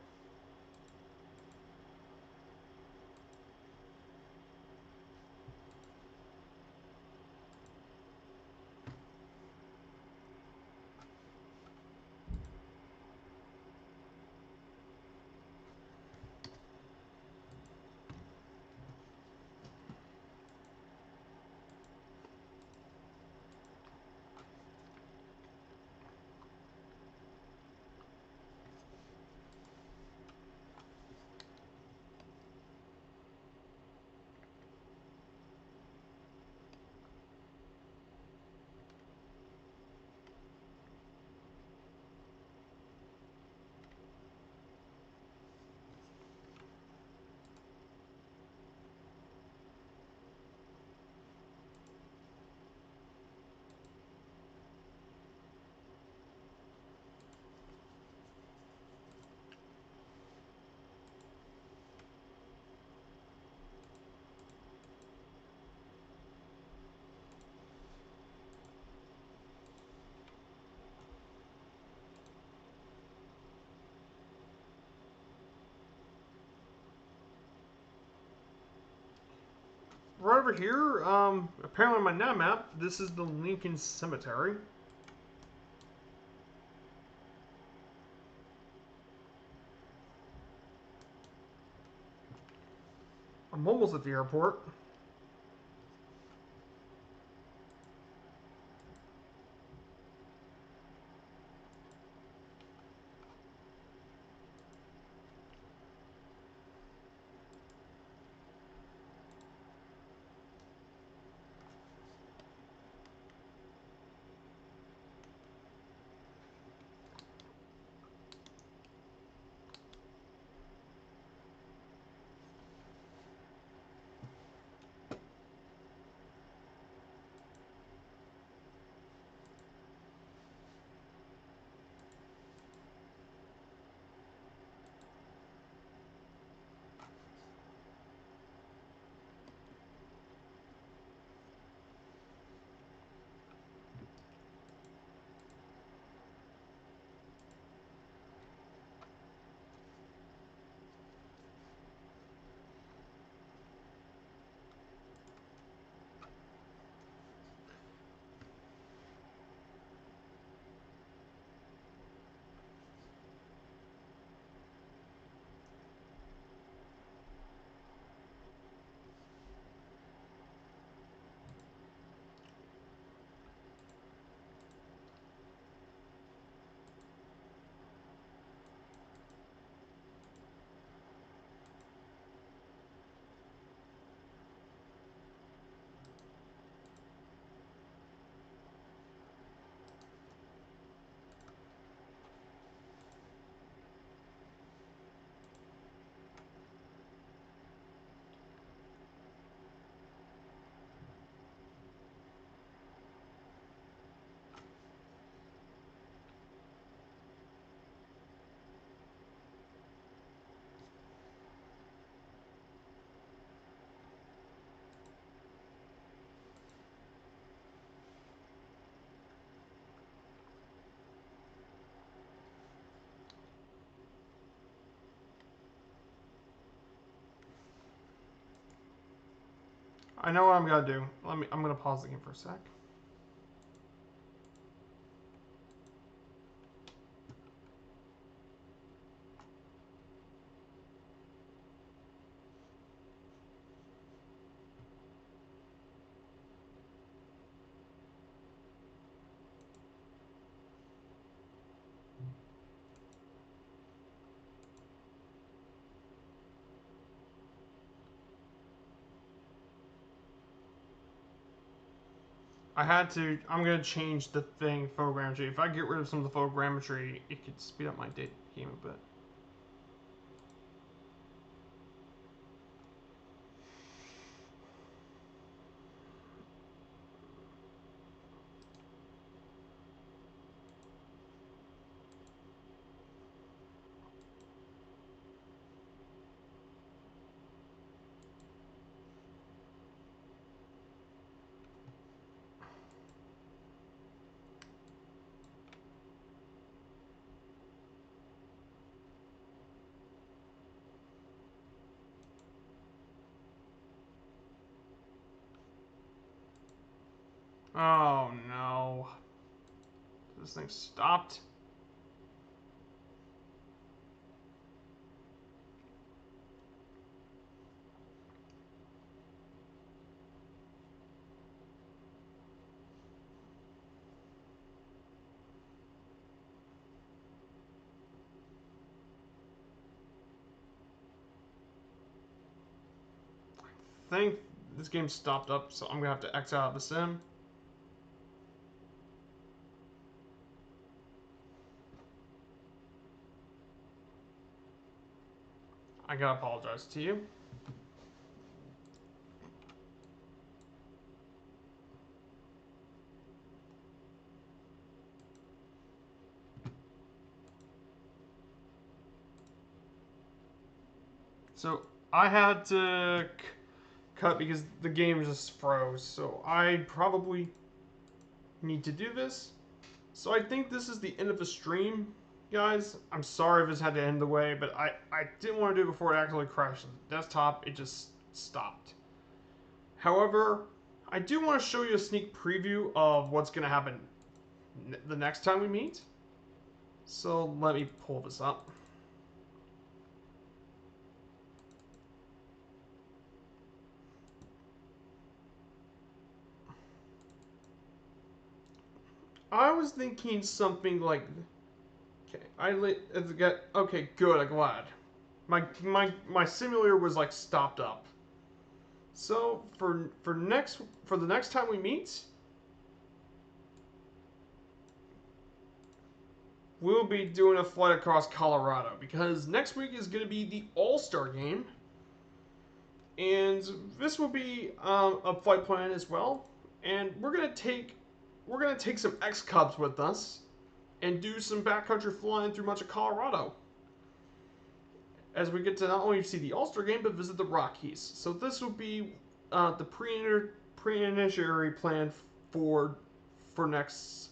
right over here, apparently on my nav map, this is the Lincoln Cemetery. I'm almost at the airport. I know what I'm gonna do. I'm gonna pause the game for a sec. I'm gonna change the thing photogrammetry. If I get rid of some of the photogrammetry, it could speed up my game a bit. Oh no. This thing stopped. I think this game stopped up, so I'm gonna have to X out of the sim. I gotta apologize to you. So I had to cut because the game just froze. So I probably need to do this. So I think this is the end of the stream, guys. I'm sorry if this had to end the way, but I didn't want to do it before it actually crashed the desktop. It just stopped. However, I do want to show you a sneak preview of what's going to happen the next time we meet. So let me pull this up. I was thinking something like, okay, okay, good, I'm glad. My simulator was like stopped up. So for the next time we meet, we'll be doing a flight across Colorado because next week is going to be the All-Star game, and this will be a flight plan as well. And we're gonna take some X Cubs with us and do some backcountry flying through much of Colorado as we get to not only see the All-Star game but visit the Rockies. So this will be the pre-initiatory plan for for next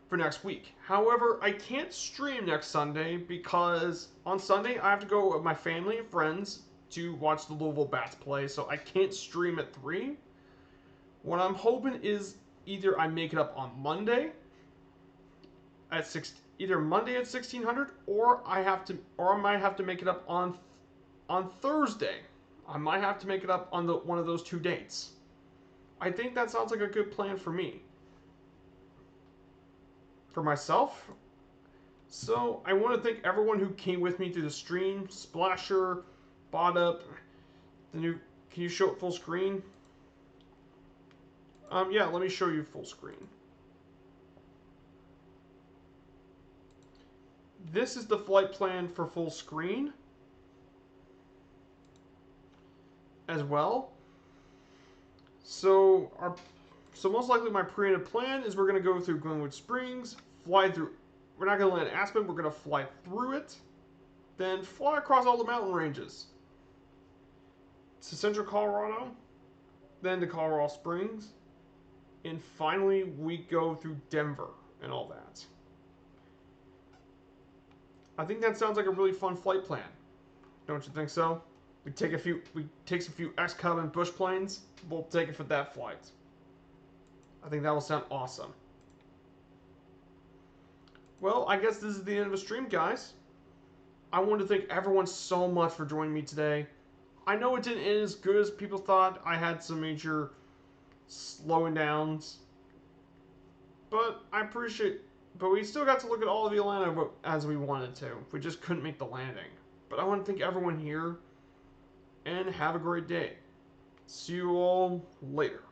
for next week. However, I can't stream next Sunday because on Sunday I have to go with my family and friends to watch the Louisville Bats play, so I can't stream at 3. What I'm hoping is either I make it up on Monday at either Monday at 1600, or I might have to make it up on Thursday. I might have to make it up on one of those 2 dates. I think that sounds like a good plan for me. For myself. So I want to thank everyone who came with me through the stream. Splasher, Bot Up, the new. Can you show it full screen? Yeah, let me show you full screen. This is the flight plan for full screen as well. So most likely my pre-ended plan is we're going to go through Glenwood Springs, fly through. We're not going to land at Aspen. We're going to fly through it, then fly across all the mountain ranges to central Colorado, then to Colorado Springs, and finally we go through Denver and all that. I think that sounds like a really fun flight plan. Don't you think so? We take some few X-Cub and bush planes. We'll take it for that flight. I think that will sound awesome. Well, I guess this is the end of the stream, guys. I want to thank everyone so much for joining me today. I know it didn't end as good as people thought. I had some major slowing downs. But I appreciate. But we still got to look at all of Atlanta as we wanted to. We just couldn't make the landing. But I want to thank everyone here. And have a great day. See you all later.